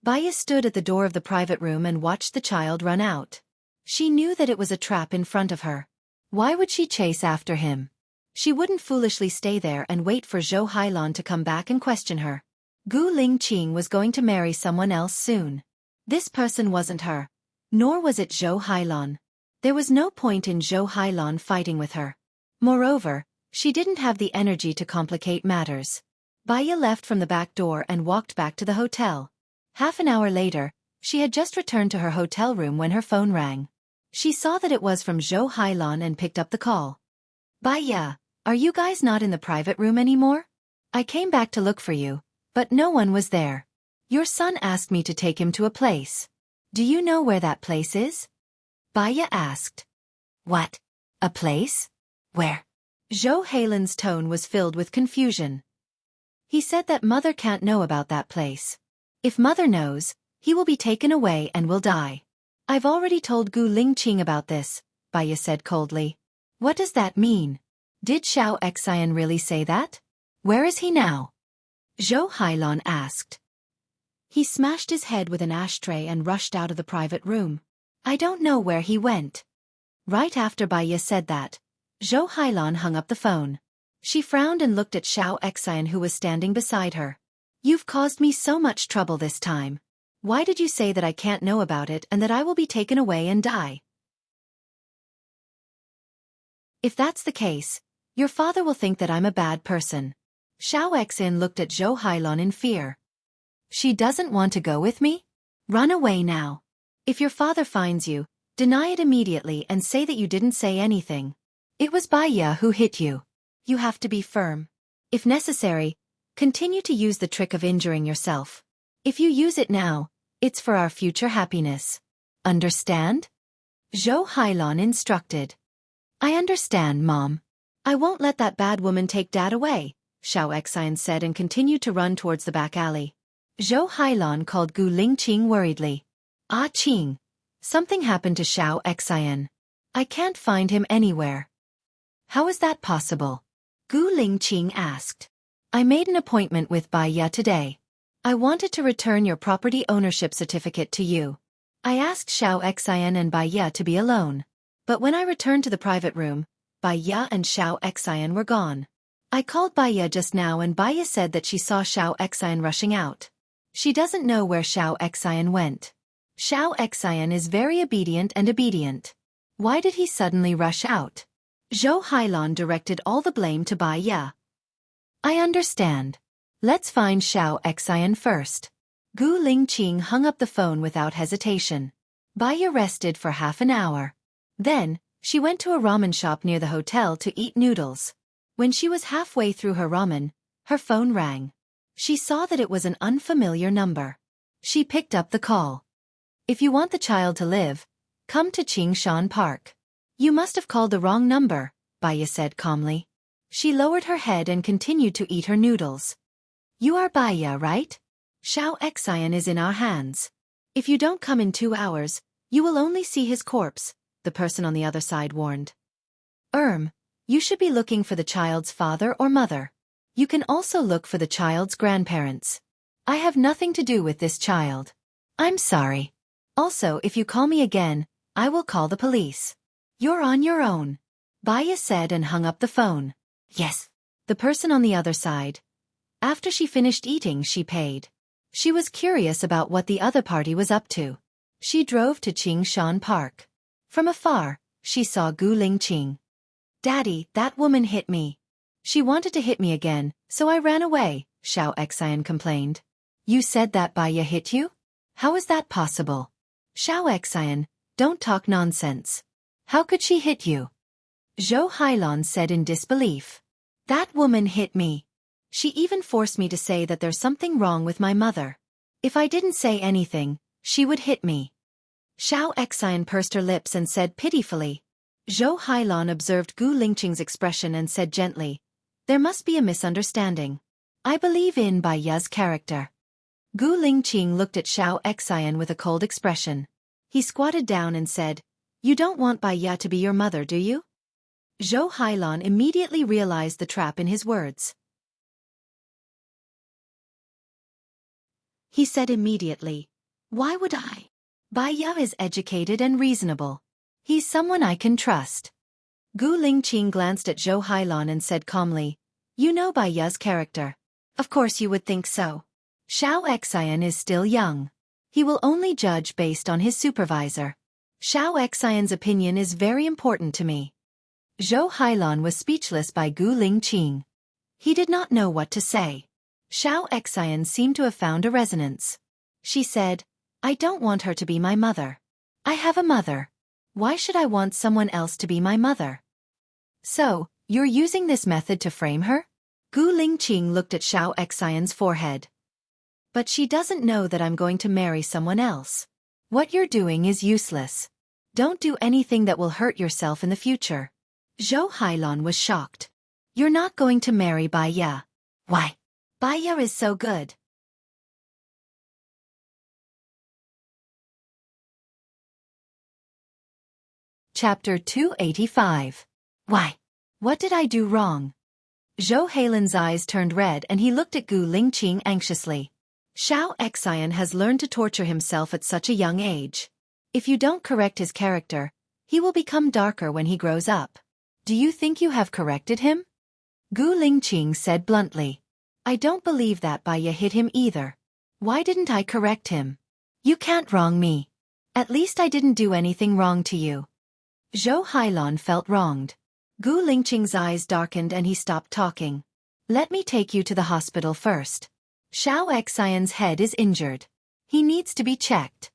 Baya stood at the door of the private room and watched the child run out. She knew that it was a trap in front of her. Why would she chase after him? She wouldn't foolishly stay there and wait for Zhou Hailon to come back and question her. Gu Lingqing was going to marry someone else soon. This person wasn't her. Nor was it Zhou Hailon. There was no point in Zhou Hailon fighting with her. Moreover, she didn't have the energy to complicate matters. Baiya left from the back door and walked back to the hotel. Half an hour later, she had just returned to her hotel room when her phone rang. She saw that it was from Zhou Hailon and picked up the call. Baiya, are you guys not in the private room anymore? I came back to look for you, but no one was there. Your son asked me to take him to a place. Do you know where that place is? Baiya asked. What? A place? Where? Zhou Hailon's tone was filled with confusion. He said that mother can't know about that place. If mother knows, he will be taken away and will die. I've already told Gu Lingqing about this, Baiya said coldly. What does that mean? Did Xiao Xian really say that? Where is he now? Zhou Hailon asked. He smashed his head with an ashtray and rushed out of the private room. I don't know where he went. Right after Baiya said that, Zhou Hailon hung up the phone. She frowned and looked at Xiao Xian who was standing beside her. You've caused me so much trouble this time. Why did you say that I can't know about it and that I will be taken away and die? If that's the case, your father will think that I'm a bad person. Xiao Xian looked at Zhou Hailon in fear. She doesn't want to go with me? Run away now. If your father finds you, deny it immediately and say that you didn't say anything. It was Baiya who hit you. You have to be firm. If necessary, continue to use the trick of injuring yourself. If you use it now, it's for our future happiness. Understand? Zhou Hailon instructed. I understand, Mom. I won't let that bad woman take Dad away, Xiao Xian said and continued to run towards the back alley. Zhou Hailon called Gu Lingqing worriedly. Ah Qing. Something happened to Xiao Xian. I can't find him anywhere. How is that possible? Gu Lingqing asked. I made an appointment with Baiya today. I wanted to return your property ownership certificate to you. I asked Xiao Xian and Baiya to be alone. But when I returned to the private room, Baiya and Xiao Xian were gone. I called Baiya just now and Baiya said that she saw Xiao Xian rushing out. She doesn't know where Xiao Xian went. Xiao Xian is very obedient. Why did he suddenly rush out? Zhou Hailon directed all the blame to Baiya. I understand. Let's find Xiao Xian first. Gu Lingqing hung up the phone without hesitation. Baiya rested for half an hour. Then, she went to a ramen shop near the hotel to eat noodles. When she was halfway through her ramen, her phone rang. She saw that it was an unfamiliar number. She picked up the call. If you want the child to live, come to Qingshan Park. You must have called the wrong number, Baiya said calmly. She lowered her head and continued to eat her noodles. You are Baiya, right? Xiao Xian is in our hands. If you don't come in 2 hours, you will only see his corpse, the person on the other side warned. You should be looking for the child's father or mother. You can also look for the child's grandparents. I have nothing to do with this child. I'm sorry. Also, if you call me again, I will call the police. You're on your own, Baiya said and hung up the phone. Yes. The person on the other side. After she finished eating, she paid. She was curious about what the other party was up to. She drove to Qingshan Park. From afar, she saw Gu Lingqing. Daddy, that woman hit me. She wanted to hit me again, so I ran away, Xiao Xian complained. You said that Baiya hit you? How is that possible? Xiao Xian, don't talk nonsense. How could she hit you? Zhou Hailon said in disbelief. That woman hit me. She even forced me to say that there's something wrong with my mother. If I didn't say anything, she would hit me. Xiao Xian pursed her lips and said pitifully. Zhou Hailon observed Gu Lingqing's expression and said gently, there must be a misunderstanding. I believe in Baiya's character. Gu Lingqing looked at Xiao Xian with a cold expression. He squatted down and said, you don't want Baiya to be your mother, do you? Zhou Hailon immediately realized the trap in his words. He said immediately, why would I? Baiya is educated and reasonable. He's someone I can trust. Gu Lingqing glanced at Zhou Hailon and said calmly, you know Baiya's character. Of course you would think so. Xiao Xian is still young. He will only judge based on his supervisor. Xiao Xian's opinion is very important to me. Zhou Hailan was speechless by Gu Lingqing. He did not know what to say. Xiao Xian seemed to have found a resonance. She said, I don't want her to be my mother. I have a mother. Why should I want someone else to be my mother? So, you're using this method to frame her? Gu Lingqing looked at Xiao Xian's forehead. But she doesn't know that I'm going to marry someone else. What you're doing is useless. Don't do anything that will hurt yourself in the future. Zhou Hailan was shocked. You're not going to marry Bai Ya. Why? Bai Ya is so good. Chapter 285. Why? What did I do wrong? Zhou Hailan's eyes turned red and he looked at Gu Lingqing anxiously. Xiao Xian has learned to torture himself at such a young age. If you don't correct his character, he will become darker when he grows up. Do you think you have corrected him? Gu Lingqing said bluntly. I don't believe that Bai Ya hit him either. Why didn't I correct him? You can't wrong me. At least I didn't do anything wrong to you. Zhou Hailan felt wronged. Gu Lingqing's eyes darkened and he stopped talking. Let me take you to the hospital first. Xiao Xian's head is injured. He needs to be checked.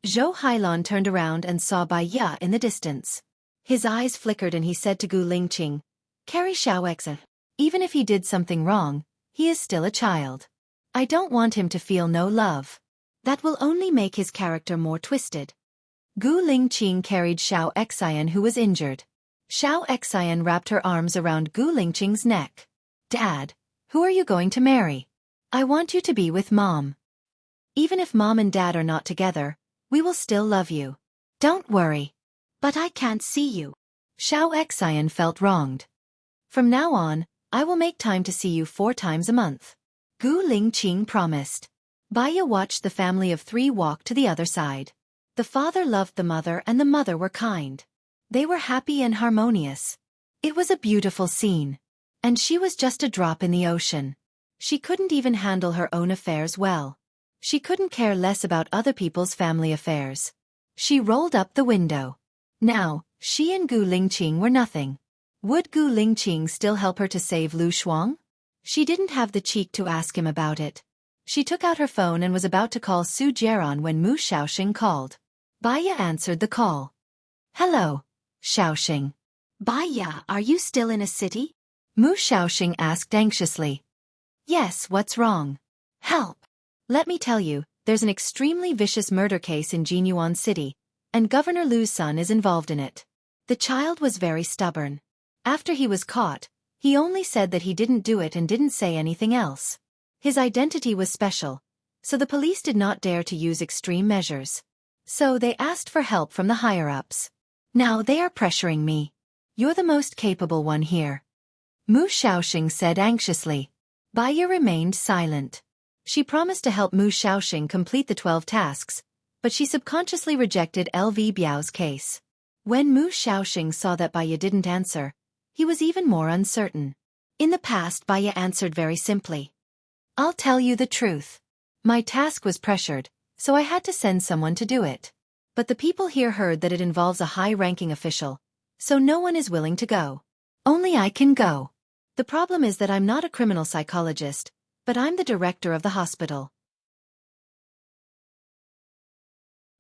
Zhou Hailan turned around and saw Bai Ya in the distance. His eyes flickered and he said to Gu Lingqing, Carry Xiao Xian. Even if he did something wrong, he is still a child. I don't want him to feel no love. That will only make his character more twisted. Gu Lingqing carried Xiao Xian who was injured. Xiao Xian wrapped her arms around Gu Lingqing's neck. Dad, who are you going to marry? I want you to be with Mom. Even if Mom and Dad are not together, we will still love you. Don't worry. But I can't see you. Xiao Xian felt wronged. From now on, I will make time to see you 4 times a month. Gu Lingqing promised. Bai Ya watched the family of 3 walk to the other side. The father loved the mother and the mother were kind. They were happy and harmonious. It was a beautiful scene. And she was just a drop in the ocean. She couldn't even handle her own affairs well. She couldn't care less about other people's family affairs. She rolled up the window. Now, she and Gu Lingqing were nothing. Would Gu Lingqing still help her to save Lu Shuang? She didn't have the cheek to ask him about it. She took out her phone and was about to call Su Jiaran when Mu Xiaoxing called. Bai Ya answered the call. Hello, Xiaoxing. Bai Ya, are you still in a city? Mu Xiaoxing asked anxiously. Yes, what's wrong? Help. Let me tell you, there's an extremely vicious murder case in Jinyuan City, and Governor Lu's son is involved in it. The child was very stubborn. After he was caught, he only said that he didn't do it and didn't say anything else. His identity was special, so the police did not dare to use extreme measures. So they asked for help from the higher-ups. Now they are pressuring me. You're the most capable one here. Mu Xiaoxing said anxiously. Bai Ya remained silent. She promised to help Mu Xiaoxing complete the 12 tasks, but she subconsciously rejected LV Biao's case. When Mu Xiaoxing saw that Bai Ya didn't answer, he was even more uncertain. In the past, Bai Ya answered very simply. I'll tell you the truth. My task was pressured, so I had to send someone to do it. But the people here heard that it involves a high-ranking official, so no one is willing to go. Only I can go. The problem is that I'm not a criminal psychologist, but I'm the director of the hospital.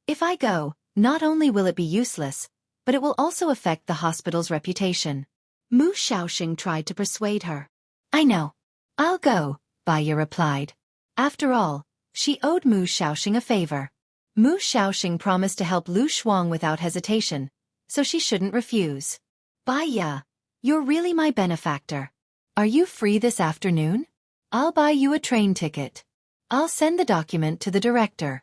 If I go, not only will it be useless, but it will also affect the hospital's reputation. Mu Xiaoxing tried to persuade her. I know. I'll go, Bai Ya replied. After all, she owed Mu Xiaoxing a favor. Mu Xiaoxing promised to help Lu Shuang without hesitation, so she shouldn't refuse. Bai Ya, you're really my benefactor. Are you free this afternoon? I'll buy you a train ticket. I'll send the document to the director.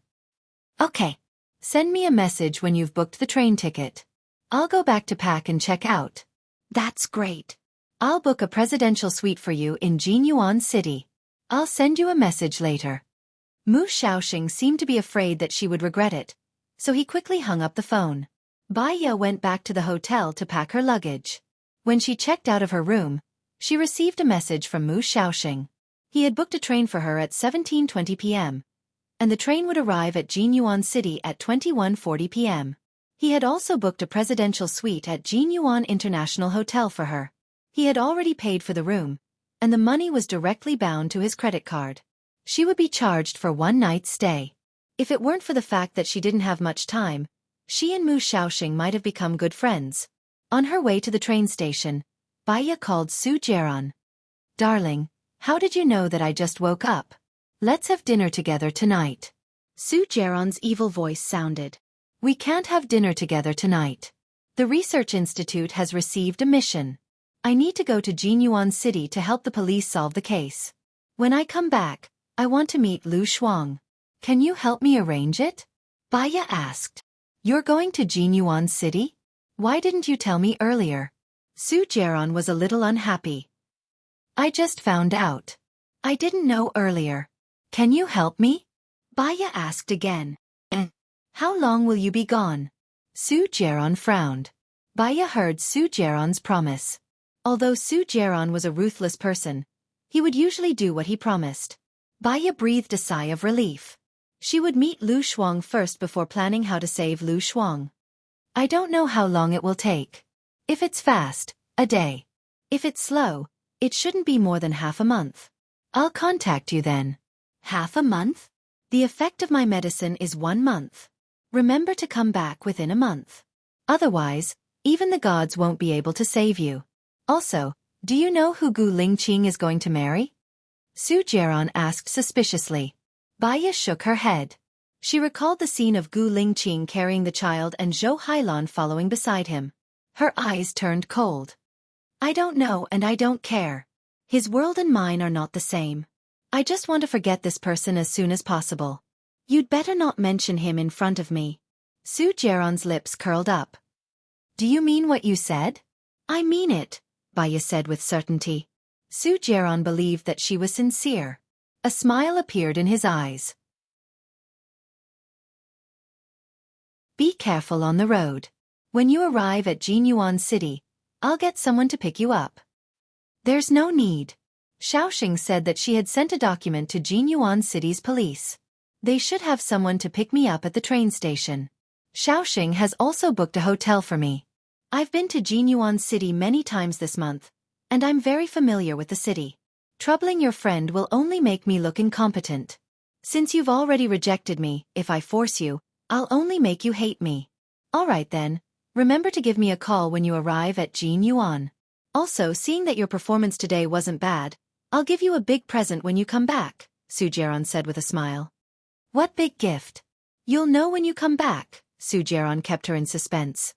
Okay. Send me a message when you've booked the train ticket. I'll go back to pack and check out. That's great. I'll book a presidential suite for you in Jinyuan City. I'll send you a message later. Mu Xiaoxing seemed to be afraid that she would regret it, so he quickly hung up the phone. Bai Ya went back to the hotel to pack her luggage. When she checked out of her room, she received a message from Mu Xiaoxing. He had booked a train for her at 17:20 p.m., and the train would arrive at Jinyuan City at 21:40 p.m. He had also booked a presidential suite at Jinyuan International Hotel for her. He had already paid for the room, and the money was directly bound to his credit card. She would be charged for one night's stay. If it weren't for the fact that she didn't have much time, she and Mu Xiaoxing might have become good friends. On her way to the train station, Baiya called Su Jiaran. "Darling, how did you know that I just woke up? Let's have dinner together tonight." Su Jiaran's evil voice sounded. "We can't have dinner together tonight. The research institute has received a mission. I need to go to Jinyuan City to help the police solve the case. When I come back, I want to meet Lu Shuang. Can you help me arrange it?" Baiya asked. "You're going to Jinyuan City? Why didn't you tell me earlier?" Su Jiaran was a little unhappy. "I just found out. I didn't know earlier. Can you help me?" Baiya asked again. "How long will you be gone?" Su Jiaran frowned. Baiya heard Su Jiaran's promise. Although Su Jiaran was a ruthless person, he would usually do what he promised. Baiya breathed a sigh of relief. She would meet Lu Shuang first before planning how to save Lu Shuang. "I don't know how long it will take. If it's fast, a day. If it's slow, it shouldn't be more than half a month. I'll contact you then." "Half a month? The effect of my medicine is 1 month. Remember to come back within a month. Otherwise, even the gods won't be able to save you. Also, do you know who Gu Lingqing is going to marry?" Su Jiaran asked suspiciously. Baiya shook her head. She recalled the scene of Gu Lingqing carrying the child and Zhou Hailan following beside him. Her eyes turned cold. "I don't know and I don't care. His world and mine are not the same. I just want to forget this person as soon as possible. You'd better not mention him in front of me." Su Jiaran's lips curled up. "Do you mean what you said?" "I mean it," Baiya said with certainty. Su Jiaran believed that she was sincere. A smile appeared in his eyes. "Be careful on the road. When you arrive at Jinyuan City, I'll get someone to pick you up." "There's no need." Xiaoxing said that she had sent a document to Jinyuan City's police. "They should have someone to pick me up at the train station. Xiaoxing has also booked a hotel for me. I've been to Jinyuan City many times this month, and I'm very familiar with the city. Troubling your friend will only make me look incompetent. Since you've already rejected me, if I force you, I'll only make you hate me. All right then, remember to give me a call when you arrive at Jinyuan. Also, seeing that your performance today wasn't bad, I'll give you a big present when you come back," Su Jiaran said with a smile. "What big gift?" "You'll know when you come back," Su Jiaran kept her in suspense.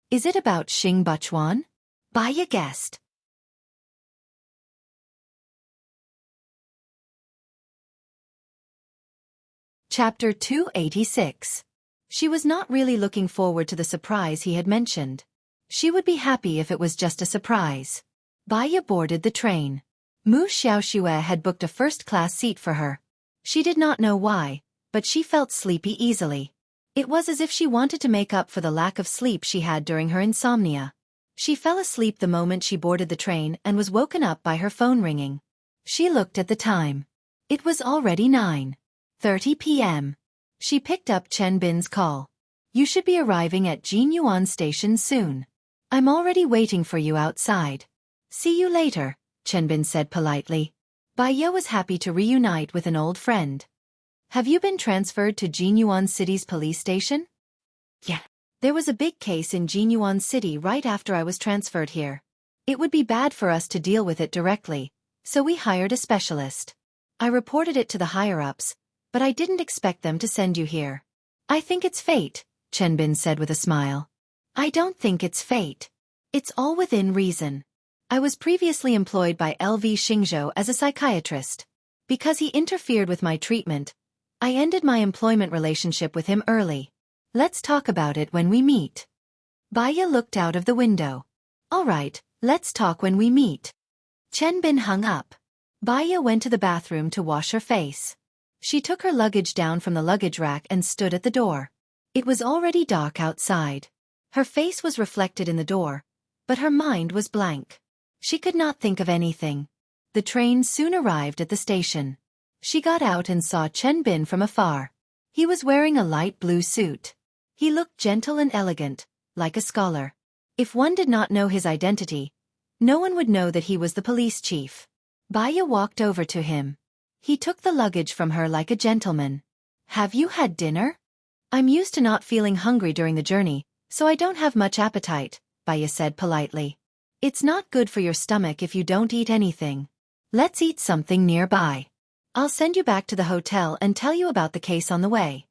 "Is it about Xing Buchuan?" Baiya guessed. Chapter 286. She was not really looking forward to the surprise he had mentioned. She would be happy if it was just a surprise. Baiya boarded the train. Mu Xiaoxue had booked a first-class seat for her. She did not know why, but she felt sleepy easily. It was as if she wanted to make up for the lack of sleep she had during her insomnia. She fell asleep the moment she boarded the train and was woken up by her phone ringing. She looked at the time. It was already 9:30 p.m. She picked up Chen Bin's call. "You should be arriving at Jinyuan Station soon. I'm already waiting for you outside." "See you later," Chen Bin said politely. Baiya was happy to reunite with an old friend. "Have you been transferred to Jinyuan City's police station?" "Yeah. There was a big case in Jinyuan City right after I was transferred here. It would be bad for us to deal with it directly, so we hired a specialist. I reported it to the higher-ups, but I didn't expect them to send you here." "I think it's fate," Chen Bin said with a smile. "I don't think it's fate. It's all within reason. I was previously employed by LV Xingzhou as a psychiatrist. Because he interfered with my treatment, I ended my employment relationship with him early. Let's talk about it when we meet." Baiya looked out of the window. "All right, let's talk when we meet." Chen Bin hung up. Baiya went to the bathroom to wash her face. She took her luggage down from the luggage rack and stood at the door. It was already dark outside. Her face was reflected in the door, but her mind was blank. She could not think of anything. The train soon arrived at the station. She got out and saw Chen Bin from afar. He was wearing a light blue suit. He looked gentle and elegant, like a scholar. If one did not know his identity, no one would know that he was the police chief. Baya walked over to him. He took the luggage from her like a gentleman. "Have you had dinner?" "I'm used to not feeling hungry during the journey, so I don't have much appetite," Baya said politely. "It's not good for your stomach if you don't eat anything. Let's eat something nearby. I'll send you back to the hotel and tell you about the case on the way."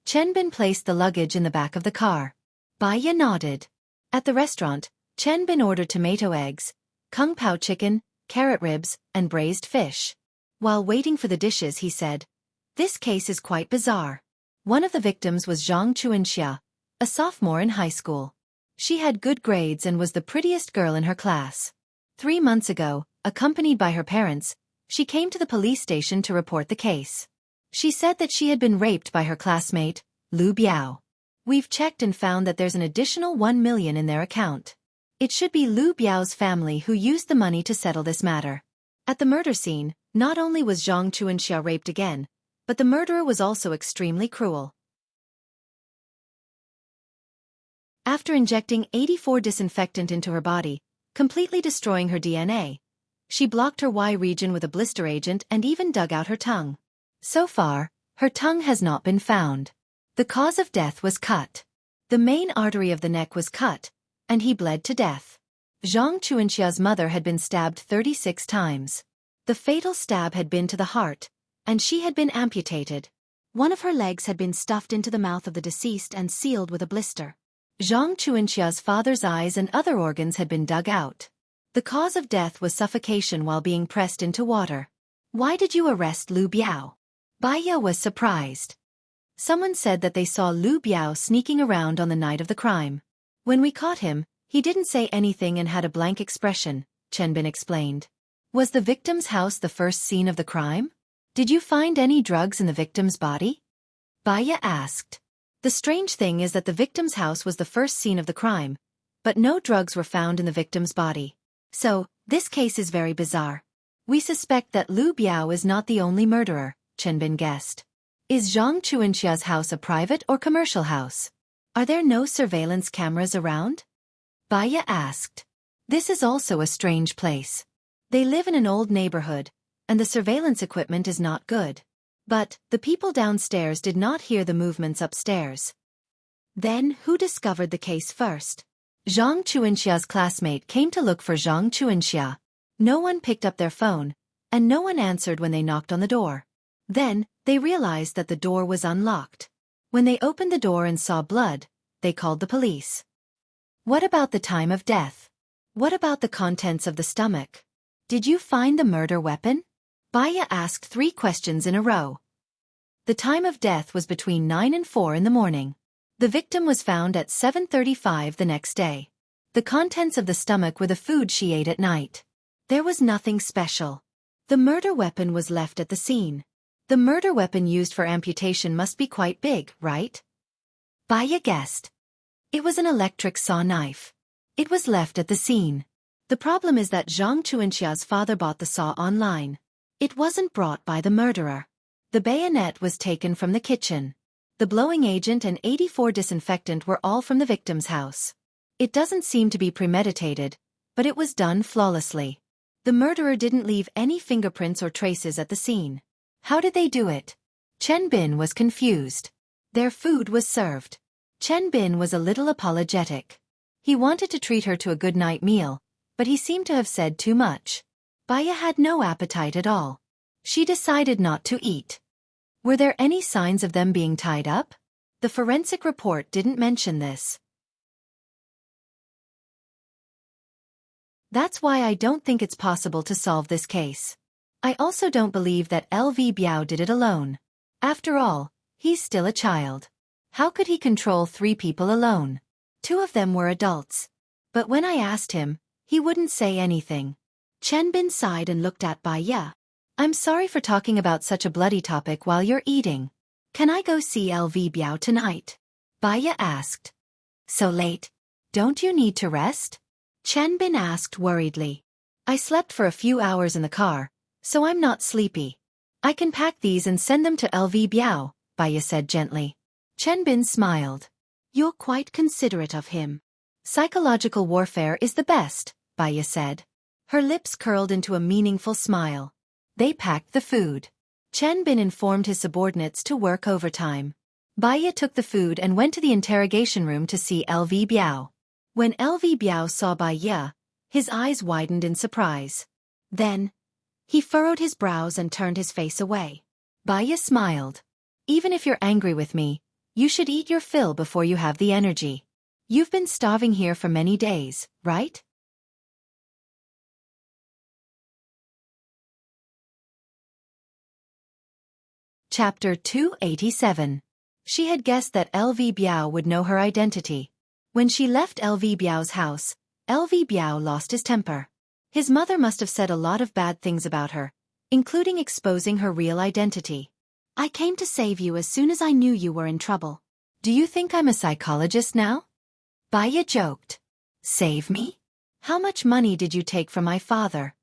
Chen Bin placed the luggage in the back of the car. Baya nodded. At the restaurant, Chen Bin ordered tomato eggs, kung pao chicken, carrot ribs, and braised fish. While waiting for the dishes, he said, "This case is quite bizarre. One of the victims was Zhang Chuanxia, a sophomore in high school. She had good grades and was the prettiest girl in her class. 3 months ago, accompanied by her parents, she came to the police station to report the case. She said that she had been raped by her classmate, Lu Biao. We've checked and found that there's an additional 1 million in their account. It should be Lu Biao's family who used the money to settle this matter." At the murder scene, not only was Zhang Chuanxia raped again, but the murderer was also extremely cruel. After injecting 84 disinfectant into her body, completely destroying her DNA, she blocked her Y region with a blister agent and even dug out her tongue. So far, her tongue has not been found. The cause of death was cut. The main artery of the neck was cut, and he bled to death. Zhang Chuanxia's mother had been stabbed 36 times. The fatal stab had been to the heart, and she had been amputated. One of her legs had been stuffed into the mouth of the deceased and sealed with a blister. Zhang Chuanxia's father's eyes and other organs had been dug out. The cause of death was suffocation while being pressed into water. "Why did you arrest Lu Biao?" Baya was surprised. "Someone said that they saw Lu Biao sneaking around on the night of the crime. When we caught him, he didn't say anything and had a blank expression," Chen Bin explained. "Was the victim's house the first scene of the crime? Did you find any drugs in the victim's body?" Baya asked. The strange thing is that the victim's house was the first scene of the crime, but no drugs were found in the victim's body. So, this case is very bizarre. We suspect that Lu Biao is not the only murderer, Chen Bin guessed. Is Zhang Chuanxia's house a private or commercial house? Are there no surveillance cameras around? Baya asked. This is also a strange place. They live in an old neighborhood, and the surveillance equipment is not good. But, the people downstairs did not hear the movements upstairs. Then, who discovered the case first? Zhang Chuanxia's classmate came to look for Zhang Chuanxia. No one picked up their phone, and no one answered when they knocked on the door. Then, they realized that the door was unlocked. When they opened the door and saw blood, they called the police. What about the time of death? What about the contents of the stomach? Did you find the murder weapon? Baya asked 3 questions in a row. The time of death was between 9 and 4 in the morning. The victim was found at 7:35 the next day. The contents of the stomach were the food she ate at night. There was nothing special. The murder weapon was left at the scene. The murder weapon used for amputation must be quite big, right? Baya guessed. It was an electric saw knife. It was left at the scene. The problem is that Zhang Chuanxia's father bought the saw online. It wasn't brought by the murderer. The bayonet was taken from the kitchen. The blowing agent and 84 disinfectant were all from the victim's house. It doesn't seem to be premeditated, but it was done flawlessly. The murderer didn't leave any fingerprints or traces at the scene. How did they do it? Chen Bin was confused. Their food was served. Chen Bin was a little apologetic. He wanted to treat her to a good night meal, but he seemed to have said too much. Baya had no appetite at all. She decided not to eat. Were there any signs of them being tied up? The forensic report didn't mention this. That's why I don't think it's possible to solve this case. I also don't believe that LV Biao did it alone. After all, he's still a child. How could he control 3 people alone? 2 of them were adults. But when I asked him, he wouldn't say anything. Chen Bin sighed and looked at Baya. I'm sorry for talking about such a bloody topic while you're eating. Can I go see LV Biao tonight? Baya asked. So late. Don't you need to rest? Chen Bin asked worriedly. I slept for a few hours in the car, so I'm not sleepy. I can pack these and send them to LV Biao, Baiya said gently. Chen Bin smiled. You're quite considerate of him. Psychological warfare is the best, Baiya said. Her lips curled into a meaningful smile. They packed the food. Chen Bin informed his subordinates to work overtime. Baiya took the food and went to the interrogation room to see LV Biao. When LV Biao saw Baiya, his eyes widened in surprise. Then, he furrowed his brows and turned his face away. Baiya smiled. Even if you're angry with me, you should eat your fill before you have the energy. You've been starving here for many days, right? Chapter 287. She had guessed that LV Biao would know her identity. When she left LV Biao's house, LV Biao lost his temper. His mother must have said a lot of bad things about her, including exposing her real identity. I came to save you as soon as I knew you were in trouble. Do you think I'm a psychologist now? Baiya joked. Save me? How much money did you take from my father?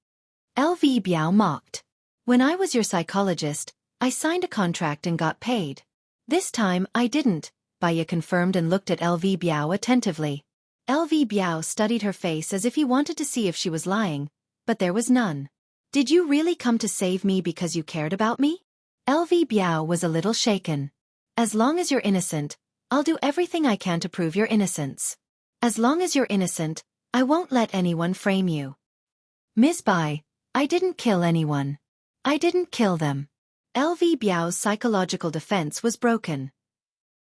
LV Biao mocked. When I was your psychologist, I signed a contract and got paid. This time I didn't, Baiya confirmed and looked at LV Biao attentively. LV Biao studied her face as if he wanted to see if she was lying, but there was none. Did you really come to save me because you cared about me? LV Biao was a little shaken. As long as you're innocent, I'll do everything I can to prove your innocence. As long as you're innocent, I won't let anyone frame you. Miss Bai, I didn't kill anyone. I didn't kill them. LV Biao's psychological defense was broken.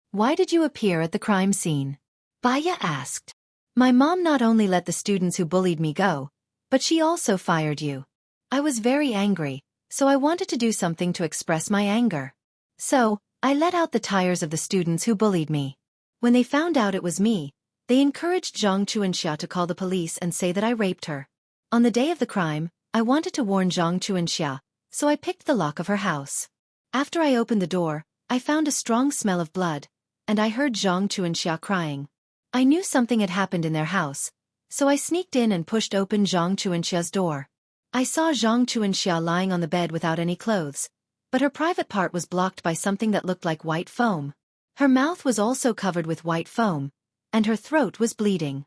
Why did you appear at the crime scene? Baiya asked. My mom not only let the students who bullied me go, but she also fired you. I was very angry, so I wanted to do something to express my anger. So, I let out the tires of the students who bullied me. When they found out it was me, they encouraged Zhang Chuanxia to call the police and say that I raped her. On the day of the crime, I wanted to warn Zhang Chuanxia, so I picked the lock of her house. After I opened the door, I found a strong smell of blood, and I heard Zhang Chuanxia crying. I knew something had happened in their house, so I sneaked in and pushed open Zhang Chuanxia's door. I saw Zhang Chuanxia lying on the bed without any clothes, but her private part was blocked by something that looked like white foam. Her mouth was also covered with white foam, and her throat was bleeding.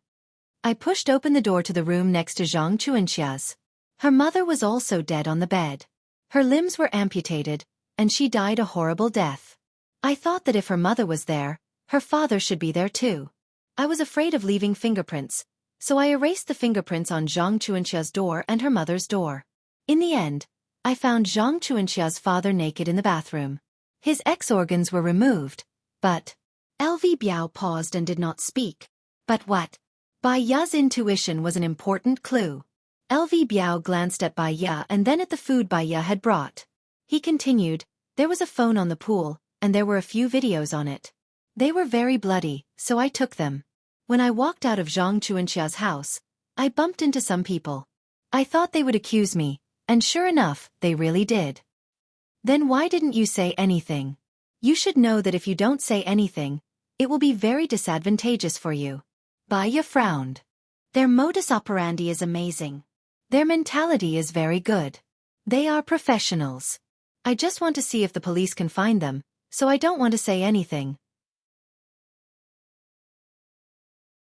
I pushed open the door to the room next to Zhang Chuanxia's. Her mother was also dead on the bed. Her limbs were amputated, and she died a horrible death. I thought that if her mother was there, her father should be there too. I was afraid of leaving fingerprints, so I erased the fingerprints on Zhang Chuanxia's door and her mother's door. In the end, I found Zhang Chuanxia's father naked in the bathroom. His X-organs were removed, but... LV Biao paused and did not speak. But what? Baiya's intuition was an important clue. LV Biao glanced at Baiya and then at the food Baiya had brought. He continued, there was a phone on the pool, and there were a few videos on it. They were very bloody, so I took them. When I walked out of Zhang Chuanxia's house, I bumped into some people. I thought they would accuse me, and sure enough, they really did. Then why didn't you say anything? You should know that if you don't say anything, it will be very disadvantageous for you. Baiya frowned. Their modus operandi is amazing. Their mentality is very good. They are professionals. I just want to see if the police can find them, so I don't want to say anything.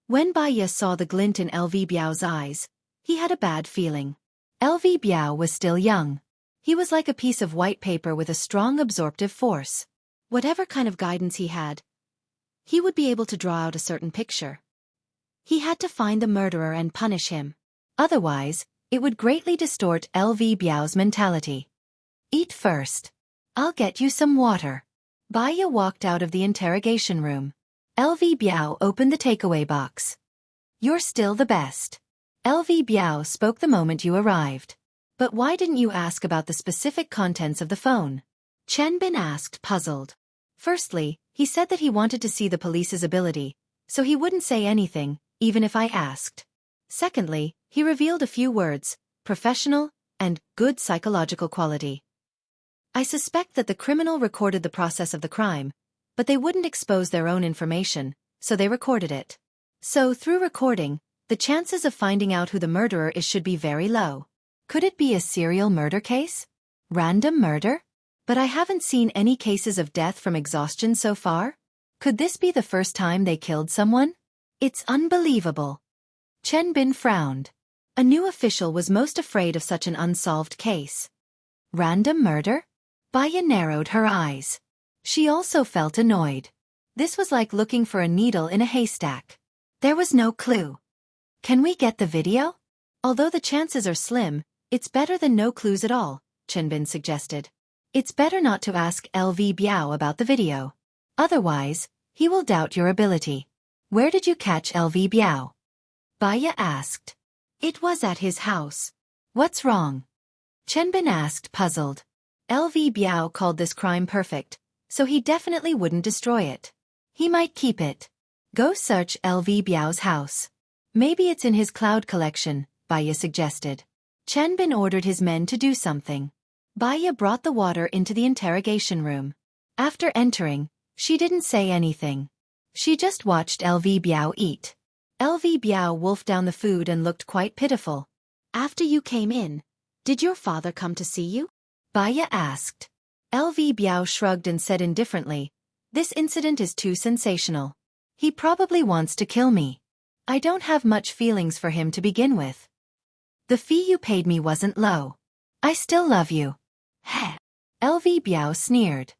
When Baiya saw the glint in LV Biao's eyes, he had a bad feeling. LV Biao was still young. He was like a piece of white paper with a strong absorptive force. Whatever kind of guidance he had, he would be able to draw out a certain picture. He had to find the murderer and punish him. Otherwise, it would greatly distort LV Biao's mentality. Eat first. I'll get you some water. Baiya walked out of the interrogation room. LV Biao opened the takeaway box. You're still the best. LV Biao spoke the moment you arrived. But why didn't you ask about the specific contents of the phone? Chen Bin asked, puzzled. Firstly, he said that he wanted to see the police's ability, so he wouldn't say anything, even if I asked. Secondly, he revealed a few words, professional, and good psychological quality. I suspect that the criminal recorded the process of the crime, but they wouldn't expose their own information, so they recorded it. So through recording, The chances of finding out who the murderer is should be very low. Could it be a serial murder case? Random murder? But I haven't seen any cases of death from exhaustion so far. Could this be the first time they killed someone? It's unbelievable. Chen Bin frowned. A new official was most afraid of such an unsolved case. Random murder? Baya narrowed her eyes. She also felt annoyed. This was like looking for a needle in a haystack. There was no clue. Can we get the video? Although the chances are slim, it's better than no clues at all, Chen Bin suggested. It's better not to ask LV Biao about the video. Otherwise, he will doubt your ability. Where did you catch LV Biao? Baya asked. It was at his house. What's wrong? Chen Bin asked, puzzled. LV Biao called this crime perfect, so he definitely wouldn't destroy it. He might keep it. Go search LV Biao's house. Maybe it's in his cloud collection, Baya suggested. Chen Bin ordered his men to do something. Baya brought the water into the interrogation room. After entering, she didn't say anything. She just watched LV Biao eat. LV Biao wolfed down the food and looked quite pitiful. After you came in, did your father come to see you? Baya asked. LV Biao shrugged and said indifferently, this incident is too sensational. He probably wants to kill me. I don't have much feelings for him to begin with. The fee you paid me wasn't low. I still love you. Heh. LV Biao sneered.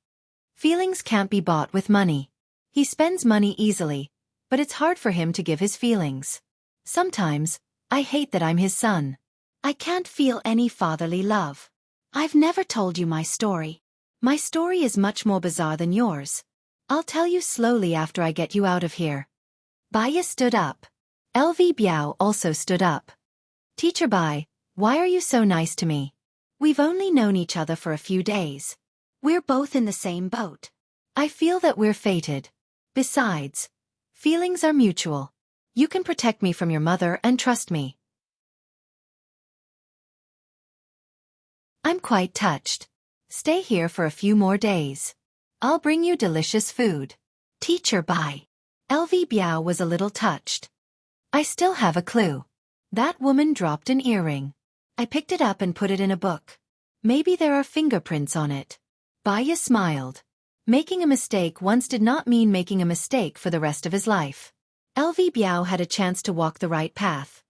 Feelings can't be bought with money. He spends money easily, but it's hard for him to give his feelings. Sometimes, I hate that I'm his son. I can't feel any fatherly love. I've never told you my story. My story is much more bizarre than yours. I'll tell you slowly after I get you out of here. Baya stood up. LV Biao also stood up. Teacher Bai, why are you so nice to me? We've only known each other for a few days. We're both in the same boat. I feel that we're fated. Besides, feelings are mutual. You can protect me from your mother and trust me. I'm quite touched. Stay here for a few more days. I'll bring you delicious food. Teacher Bai. LV Biao was a little touched. I still have a clue. That woman dropped an earring. I picked it up and put it in a book. Maybe there are fingerprints on it. Baya smiled. Making a mistake once did not mean making a mistake for the rest of his life. LV Biao had a chance to walk the right path.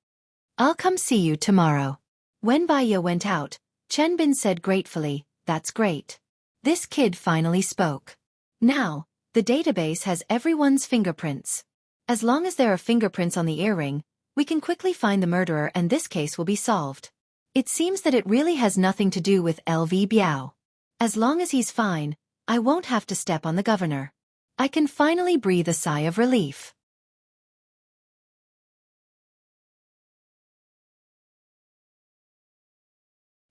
I'll come see you tomorrow. When Baya went out, Chen Bin said gratefully, that's great. This kid finally spoke. Now, the database has everyone's fingerprints. As long as there are fingerprints on the earring, we can quickly find the murderer and this case will be solved. It seems that it really has nothing to do with LV Biao. As long as he's fine, I won't have to step on the governor. I can finally breathe a sigh of relief.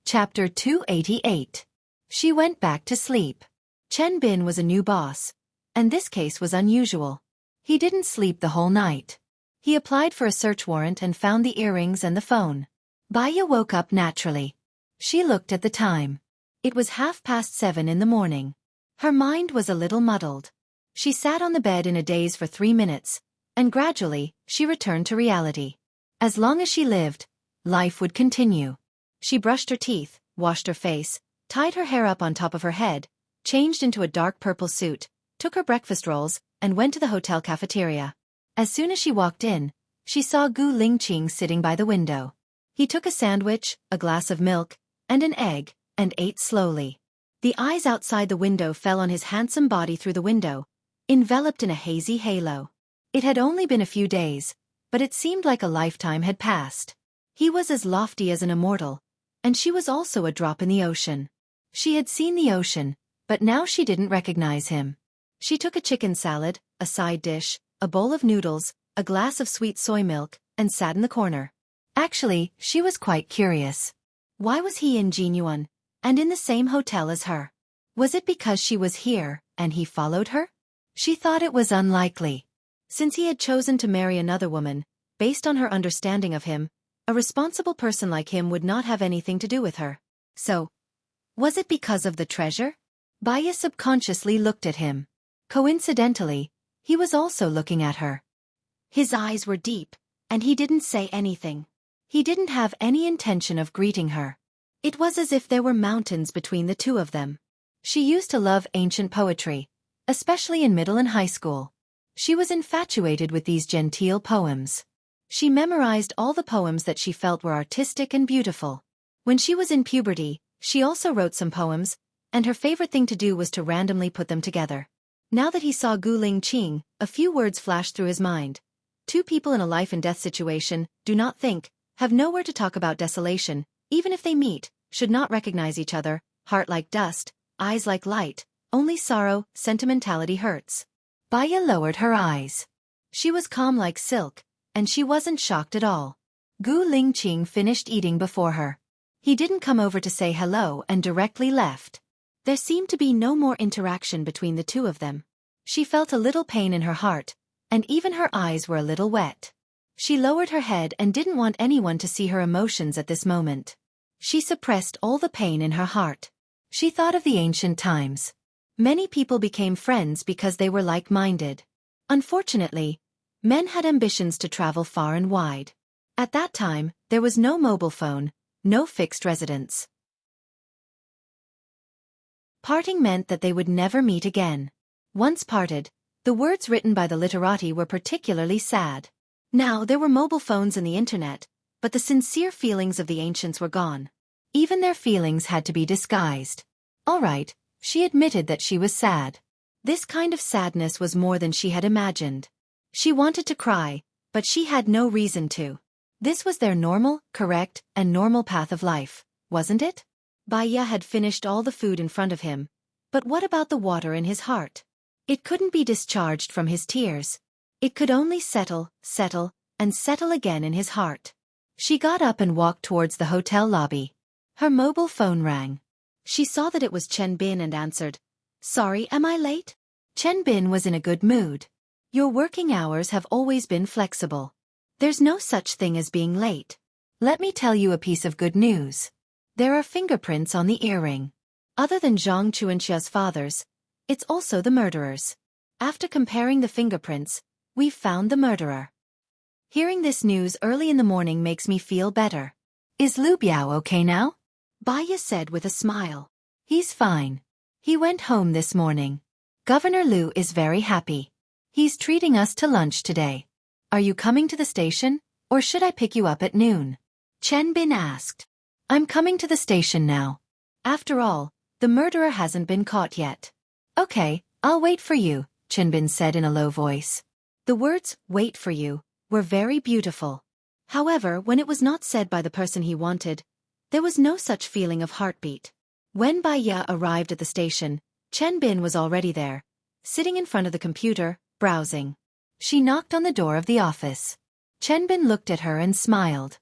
Chapter 288. She went back to sleep. Chen Bin was a new boss, and this case was unusual. He didn't sleep the whole night. He applied for a search warrant and found the earrings and the phone. Baya woke up naturally. She looked at the time. It was 7:30 in the morning. Her mind was a little muddled. She sat on the bed in a daze for 3 minutes, and gradually, she returned to reality. As long as she lived, life would continue. She brushed her teeth, washed her face, tied her hair up on top of her head, changed into a dark purple suit, took her breakfast rolls, and went to the hotel cafeteria. As soon as she walked in, she saw Gu Lingqing sitting by the window. He took a sandwich, a glass of milk, and an egg, and ate slowly. The eyes outside the window fell on his handsome body through the window, enveloped in a hazy halo. It had only been a few days, but it seemed like a lifetime had passed. He was as lofty as an immortal, and she was also a drop in the ocean. She had seen the ocean, but now she didn't recognize him. She took a chicken salad, a side dish, a bowl of noodles, a glass of sweet soy milk, and sat in the corner. Actually, she was quite curious. Why was he in Jinyuan, and in the same hotel as her? Was it because she was here, and he followed her? She thought it was unlikely. Since he had chosen to marry another woman, based on her understanding of him, a responsible person like him would not have anything to do with her. So, was it because of the treasure? Baya subconsciously looked at him. Coincidentally, he was also looking at her. His eyes were deep, and he didn't say anything. He didn't have any intention of greeting her. It was as if there were mountains between the two of them. She used to love ancient poetry, especially in middle and high school. She was infatuated with these genteel poems. She memorized all the poems that she felt were artistic and beautiful. When she was in puberty, she also wrote some poems, and her favorite thing to do was to randomly put them together. Now that he saw Gu Lingqing, a few words flashed through his mind. Two people in a life-and-death situation, do not think, have nowhere to talk about desolation, even if they meet, should not recognize each other, heart like dust, eyes like light, only sorrow, sentimentality hurts. Baya lowered her eyes. She was calm like silk, and she wasn't shocked at all. Gu Lingqing finished eating before her. He didn't come over to say hello and directly left. There seemed to be no more interaction between the two of them. She felt a little pain in her heart, and even her eyes were a little wet. She lowered her head and didn't want anyone to see her emotions at this moment. She suppressed all the pain in her heart. She thought of the ancient times. Many people became friends because they were like-minded. Unfortunately, men had ambitions to travel far and wide. At that time, there was no mobile phone, no fixed residence. Parting meant that they would never meet again. Once parted, the words written by the literati were particularly sad. Now there were mobile phones and the internet, but the sincere feelings of the ancients were gone. Even their feelings had to be disguised. All right, she admitted that she was sad. This kind of sadness was more than she had imagined. She wanted to cry, but she had no reason to. This was their normal, correct, and normal path of life, wasn't it? Baya had finished all the food in front of him, but what about the water in his heart? It couldn't be discharged from his tears. It could only settle, and settle again in his heart. She got up and walked towards the hotel lobby. Her mobile phone rang. She saw that it was Chen Bin and answered, "Sorry, am I late?" Chen Bin was in a good mood. "Your working hours have always been flexible. There's no such thing as being late. Let me tell you a piece of good news. There are fingerprints on the earring. Other than Zhang Chuanxia's father's, it's also the murderer's. After comparing the fingerprints, we've found the murderer." Hearing this news early in the morning makes me feel better. "Is Lu Biao okay now?" Baya said with a smile. "He's fine. He went home this morning. Governor Lu is very happy. He's treating us to lunch today. Are you coming to the station, or should I pick you up at noon?" Chen Bin asked. "I'm coming to the station now. After all, the murderer hasn't been caught yet." "Okay, I'll wait for you," Chen Bin said in a low voice. The words, "wait for you," were very beautiful. However, when it was not said by the person he wanted, there was no such feeling of heartbeat. When Baya arrived at the station, Chen Bin was already there, sitting in front of the computer, browsing. She knocked on the door of the office. Chen Bin looked at her and smiled.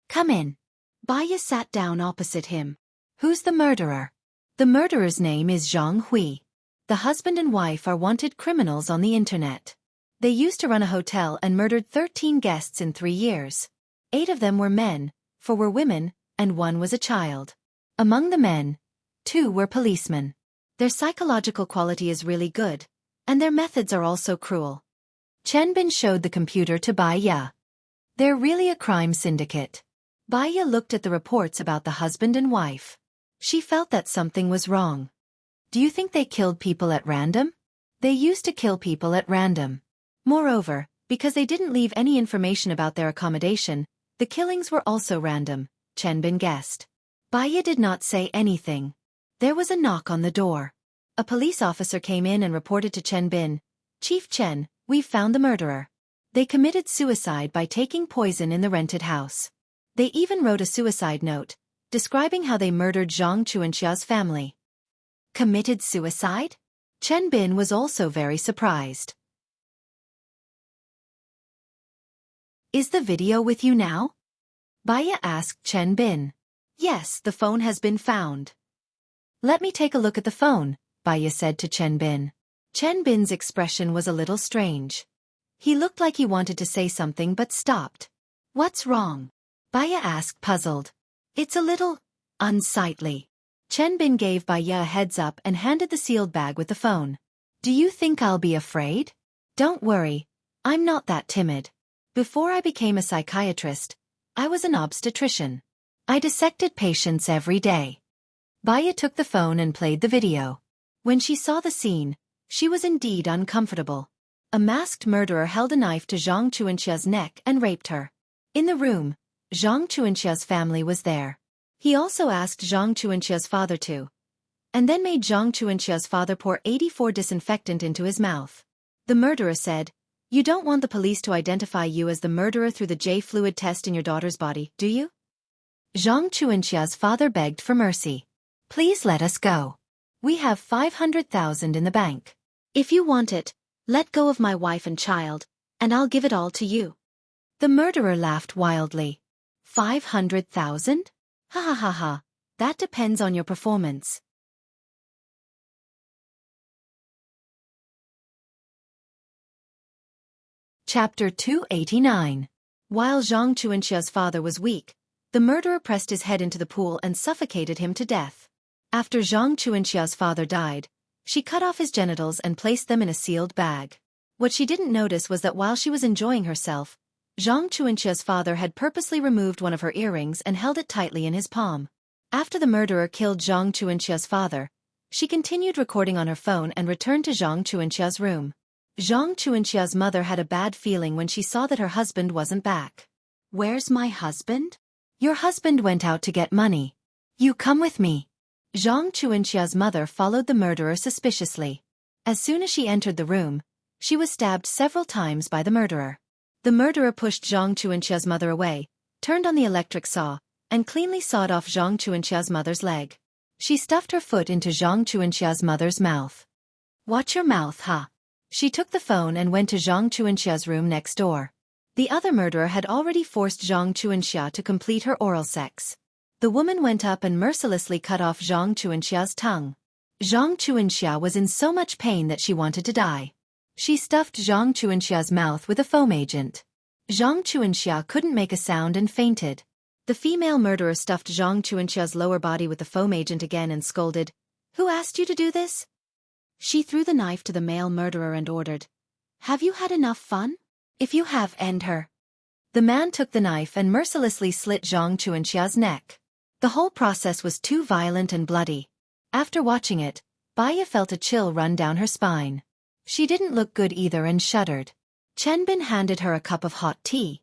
"Come in." Baya sat down opposite him. "Who's the murderer?" "The murderer's name is Zhang Hui. The husband and wife are wanted criminals on the internet. They used to run a hotel and murdered 13 guests in 3 years. 8 of them were men, 4 were women, and 1 was a child. Among the men, 2 were policemen. Their psychological quality is really good, and their methods are also cruel." Chen Bin showed the computer to Baya. "They're really a crime syndicate." Baya looked at the reports about the husband and wife. She felt that something was wrong. "Do you think they killed people at random?" "They used to kill people at random. Moreover, because they didn't leave any information about their accommodation, the killings were also random," Chen Bin guessed. Baya did not say anything. There was a knock on the door. A police officer came in and reported to Chen Bin, "Chief Chen, we've found the murderer. They committed suicide by taking poison in the rented house. They even wrote a suicide note, describing how they murdered Zhang Chuanxia's family." Committed suicide? Chen Bin was also very surprised. "Is the video with you now?" Baya asked Chen Bin. "Yes, the phone has been found." "Let me take a look at the phone," Baya said to Chen Bin. Chen Bin's expression was a little strange. He looked like he wanted to say something but stopped. "What's wrong?" Baya asked, puzzled. "It's a little unsightly." Chen Bin gave Baya a heads up and handed the sealed bag with the phone. "Do you think I'll be afraid?" "Don't worry. I'm not that timid." Before I became a psychiatrist, I was an obstetrician. I dissected patients every day. Baya took the phone and played the video. When she saw the scene, she was indeed uncomfortable. A masked murderer held a knife to Zhang Chuanxia's neck and raped her. In the room, Zhang Chuanxia's family was there. He also asked Zhang Chuanxia's father to, and then made Zhang Chuanxia's father pour 84 disinfectant into his mouth. The murderer said, "You don't want the police to identify you as the murderer through the J fluid test in your daughter's body, do you?" Zhang Chuanxia's father begged for mercy. "Please let us go. We have 500,000 in the bank. If you want it, let go of my wife and child, and I'll give it all to you." The murderer laughed wildly. 500,000? Ha ha ha ha, that depends on your performance. Chapter 289. While Zhang Chuanxia's father was weak, the murderer pressed his head into the pool and suffocated him to death. After Zhang Chuanxia's father died, she cut off his genitals and placed them in a sealed bag. What she didn't notice was that while she was enjoying herself, Zhang Chuanxia's father had purposely removed one of her earrings and held it tightly in his palm. After the murderer killed Zhang Chuanxia's father, she continued recording on her phone and returned to Zhang Chuanxia's room. Zhang Chuanxia's mother had a bad feeling when she saw that her husband wasn't back. "Where's my husband?" "Your husband went out to get money. You come with me." Zhang Chuanxia's mother followed the murderer suspiciously. As soon as she entered the room, she was stabbed several times by the murderer. The murderer pushed Zhang Chuanxia's mother away, turned on the electric saw, and cleanly sawed off Zhang Chuanxia's mother's leg. She stuffed her foot into Zhang Chuanxia's mother's mouth. "Watch your mouth, huh?" She took the phone and went to Zhang Chuanxia's room next door. The other murderer had already forced Zhang Chuanxia to complete her oral sex. The woman went up and mercilessly cut off Zhang Chuanxia's tongue. Zhang Chuanxia was in so much pain that she wanted to die. She stuffed Zhang Chuanxia's mouth with a foam agent. Zhang Chuanxia couldn't make a sound and fainted. The female murderer stuffed Zhang Chuanxia's lower body with the foam agent again and scolded, "Who asked you to do this?" She threw the knife to the male murderer and ordered, "Have you had enough fun? If you have, end her." The man took the knife and mercilessly slit Zhang Chuanxia's neck. The whole process was too violent and bloody. After watching it, Baya felt a chill run down her spine. She didn't look good either and shuddered. Chen Bin handed her a cup of hot tea.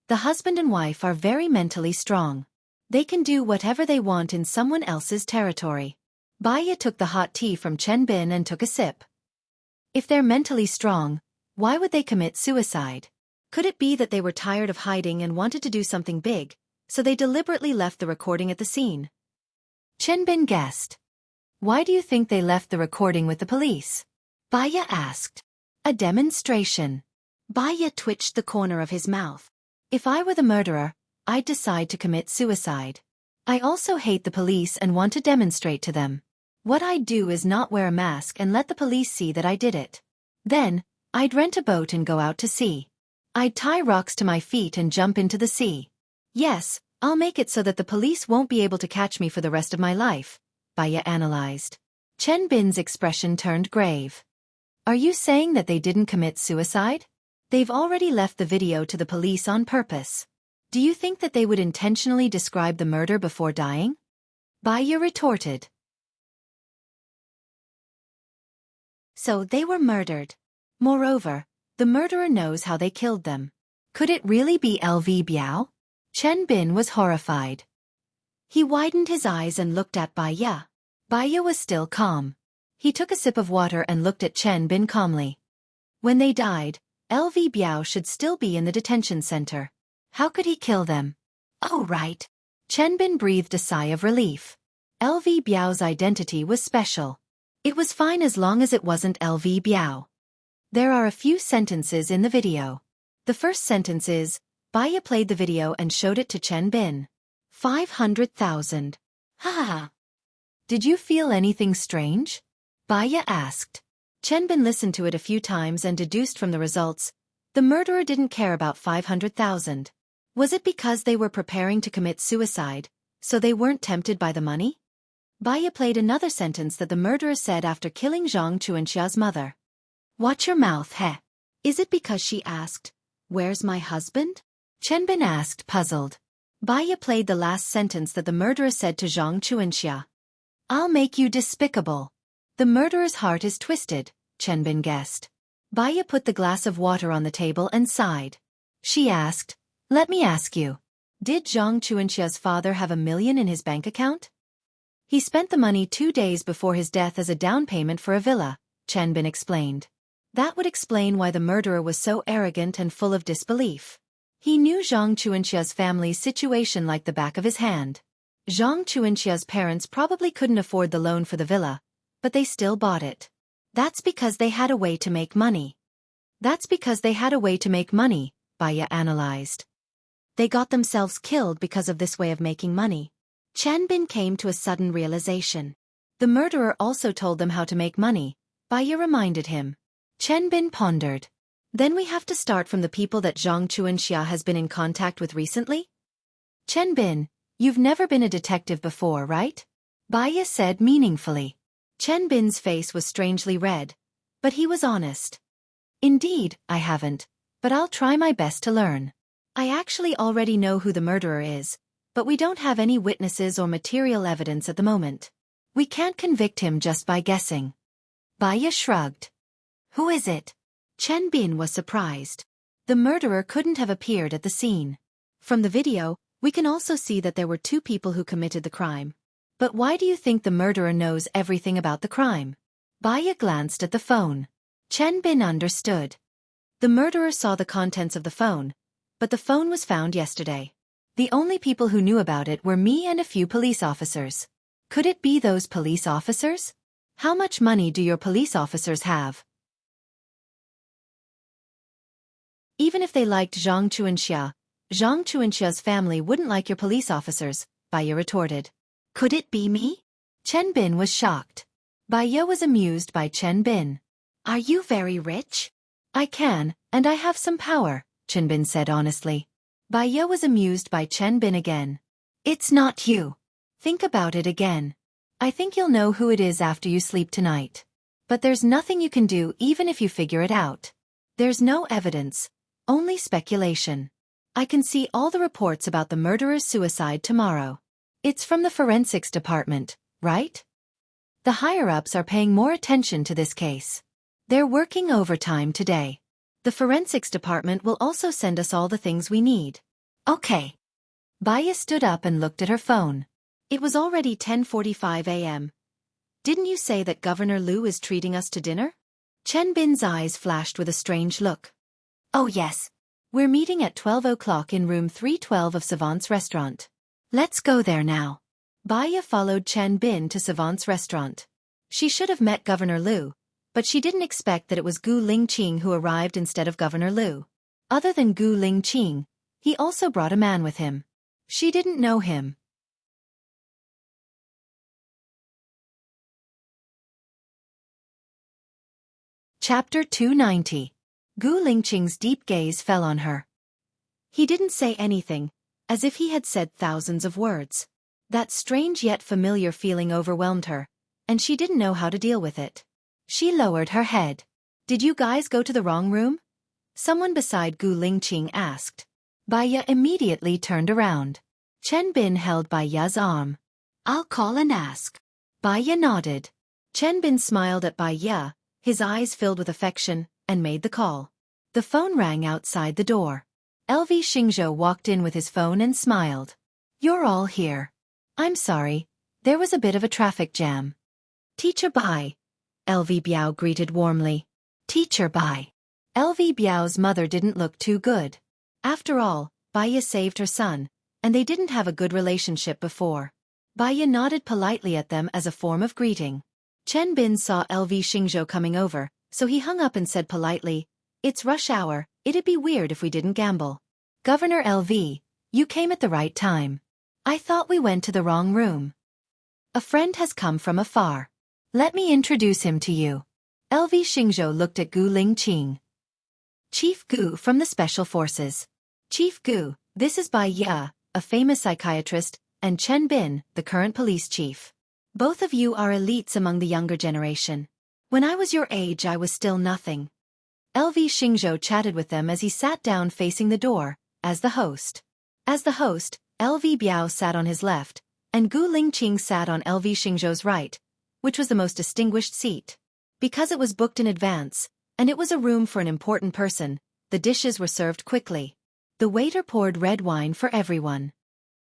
The husband and wife are very mentally strong. They can do whatever they want in someone else's territory. Baya took the hot tea from Chen Bin and took a sip. If they're mentally strong, why would they commit suicide? Could it be that they were tired of hiding and wanted to do something big, so they deliberately left the recording at the scene? Chen Bin guessed. "Why do you think they left the recording with the police?" Baya asked. "A demonstration." Baya twitched the corner of his mouth. "If I were the murderer, I'd decide to commit suicide. I also hate the police and want to demonstrate to them. What I'd do is not wear a mask and let the police see that I did it. Then, I'd rent a boat and go out to sea. I'd tie rocks to my feet and jump into the sea. Yes, I'll make it so that the police won't be able to catch me for the rest of my life," Baya analyzed. Chen Bin's expression turned grave. "Are you saying that they didn't commit suicide? They've already left the video to the police on purpose. Do you think that they would intentionally describe the murder before dying?" Baya retorted. "So they were murdered. Moreover, the murderer knows how they killed them. Could it really be LV Biao?" Chen Bin was horrified. He widened his eyes and looked at Baya. Baya was still calm. He took a sip of water and looked at Chen Bin calmly. "When they died, LV Biao should still be in the detention center. How could he kill them?" "Oh right." Chen Bin breathed a sigh of relief. LV Biao's identity was special. It was fine as long as it wasn't LV Biao. There are a few sentences in the video. The first sentence is, Baya played the video and showed it to Chen Bin. 500,000. Ha ha ha. Did you feel anything strange? Baya asked. Chen Bin listened to it a few times and deduced from the results, the murderer didn't care about 500,000. Was it because they were preparing to commit suicide, so they weren't tempted by the money? Baya played another sentence that the murderer said after killing Zhang Chuanxia's mother. "Watch your mouth, heh." Is it because she asked, Where's my husband? Chenbin asked, puzzled. Baya played the last sentence that the murderer said to Zhang Chuanxia. I'll make you despicable. The murderer's heart is twisted, Chenbin guessed. Baya put the glass of water on the table and sighed. She asked, let me ask you. Did Zhang Chuanxia's father have $1 million in his bank account? He spent the money 2 days before his death as a down payment for a villa, Chenbin explained. That would explain why the murderer was so arrogant and full of disbelief. He knew Zhang Chuanxia's family's situation like the back of his hand. Zhang Chuanxia's parents probably couldn't afford the loan for the villa, but they still bought it. That's because they had a way to make money. Baya analyzed. They got themselves killed because of this way of making money. Chenbin came to a sudden realization. The murderer also told them how to make money, Baya reminded him. Chenbin pondered. Then we have to start from the people that Zhang Chuanxia has been in contact with recently? Chenbin, you've never been a detective before, right? Baya said meaningfully. Chenbin's face was strangely red, but he was honest. Indeed, I haven't, but I'll try my best to learn. I actually already know who the murderer is, but we don't have any witnesses or material evidence at the moment. We can't convict him just by guessing. Baya shrugged. Who is it? Chenbin was surprised. The murderer couldn't have appeared at the scene. From the video, we can also see that there were 2 people who committed the crime. But why do you think the murderer knows everything about the crime? Baya glanced at the phone. Chenbin understood. The murderer saw the contents of the phone, but the phone was found yesterday. The only people who knew about it were me and a few police officers. Could it be those police officers? How much money do your police officers have? Even if they liked Zhang Chuanxia's family wouldn't like your police officers, Baya retorted. Could it be me? Chenbin was shocked. Baya was amused by Chenbin. Are you very rich? I can, and I have some power, Chenbin said honestly. Baya was amused by Chenbin again. It's not you. Think about it again. I think you'll know who it is after you sleep tonight. But there's nothing you can do even if you figure it out. There's no evidence. Only speculation. I can see all the reports about the murderer's suicide tomorrow. It's from the forensics department, right? The higher-ups are paying more attention to this case. They're working overtime today. The forensics department will also send us all the things we need. Okay. Baya stood up and looked at her phone. It was already 10:45 a.m. Didn't you say that Governor Liu is treating us to dinner? Chenbin's eyes flashed with a strange look. Oh yes. We're meeting at 12 o'clock in room 312 of Savant's restaurant. Let's go there now. Baya followed Chenbin to Savant's restaurant. She should have met Governor Liu, but she didn't expect that it was Gu Lingqing who arrived instead of Governor Liu. Other than Gu Lingqing, he also brought a man with him. She didn't know him. Chapter 290. Gu Lingqing's deep gaze fell on her. He didn't say anything, as if he had said thousands of words. That strange yet familiar feeling overwhelmed her, and she didn't know how to deal with it. She lowered her head. Did you guys go to the wrong room? Someone beside Gu Lingqing asked. Baya immediately turned around. Chenbin held Baya's arm. I'll call and ask. Baya nodded. Chenbin smiled at Baya, his eyes filled with affection, and made the call. The phone rang outside the door. LV Xingzhou walked in with his phone and smiled. You're all here. I'm sorry, there was a bit of a traffic jam. Teacher bye. LV Biao greeted warmly. Teacher bye. LV Biao's mother didn't look too good. After all, Baya saved her son, and they didn't have a good relationship before. Baya nodded politely at them as a form of greeting. Chenbin saw LV Xingzhou coming over, so he hung up and said politely, It's rush hour, it'd be weird if we didn't gamble. Governor LV, you came at the right time. I thought we went to the wrong room. A friend has come from afar. Let me introduce him to you. LV Xingzhou looked at Gu Lingqing. Chief Gu from the Special Forces. Chief Gu, this is Bai Ya, a famous psychiatrist, and Chen Bin, the current police chief. Both of you are elites among the younger generation. When I was your age I was still nothing. LV Xingzhou chatted with them as he sat down facing the door, as the host. As the host, LV Biao sat on his left, and Gu Lingqing sat on LV Xingzhou's right, which was the most distinguished seat. Because it was booked in advance, and it was a room for an important person, the dishes were served quickly. The waiter poured red wine for everyone.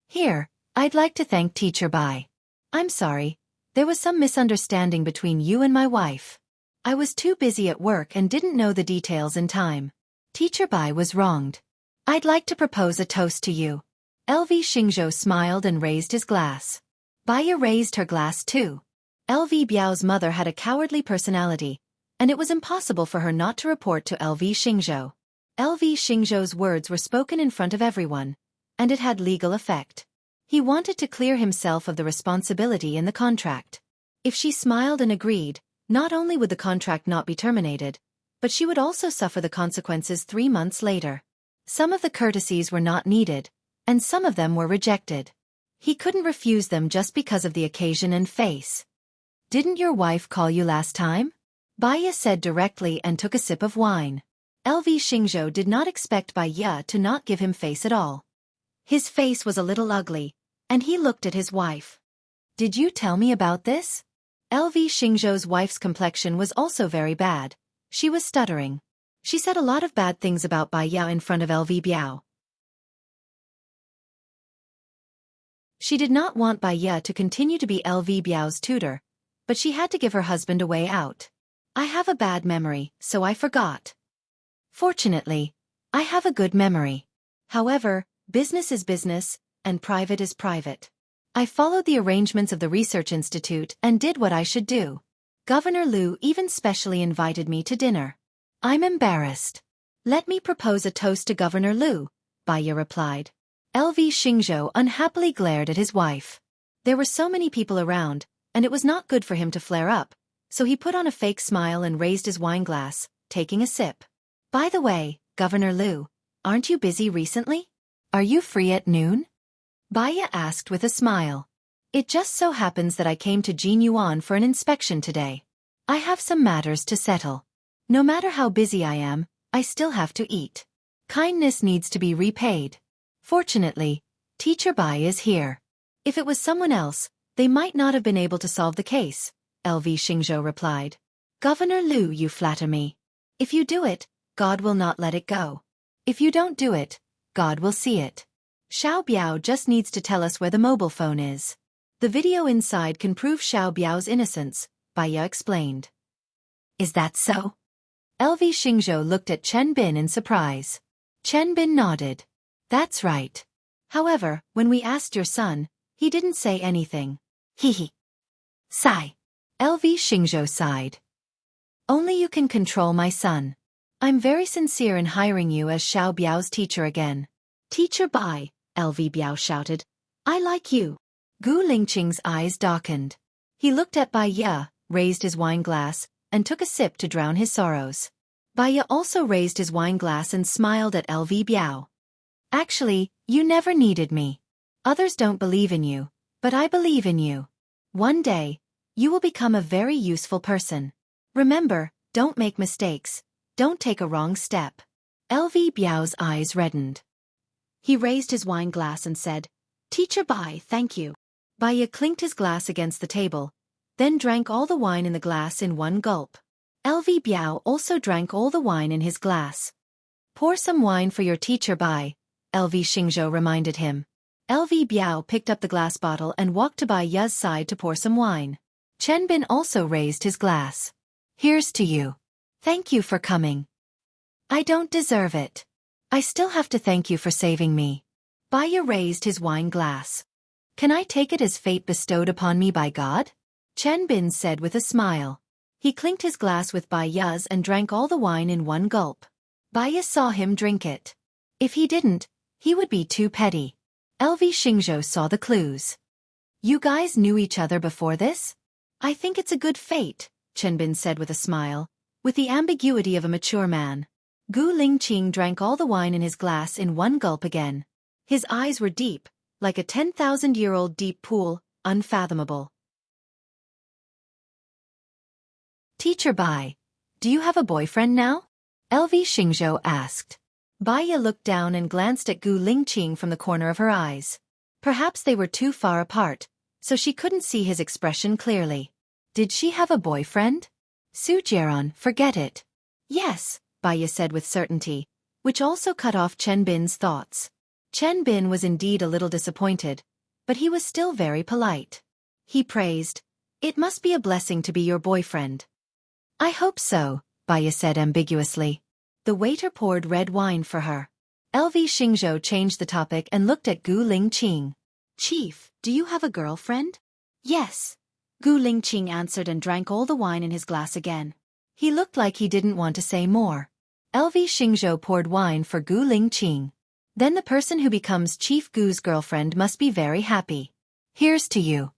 Here, I'd like to thank Teacher Bai. I'm sorry, there was some misunderstanding between you and my wife. I was too busy at work and didn't know the details in time. Teacher Bai was wronged. I'd like to propose a toast to you. LV Xingzhou smiled and raised his glass. Baiya raised her glass too. LV Biao's mother had a cowardly personality, and it was impossible for her not to report to LV Xingzhou. LV Xingzhou's words were spoken in front of everyone, and it had legal effect. He wanted to clear himself of the responsibility in the contract. If she smiled and agreed, not only would the contract not be terminated, but she would also suffer the consequences 3 months later. Some of the courtesies were not needed, and some of them were rejected. He couldn't refuse them just because of the occasion and face. Didn't your wife call you last time? Baiya said directly and took a sip of wine. LV Xingzhou did not expect Baiya to not give him face at all. His face was a little ugly, and he looked at his wife. Did you tell me about this? LV Xingzhou's wife's complexion was also very bad. She was stuttering. She said a lot of bad things about Baiya in front of LV Biao. She did not want Baiya to continue to be LV Biao's tutor, but she had to give her husband a way out. I have a bad memory, so I forgot. Fortunately, I have a good memory. However, business is business, and private is private. I followed the arrangements of the research institute and did what I should do. Governor Liu even specially invited me to dinner. I'm embarrassed. Let me propose a toast to Governor Liu, Baiya replied. LV Xingzhou unhappily glared at his wife. There were so many people around, and it was not good for him to flare up, so he put on a fake smile and raised his wine glass, taking a sip. By the way, Governor Liu, aren't you busy recently? Are you free at noon? Baiya asked with a smile. It just so happens that I came to Jinyuan for an inspection today. I have some matters to settle. No matter how busy I am, I still have to eat. Kindness needs to be repaid. Fortunately, Teacher Bai is here. If it was someone else, they might not have been able to solve the case, LV Xingzhou replied. Governor Liu, you flatter me. If you do it, God will not let it go. If you don't do it, God will see it. Xiao Biao just needs to tell us where the mobile phone is. The video inside can prove Xiao Biao's innocence, Baiya explained. Is that so? LV Xingzhou looked at Chen Bin in surprise. Chen Bin nodded. That's right. However, when we asked your son, he didn't say anything. Hehe. Sigh. LV Xingzhou sighed. Only you can control my son. I'm very sincere in hiring you as Xiao Biao's teacher again. Teacher Bai, LV Biao shouted. I like you. Gu Lingqing's eyes darkened. He looked at Baiya, raised his wine glass, and took a sip to drown his sorrows. Baiya also raised his wine glass and smiled at LV Biao. Actually, you never needed me. Others don't believe in you, but I believe in you. One day, you will become a very useful person. Remember, don't make mistakes. Don't take a wrong step. LV Biao's eyes reddened. He raised his wine glass and said, Teacher Bai, thank you. Baiya clinked his glass against the table, then drank all the wine in the glass in one gulp. LV Biao also drank all the wine in his glass. Pour some wine for your teacher Bai, LV Xingzhou reminded him. LV Biao picked up the glass bottle and walked to Baiya's side to pour some wine. Chen Bin also raised his glass. Here's to you. Thank you for coming. I don't deserve it. I still have to thank you for saving me. Baiya raised his wine glass. Can I take it as fate bestowed upon me by God? Chen Bin said with a smile. He clinked his glass with Baiya's and drank all the wine in one gulp. Baiya saw him drink it. If he didn't, he would be too petty. LV Xingzhou saw the clues. You guys knew each other before this? I think it's a good fate, Chen Bin said with a smile, with the ambiguity of a mature man. Gu Lingqing drank all the wine in his glass in one gulp again. His eyes were deep, like a 10,000-year-old deep pool, unfathomable. Teacher Bai, do you have a boyfriend now? LV Xingzhou asked. Baiya looked down and glanced at Gu Lingqing from the corner of her eyes. Perhaps they were too far apart, so she couldn't see his expression clearly. Did she have a boyfriend? Su Jiaran, forget it. Yes, Baiya said with certainty, which also cut off Chen Bin's thoughts. Chen Bin was indeed a little disappointed, but he was still very polite. He praised, "It must be a blessing to be your boyfriend." "I hope so," Baiya said ambiguously. The waiter poured red wine for her. LV Xingzhou changed the topic and looked at Gu Lingqing. "Chief, do you have a girlfriend?" "Yes." Gu Lingqing answered and drank all the wine in his glass again. He looked like he didn't want to say more. LV Xingzhou poured wine for Gu Lingqing. "Then the person who becomes Chief Gu's girlfriend must be very happy. Here's to you."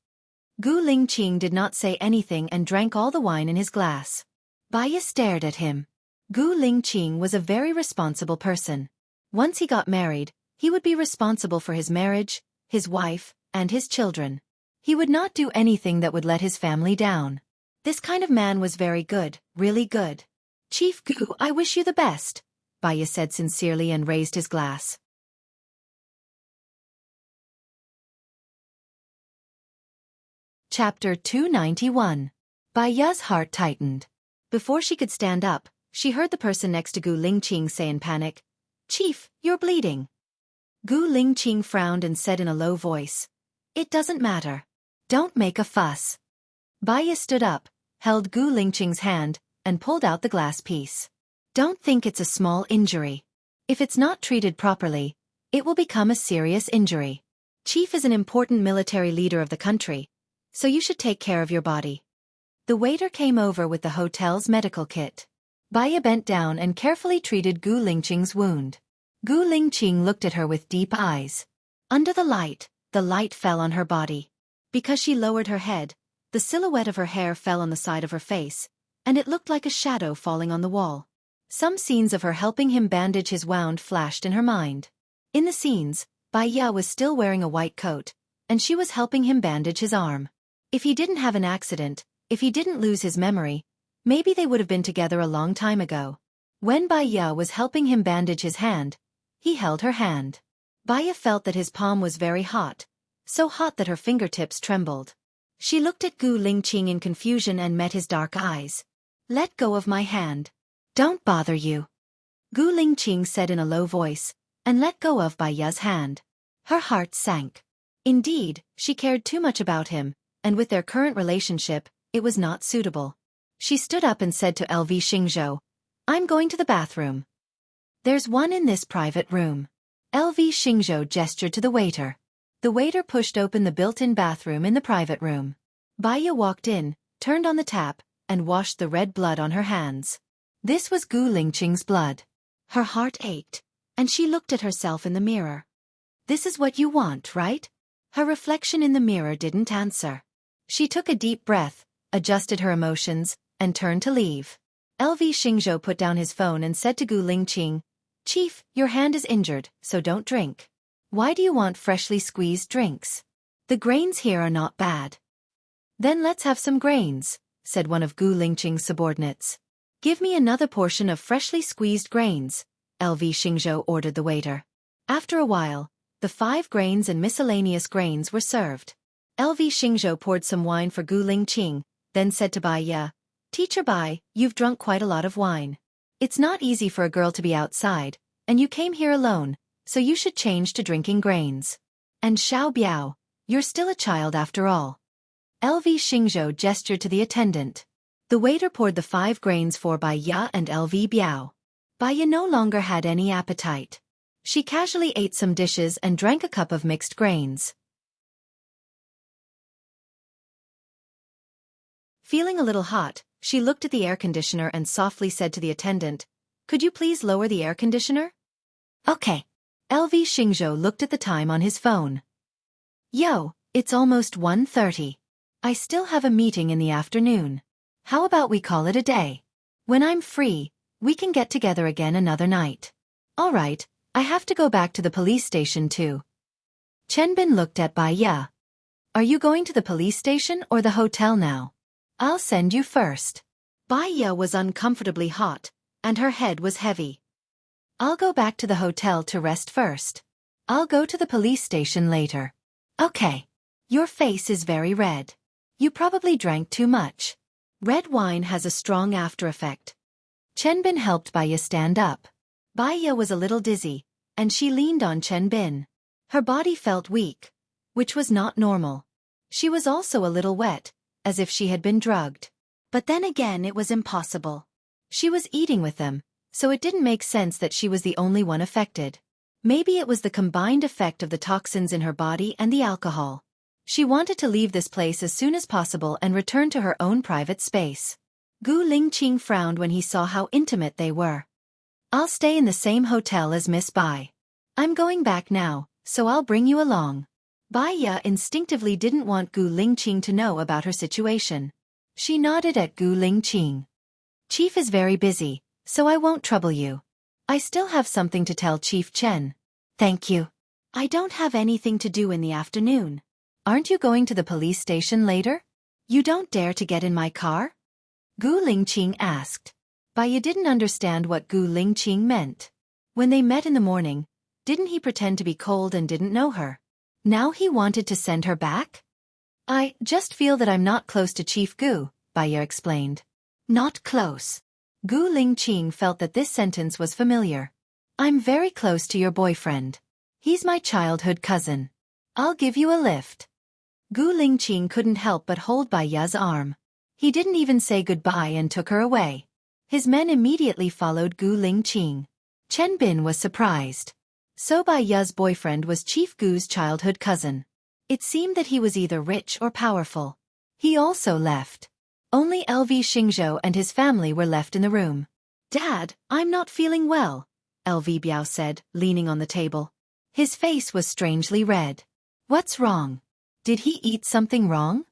Gu Lingqing did not say anything and drank all the wine in his glass. Baiya stared at him. Gu Lingqing was a very responsible person. Once he got married, he would be responsible for his marriage, his wife, and his children. He would not do anything that would let his family down. This kind of man was very good, really good. "Chief Gu, I wish you the best," Baiya said sincerely and raised his glass. Chapter 291. Baiya's heart tightened. Before she could stand up, she heard the person next to Gu Lingqing say in panic, "Chief, you're bleeding." Gu Lingqing frowned and said in a low voice, "It doesn't matter. Don't make a fuss." Baiya stood up, held Gu Lingqing's hand, and pulled out the glass piece. "Don't think it's a small injury. If it's not treated properly, it will become a serious injury. Chief is an important military leader of the country, so you should take care of your body." The waiter came over with the hotel's medical kit. Baiya bent down and carefully treated Gu Lingqing's wound. Gu Lingqing looked at her with deep eyes. Under the light fell on her body. Because she lowered her head, the silhouette of her hair fell on the side of her face, and it looked like a shadow falling on the wall. Some scenes of her helping him bandage his wound flashed in her mind. In the scenes, Baiya was still wearing a white coat, and she was helping him bandage his arm. If he didn't have an accident, if he didn't lose his memory, maybe they would have been together a long time ago. When Baiya was helping him bandage his hand, he held her hand. Baiya felt that his palm was very hot, so hot that her fingertips trembled. She looked at Gu Lingqing in confusion and met his dark eyes. "Let go of my hand. Don't bother you." Gu Lingqing said in a low voice, and let go of Baiya's hand. Her heart sank. Indeed, she cared too much about him, and with their current relationship, it was not suitable. She stood up and said to LV Xingzhou, "I'm going to the bathroom." "There's one in this private room." LV Xingzhou gestured to the waiter. The waiter pushed open the built-in bathroom in the private room. Baiya walked in, turned on the tap, and washed the red blood on her hands. This was Gu Lingqing's blood. Her heart ached, and she looked at herself in the mirror. "This is what you want, right?" Her reflection in the mirror didn't answer. She took a deep breath, adjusted her emotions, and turned to leave. LV Xingzhou put down his phone and said to Gu Lingqing, "Chief, your hand is injured, so don't drink. Why do you want freshly squeezed drinks? The grains here are not bad." "Then let's have some grains," said one of Gu Lingqing's subordinates. "Give me another portion of freshly squeezed grains," LV Xingzhou ordered the waiter. After a while, the 5 grains and miscellaneous grains were served. LV Xingzhou poured some wine for Gu Lingqing, then said to Baiya, "Teacher Bai, you've drunk quite a lot of wine. It's not easy for a girl to be outside, and you came here alone, so you should change to drinking grains. And Xiao Biao, you're still a child after all." LV Xingzhou gestured to the attendant. The waiter poured the 5 grains for Baiya and LV Biao. Baiya no longer had any appetite. She casually ate some dishes and drank a cup of mixed grains. Feeling a little hot, she looked at the air conditioner and softly said to the attendant, "Could you please lower the air conditioner?" "Okay." LV Xingzhou looked at the time on his phone. "Yo, it's almost 1:30. I still have a meeting in the afternoon. How about we call it a day? When I'm free, we can get together again another night." "All right, I have to go back to the police station too." Chenbin looked at Baiya. "Are you going to the police station or the hotel now?" "I'll send you first." Baiya was uncomfortably hot, and her head was heavy. I'll go back to the hotel to rest first. I'll go to the police station later. Okay. Your face is very red. You probably drank too much. Red wine has a strong after effect. Chen Bin helped Baiya stand up. Baiya was a little dizzy, and she leaned on Chen Bin. Her body felt weak, which was not normal. She was also a little wet, as if she had been drugged. But then again it was impossible. She was eating with them, so it didn't make sense that she was the only one affected. Maybe it was the combined effect of the toxins in her body and the alcohol. She wanted to leave this place as soon as possible and return to her own private space. Gu Lingqing frowned when he saw how intimate they were. I'll stay in the same hotel as Miss Bai. I'm going back now, so I'll bring you along. Baiya instinctively didn't want Gu Lingqing to know about her situation. She nodded at Gu Lingqing. Chief is very busy, so I won't trouble you. I still have something to tell Chief Chen. Thank you. I don't have anything to do in the afternoon. Aren't you going to the police station later? You don't dare to get in my car? Gu Lingqing asked. Baiya didn't understand what Gu Lingqing meant. When they met in the morning, didn't he pretend to be cold and didn't know her? Now he wanted to send her back? I just feel that I'm not close to Chief Gu, Baiya explained. Not close. Gu Lingqing felt that this sentence was familiar. I'm very close to your boyfriend. He's my childhood cousin. I'll give you a lift. Gu Lingqing couldn't help but hold Baiya's arm. He didn't even say goodbye and took her away. His men immediately followed Gu Lingqing. Chen Bin was surprised. So Baiya's boyfriend was Chief Gu's childhood cousin. It seemed that he was either rich or powerful. He also left. Only LV Xingzhou and his family were left in the room. Dad, I'm not feeling well, LV Biao said, leaning on the table. His face was strangely red. What's wrong? Did he eat something wrong?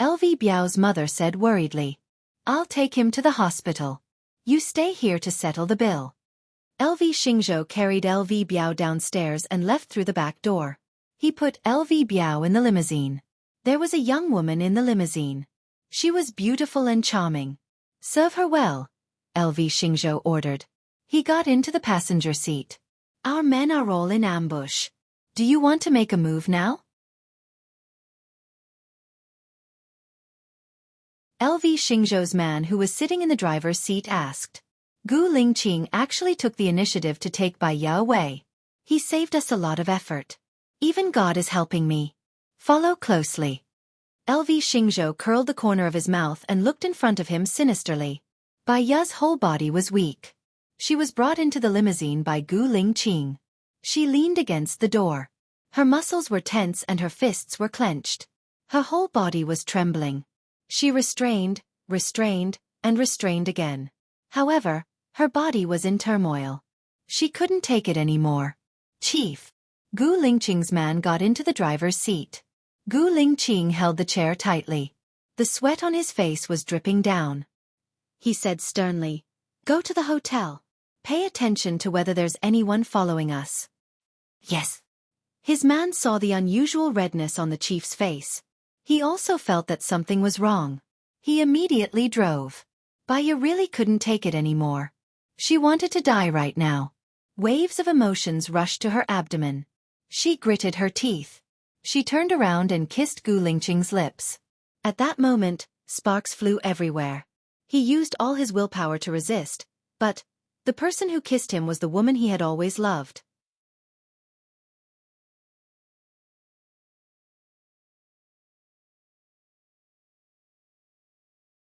LV Biao's mother said worriedly. I'll take him to the hospital. You stay here to settle the bill. LV Xingzhou carried LV Biao downstairs and left through the back door. He put LV Biao in the limousine. There was a young woman in the limousine. She was beautiful and charming. Serve her well, LV Xingzhou ordered. He got into the passenger seat. Our men are all in ambush. Do you want to make a move now? LV Xingzhou's man who was sitting in the driver's seat asked. Gu Lingqing actually took the initiative to take Baiya away. He saved us a lot of effort. Even God is helping me. Follow closely. LV Xingzhou curled the corner of his mouth and looked in front of him sinisterly. Baiya's whole body was weak. She was brought into the limousine by Gu Lingqing. She leaned against the door. Her muscles were tense and her fists were clenched. Her whole body was trembling. She restrained, and restrained again. However, her body was in turmoil. She couldn't take it anymore. Chief. Gu Lingqing's man got into the driver's seat. Gu Lingqing held the chair tightly. The sweat on his face was dripping down. He said sternly, Go to the hotel. Pay attention to whether there's anyone following us. Yes. His man saw the unusual redness on the chief's face. He also felt that something was wrong. He immediately drove. Baiya really couldn't take it anymore. She wanted to die right now. Waves of emotions rushed to her abdomen. She gritted her teeth. She turned around and kissed Gu Lingqing's lips. At that moment, sparks flew everywhere. He used all his willpower to resist, but the person who kissed him was the woman he had always loved.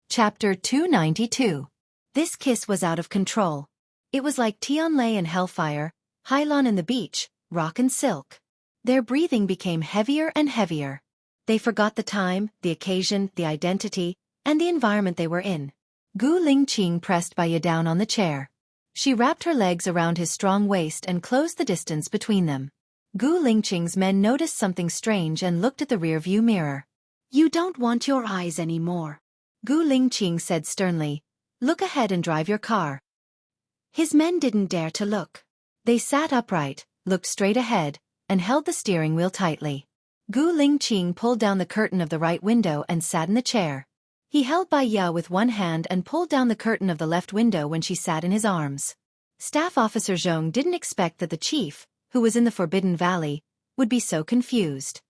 Chapter 292. This kiss was out of control. It was like Tianlei and Hellfire, Hylon and the beach, rock and silk. Their breathing became heavier and heavier. They forgot the time, the occasion, the identity, and the environment they were in. Gu Lingqing pressed Baiya down on the chair. She wrapped her legs around his strong waist and closed the distance between them. Gu Lingqing's men noticed something strange and looked at the rear-view mirror. You don't want your eyes anymore. Gu Lingqing said sternly, Look ahead and drive your car. His men didn't dare to look. They sat upright, looked straight ahead, and held the steering wheel tightly. Gu Lingqing pulled down the curtain of the right window and sat in the chair. He held Bai Ya with one hand and pulled down the curtain of the left window when she sat in his arms. Staff Officer Zhong didn't expect that the chief, who was in the Forbidden Valley, would be so confused.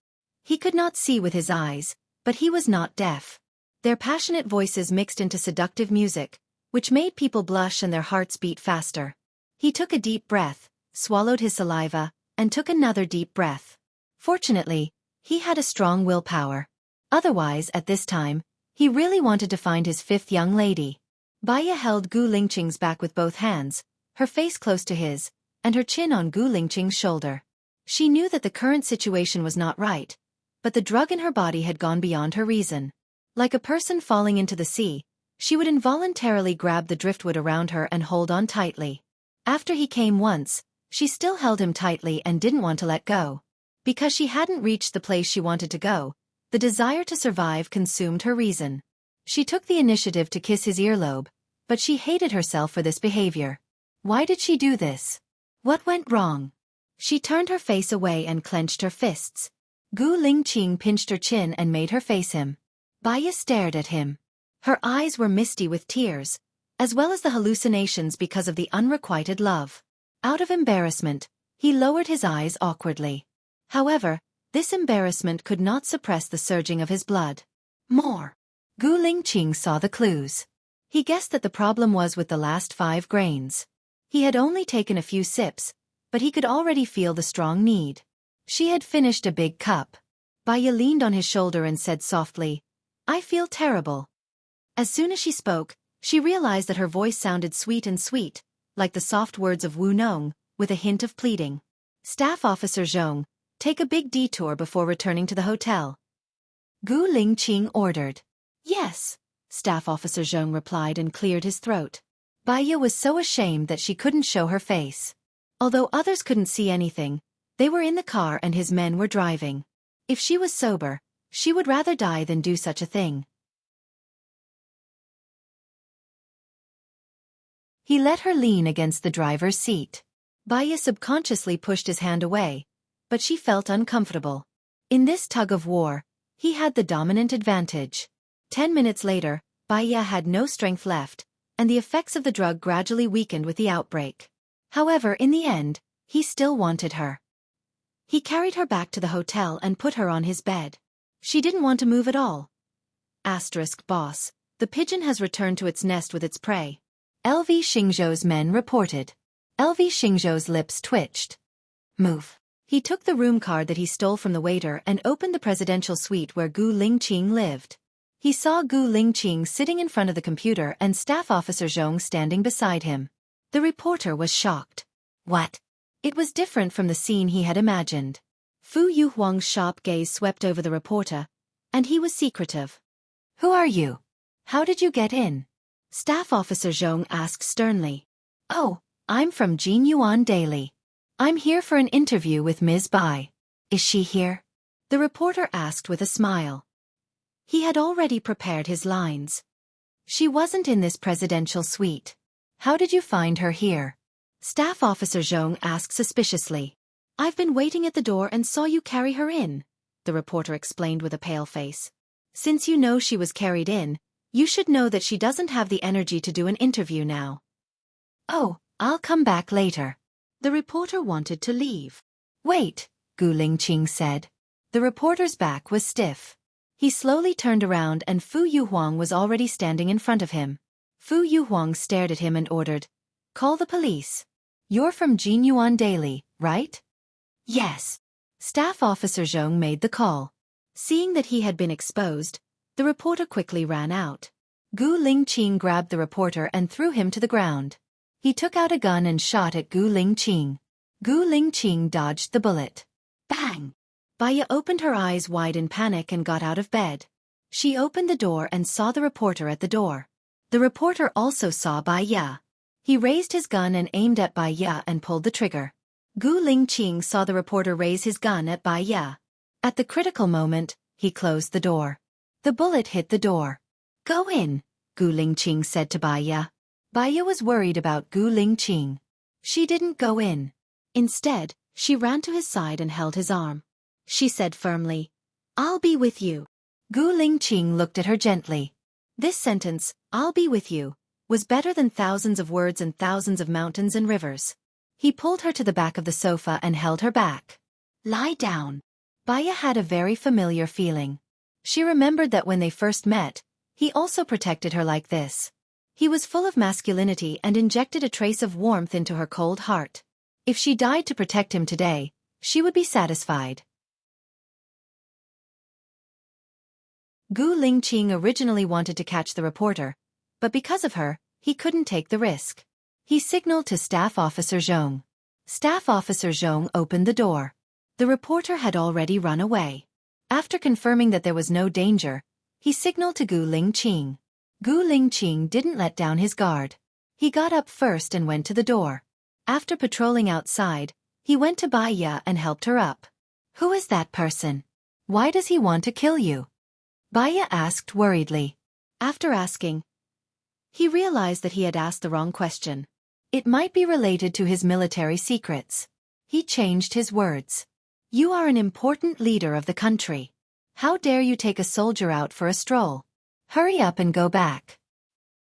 He could not see with his eyes, but he was not deaf. Their passionate voices mixed into seductive music, which made people blush and their hearts beat faster. He took a deep breath, swallowed his saliva, and took another deep breath. Fortunately, he had a strong willpower. Otherwise, at this time, he really wanted to find his fifth young lady. Baya held Gu Lingqing's back with both hands, her face close to his, and her chin on Gu Lingqing's shoulder. She knew that the current situation was not right, but the drug in her body had gone beyond her reason. Like a person falling into the sea, she would involuntarily grab the driftwood around her and hold on tightly. After he came once, she still held him tightly and didn't want to let go. Because she hadn't reached the place she wanted to go, the desire to survive consumed her reason. She took the initiative to kiss his earlobe, but she hated herself for this behavior. Why did she do this? What went wrong? She turned her face away and clenched her fists. Gu Lingqing pinched her chin and made her face him. Baya stared at him. Her eyes were misty with tears, as well as the hallucinations because of the unrequited love. Out of embarrassment, he lowered his eyes awkwardly. However, this embarrassment could not suppress the surging of his blood. More. Gu Lingqing saw the clues. He guessed that the problem was with the last 5 grains. He had only taken a few sips, but he could already feel the strong need. She had finished a big cup. Baya leaned on his shoulder and said softly, "I feel terrible." As soon as she spoke, she realized that her voice sounded sweet, like the soft words of Wu Nong, with a hint of pleading. Staff Officer Zhong, take a big detour before returning to the hotel. Gu Lingqing ordered. Yes, Staff Officer Zhong replied and cleared his throat. Baya was so ashamed that she couldn't show her face. Although others couldn't see anything, they were in the car and his men were driving. If she was sober, she would rather die than do such a thing. He let her lean against the driver's seat. Baya subconsciously pushed his hand away, but she felt uncomfortable. In this tug of war, he had the dominant advantage. 10 minutes later, Baya had no strength left, and the effects of the drug gradually weakened with the outbreak. However, in the end, he still wanted her. He carried her back to the hotel and put her on his bed. She didn't want to move at all. Boss, the pigeon has returned to its nest with its prey. LV Xingzhou's men reported. LV Xingzhou's lips twitched. Move. He took the room card that he stole from the waiter and opened the presidential suite where Gu Lingqing lived. He saw Gu Lingqing sitting in front of the computer and Staff Officer Zhong standing beside him. The reporter was shocked. What? It was different from the scene he had imagined. Fu Yuhuang's sharp gaze swept over the reporter, and he was secretive. Who are you? How did you get in? Staff Officer Zhong asked sternly. Oh, I'm from Jinyuan Daily. I'm here for an interview with Ms. Bai. Is she here? The reporter asked with a smile. He had already prepared his lines. She wasn't in this presidential suite. How did you find her here? Staff Officer Zhong asked suspiciously. I've been waiting at the door and saw you carry her in, the reporter explained with a pale face. Since you know she was carried in, you should know that she doesn't have the energy to do an interview now. Oh, I'll come back later. The reporter wanted to leave. Wait, Gu Lingqing said. The reporter's back was stiff. He slowly turned around and Fu Yuhuang was already standing in front of him. Fu Yuhuang stared at him and ordered, "Call the police. You're from Jinyuan Daily, right?" Yes. Staff Officer Zhong made the call. Seeing that he had been exposed, the reporter quickly ran out. Gu Lingqing grabbed the reporter and threw him to the ground. He took out a gun and shot at Gu Lingqing. Gu Lingqing dodged the bullet. Bang! Baya opened her eyes wide in panic and got out of bed. She opened the door and saw the reporter at the door. The reporter also saw Baya. He raised his gun and aimed at Baya and pulled the trigger. Gu Lingqing saw the reporter raise his gun at Baya. At the critical moment, he closed the door. The bullet hit the door. Go in, Gu Lingqing said to Baya. Baya was worried about Gu Lingqing. She didn't go in. Instead, she ran to his side and held his arm. She said firmly, "I'll be with you." Gu Lingqing looked at her gently. This sentence, "I'll be with you," was better than thousands of words and thousands of mountains and rivers. He pulled her to the back of the sofa and held her back. "Lie down." Baya had a very familiar feeling. She remembered that when they first met, he also protected her like this. He was full of masculinity and injected a trace of warmth into her cold heart. If she died to protect him today, she would be satisfied. Gu Lingqing originally wanted to catch the reporter, but because of her, he couldn't take the risk. He signaled to Staff Officer Zhong. Staff Officer Zhong opened the door. The reporter had already run away. After confirming that there was no danger, he signaled to Gu Lingqing. Gu Lingqing didn't let down his guard. He got up first and went to the door. After patrolling outside, he went to Baya and helped her up. "Who is that person? Why does he want to kill you?" Baya asked worriedly. After asking, he realized that he had asked the wrong question. It might be related to his military secrets. He changed his words. "You are an important leader of the country. How dare you take a soldier out for a stroll? Hurry up and go back."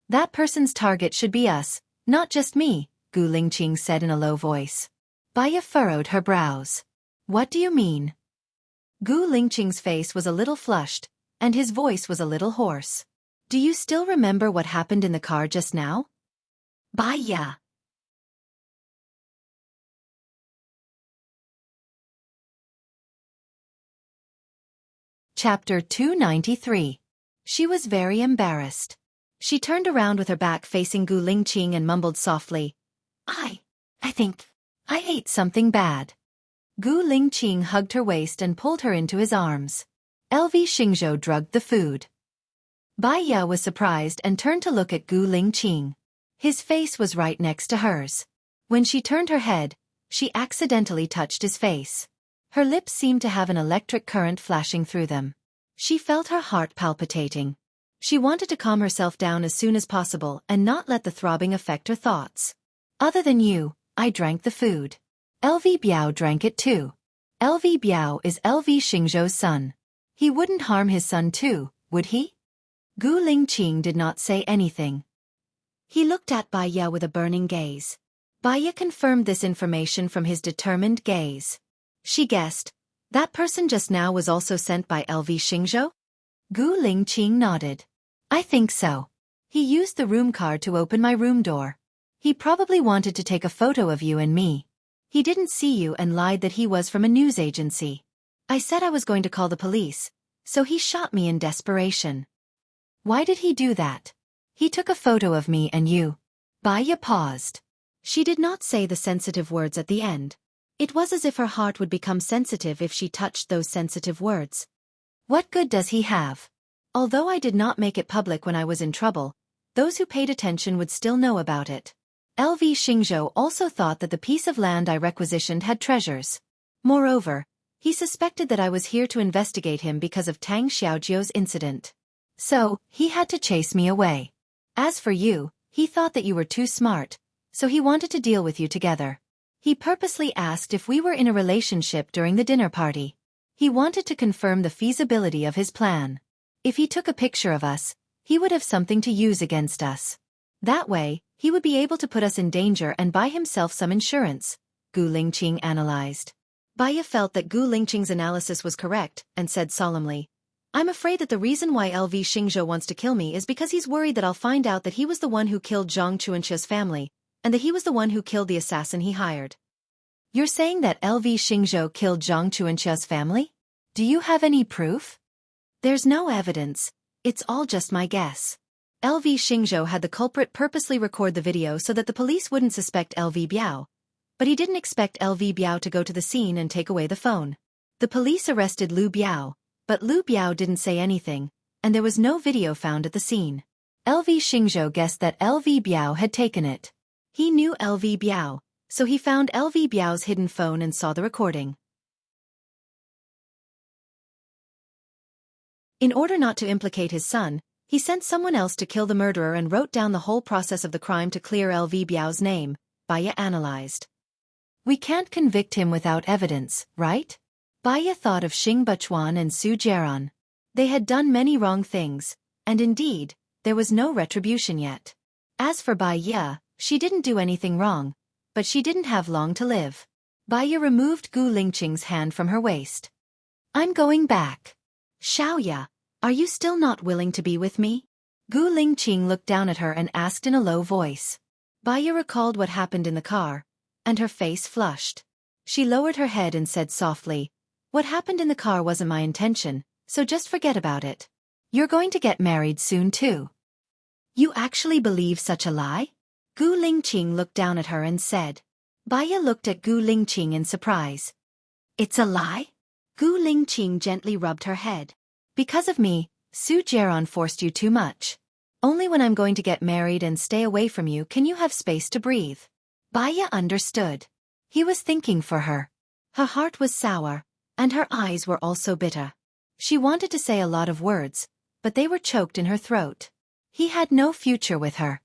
"That person's target should be us, not just me," Gu Lingqing said in a low voice. Baya furrowed her brows. "What do you mean?" Gu Lingqing's face was a little flushed, and his voice was a little hoarse. "Do you still remember what happened in the car just now?" "Baya." Chapter 293. She was very embarrassed. She turned around with her back facing Gu Lingqing and mumbled softly, I think I ate something bad." Gu Lingqing hugged her waist and pulled her into his arms. LV Xingzhou drugged the food. Baya was surprised and turned to look at Gu Lingqing. His face was right next to hers. When she turned her head, she accidentally touched his face. Her lips seemed to have an electric current flashing through them. She felt her heart palpitating. She wanted to calm herself down as soon as possible and not let the throbbing affect her thoughts. "Other than you, I drank the food. LV Biao drank it too. LV Biao is LV Xingzhou's son. He wouldn't harm his son too, would he?" Gu Lingqing did not say anything. He looked at Baya with a burning gaze. Baya confirmed this information from his determined gaze. She guessed, that person just now was also sent by LV Xingzhou? Gu Lingqing nodded. "I think so. He used the room card to open my room door. He probably wanted to take a photo of you and me. He didn't see you and lied that he was from a news agency. I said I was going to call the police, so he shot me in desperation." "Why did he do that?" "He took a photo of me and you." Baya paused. She did not say the sensitive words at the end. It was as if her heart would become sensitive if she touched those sensitive words. "What good does he have? Although I did not make it public when I was in trouble, those who paid attention would still know about it." LV Xingzhou also thought that the piece of land I requisitioned had treasures. Moreover, he suspected that I was here to investigate him because of Tang Xiaojiu's incident. So, he had to chase me away. As for you, he thought that you were too smart, so he wanted to deal with you together. He purposely asked if we were in a relationship during the dinner party. He wanted to confirm the feasibility of his plan. If he took a picture of us, he would have something to use against us. That way, he would be able to put us in danger and buy himself some insurance, Gu Lingqing analyzed. Baya felt that Gu Lingqing's analysis was correct and said solemnly, "I'm afraid that the reason why LV Xingzhou wants to kill me is because he's worried that I'll find out that he was the one who killed Zhang Chuanxia's family, and that he was the one who killed the assassin he hired." "You're saying that LV Xingzhou killed Zhang Chuanxia's family? Do you have any proof?" "There's no evidence. It's all just my guess. LV Xingzhou had the culprit purposely record the video so that the police wouldn't suspect LV Biao. But he didn't expect LV Biao to go to the scene and take away the phone. The police arrested Lu Biao, but Lu Biao didn't say anything, and there was no video found at the scene. LV Xingzhou guessed that LV Biao had taken it. He knew LV Biao, so he found LV Biao's hidden phone and saw the recording. In order not to implicate his son, he sent someone else to kill the murderer and wrote down the whole process of the crime to clear LV Biao's name, Baya analyzed. "We can't convict him without evidence, right?" Baya thought of Xing Buchuan and Su Jiaran. They had done many wrong things, and indeed, there was no retribution yet. As for Bai Ye, she didn't do anything wrong, but she didn't have long to live. Bai Ye removed Gu Lingqing's hand from her waist. I'm going back. Xiaoya, are you still not willing to be with me? Gu Lingqing looked down at her and asked in a low voice. Bai Ye recalled what happened in the car, and her face flushed. She lowered her head and said softly, what happened in the car wasn't my intention, so just forget about it. You're going to get married soon too. You actually believe such a lie? Gu Lingqing looked down at her and said. Bai Ye looked at Gu Lingqing in surprise. It's a lie? Gu Lingqing gently rubbed her head. Because of me, Su Jiaran forced you too much. Only when I'm going to get married and stay away from you can you have space to breathe. Bai Ye understood. He was thinking for her. Her heart was sour, and her eyes were also bitter. She wanted to say a lot of words, but they were choked in her throat. He had no future with her.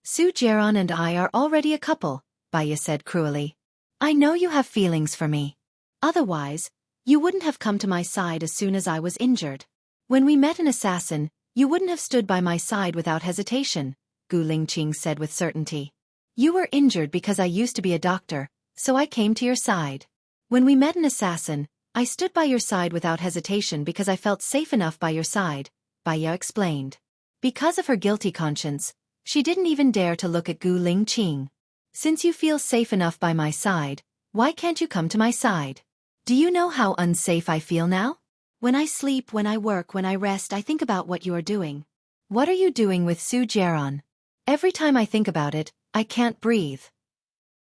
Su Jiaran and I are already a couple, Bai Ye said cruelly. I know you have feelings for me. Otherwise, you wouldn't have come to my side as soon as I was injured. When we met an assassin, you wouldn't have stood by my side without hesitation, Gu Lingqing said with certainty. You were injured because I used to be a doctor, so I came to your side. When we met an assassin, I stood by your side without hesitation because I felt safe enough by your side, Bai Ye explained. Because of her guilty conscience, she didn't even dare to look at Gu Lingqing. Since you feel safe enough by my side, why can't you come to my side? Do you know how unsafe I feel now? When I sleep, when I work, when I rest, I think about what you are doing. What are you doing with Su Jiaran? Every time I think about it, I can't breathe.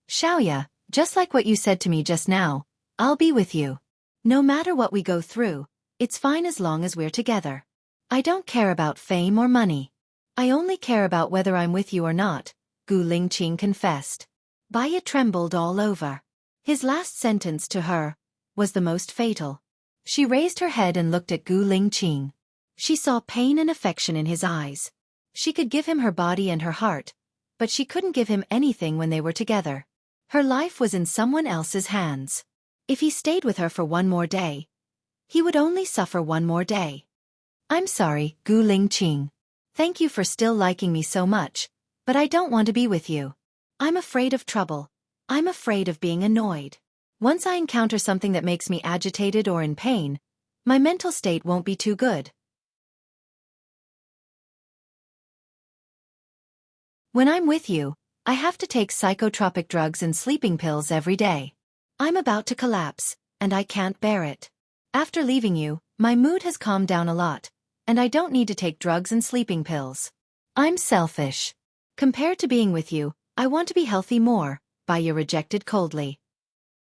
Xiaoya, just like what you said to me just now, I'll be with you. No matter what we go through, it's fine as long as we're together. I don't care about fame or money. I only care about whether I'm with you or not, Gu Lingqing confessed. Bai Ye trembled all over. His last sentence to her was the most fatal. She raised her head and looked at Gu Lingqing. She saw pain and affection in his eyes. She could give him her body and her heart, but she couldn't give him anything when they were together. Her life was in someone else's hands. If he stayed with her for one more day, he would only suffer one more day. I'm sorry, Gu Lingqing. Thank you for still liking me so much, but I don't want to be with you. I'm afraid of trouble. I'm afraid of being annoyed. Once I encounter something that makes me agitated or in pain, my mental state won't be too good. When I'm with you, I have to take psychotropic drugs and sleeping pills every day. I'm about to collapse, and I can't bear it. After leaving you, my mood has calmed down a lot, and I don't need to take drugs and sleeping pills. I'm selfish. Compared to being with you, I want to be healthy more, Bai Ye rejected coldly.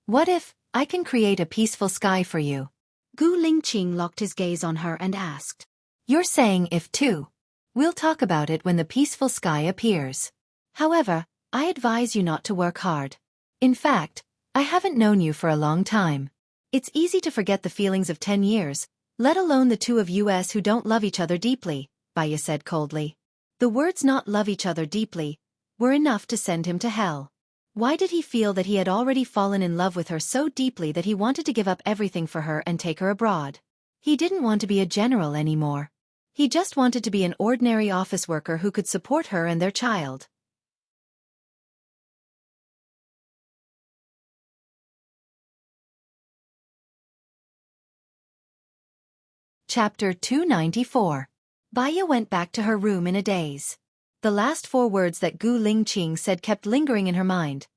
What if I can create a peaceful sky for you? Gu Lingqing locked his gaze on her and asked. You're saying if too? We'll talk about it when the peaceful sky appears. However, I advise you not to work hard. In fact, I haven't known you for a long time. It's easy to forget the feelings of 10 years, let alone the two of us who don't love each other deeply, Bai Ye said coldly. The words not love each other deeply were enough to send him to hell. Why did he feel that he had already fallen in love with her so deeply that he wanted to give up everything for her and take her abroad? He didn't want to be a general anymore. He just wanted to be an ordinary office worker who could support her and their child. Chapter 294. Bai Ye went back to her room in a daze. The last 4 words that Gu Lingqing said kept lingering in her mind.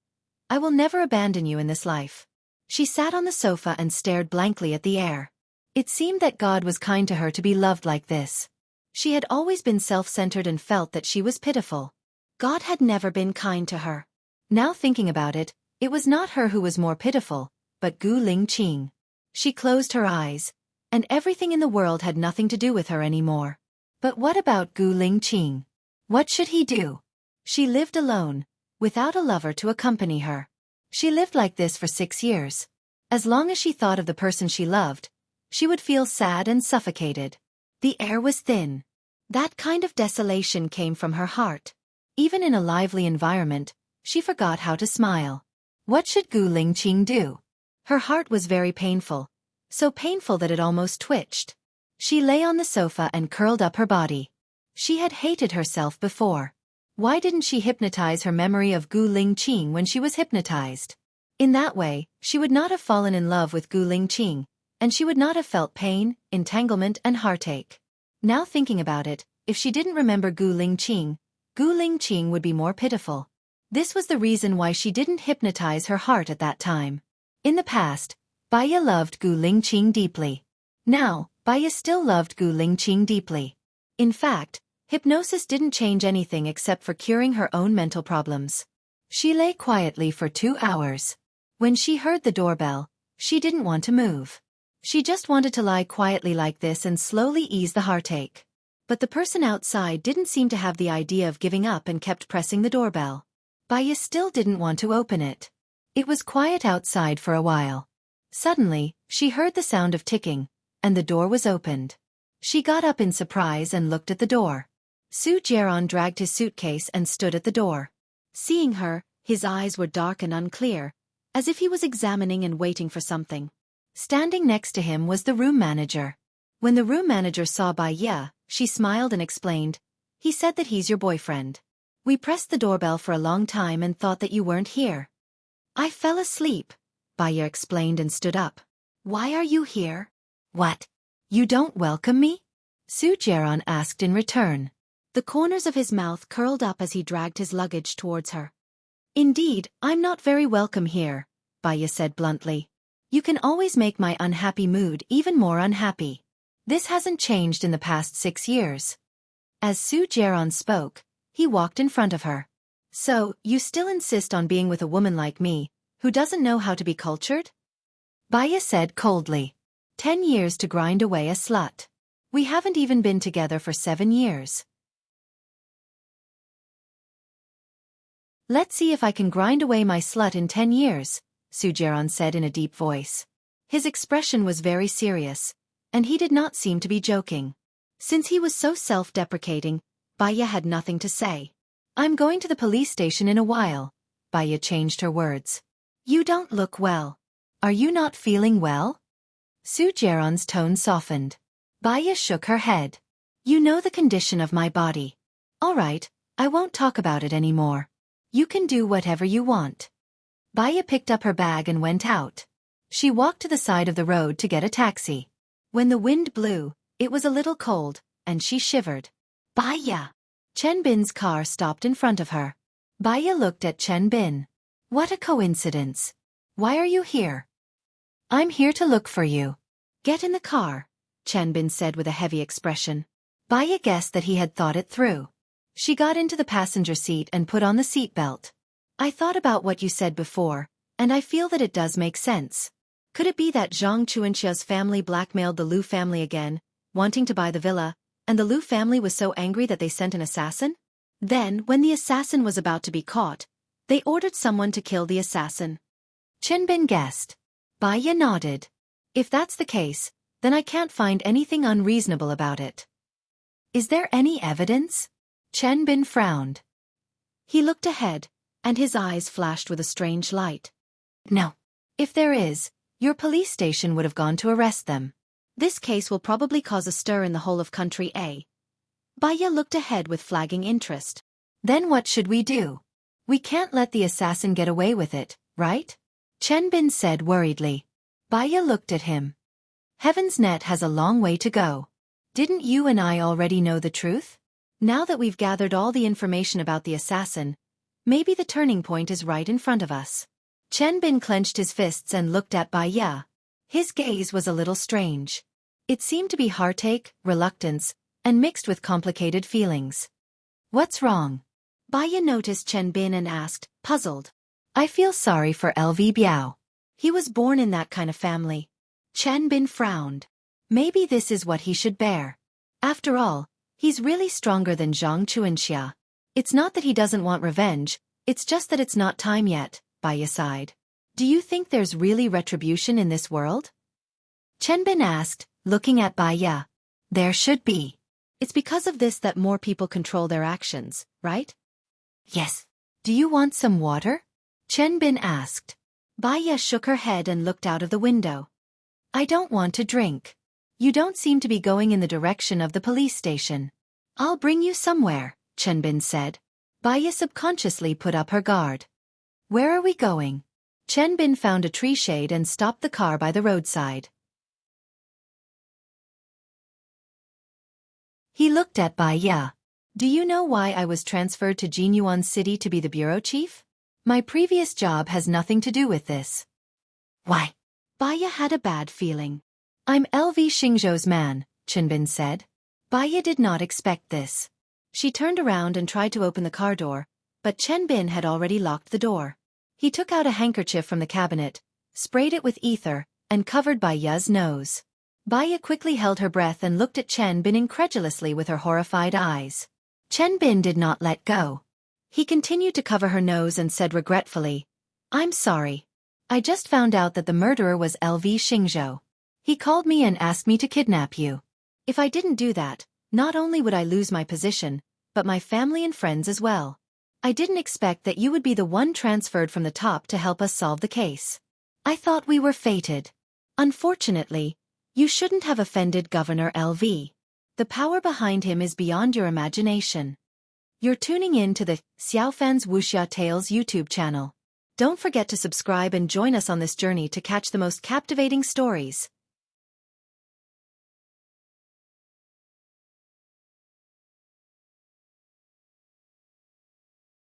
I will never abandon you in this life. She sat on the sofa and stared blankly at the air. It seemed that God was kind to her to be loved like this. She had always been self-centered and felt that she was pitiful. God had never been kind to her. Now thinking about it, it was not her who was more pitiful, but Gu Lingqing. She closed her eyes, and everything in the world had nothing to do with her anymore. But what about Gu Lingqing? What should he do? She lived alone, without a lover to accompany her. She lived like this for 6 years. As long as she thought of the person she loved, she would feel sad and suffocated. The air was thin. That kind of desolation came from her heart. Even in a lively environment, she forgot how to smile. What should Gu Lingqing do? Her heart was very painful, so painful that it almost twitched. She lay on the sofa and curled up her body. She had hated herself before. Why didn't she hypnotize her memory of Gu Lingqing when she was hypnotized? In that way, she would not have fallen in love with Gu Lingqing, and she would not have felt pain, entanglement and heartache. Now thinking about it, if she didn't remember Gu Lingqing would be more pitiful. This was the reason why she didn't hypnotize her heart at that time. In the past, Baiya loved Gu Lingqing deeply. Now, Baiya still loved Gu Lingqing deeply. In fact, hypnosis didn't change anything except for curing her own mental problems. She lay quietly for 2 hours. When she heard the doorbell, she didn't want to move. She just wanted to lie quietly like this and slowly ease the heartache. But the person outside didn't seem to have the idea of giving up and kept pressing the doorbell. Baiya still didn't want to open it. It was quiet outside for a while. Suddenly, she heard the sound of ticking, and the door was opened. She got up in surprise and looked at the door. Su Jiaran dragged his suitcase and stood at the door. Seeing her, his eyes were dark and unclear, as if he was examining and waiting for something. Standing next to him was the room manager. When the room manager saw Baiya, she smiled and explained, "He said that he's your boyfriend. We pressed the doorbell for a long time and thought that you weren't here." "I fell asleep," Baiya explained and stood up. "Why are you here?" "What? You don't welcome me?" Su Jiaran asked in return. The corners of his mouth curled up as he dragged his luggage towards her. "Indeed, I'm not very welcome here," Baiya said bluntly. "You can always make my unhappy mood even more unhappy. This hasn't changed in the past 6 years." As Su Jiaran spoke, he walked in front of her. "So, you still insist on being with a woman like me, who doesn't know how to be cultured?" Baiya said coldly. 10 years to grind away a slut. We haven't even been together for 7 years. "Let's see if I can grind away my slut in 10 years, Su Jiaran said in a deep voice. His expression was very serious, and he did not seem to be joking. Since he was so self-deprecating, Baiya had nothing to say. "I'm going to the police station in a while." Baiya changed her words. "You don't look well. Are you not feeling well?" Su Jiaran's tone softened. Baiya shook her head. "You know the condition of my body. All right, I won't talk about it anymore. You can do whatever you want." Baiya picked up her bag and went out. She walked to the side of the road to get a taxi. When the wind blew, it was a little cold, and she shivered. "Baiya!" Chen Bin's car stopped in front of her. Baiya looked at Chen Bin. "What a coincidence. Why are you here?" "I'm here to look for you." "Get in the car," Chen Bin said with a heavy expression. Baiya guessed that he had thought it through. She got into the passenger seat and put on the seat belt. "I thought about what you said before, and I feel that it does make sense. Could it be that Zhang Chuanxia's family blackmailed the Liu family again, wanting to buy the villa, and the Liu family was so angry that they sent an assassin? Then, when the assassin was about to be caught, they ordered someone to kill the assassin." Chen Bin guessed. Baiya nodded. "If that's the case, then I can't find anything unreasonable about it." "Is there any evidence?" Chen Bin frowned. He looked ahead, and his eyes flashed with a strange light. "No. If there is, your police station would have gone to arrest them. This case will probably cause a stir in the whole of Country A." Baiya looked ahead with flagging interest. "Then what should we do? We can't let the assassin get away with it, right?" Chen Bin said worriedly. Baiya looked at him. "Heaven's Net has a long way to go. Didn't you and I already know the truth? Now that we've gathered all the information about the assassin, maybe the turning point is right in front of us." Chen Bin clenched his fists and looked at Baiya. His gaze was a little strange. It seemed to be heartache, reluctance, and mixed with complicated feelings. "What's wrong?" Baiya noticed Chen Bin and asked, puzzled. "I feel sorry for LV Biao. He was born in that kind of family." Chen Bin frowned. Maybe this is what he should bear. After all, he's really stronger than Zhang Chuanxia. It's not that he doesn't want revenge, it's just that it's not time yet, Baiya sighed. "Do you think there's really retribution in this world?" Chen Bin asked, looking at Baiya. "There should be. It's because of this that more people control their actions, right?" "Yes. Do you want some water?" Chen Bin asked. Baiya shook her head and looked out of the window. "I don't want to drink. You don't seem to be going in the direction of the police station." I'll bring you somewhere, Chenbin said. Baya subconsciously put up her guard. Where are we going? Chenbin found a tree shade and stopped the car by the roadside. He looked at Baya. Do you know why I was transferred to Jinyuan City to be the bureau chief? My previous job has nothing to do with this. Why? Baya had a bad feeling. I'm LV Xingzhou's man, Chenbin said. Baya did not expect this. She turned around and tried to open the car door, but Chenbin had already locked the door. He took out a handkerchief from the cabinet, sprayed it with ether, and covered Baya's nose. Baya quickly held her breath and looked at Chenbin incredulously with her horrified eyes. Chenbin did not let go. He continued to cover her nose and said regretfully, I'm sorry. I just found out that the murderer was LV Xingzhou. He called me and asked me to kidnap you. If I didn't do that, not only would I lose my position, but my family and friends as well. I didn't expect that you would be the one transferred from the top to help us solve the case. I thought we were fated. Unfortunately, you shouldn't have offended Governor LV. The power behind him is beyond your imagination. You're tuning in to the Xiaofan's Wuxia Tales YouTube channel. Don't forget to subscribe and join us on this journey to catch the most captivating stories.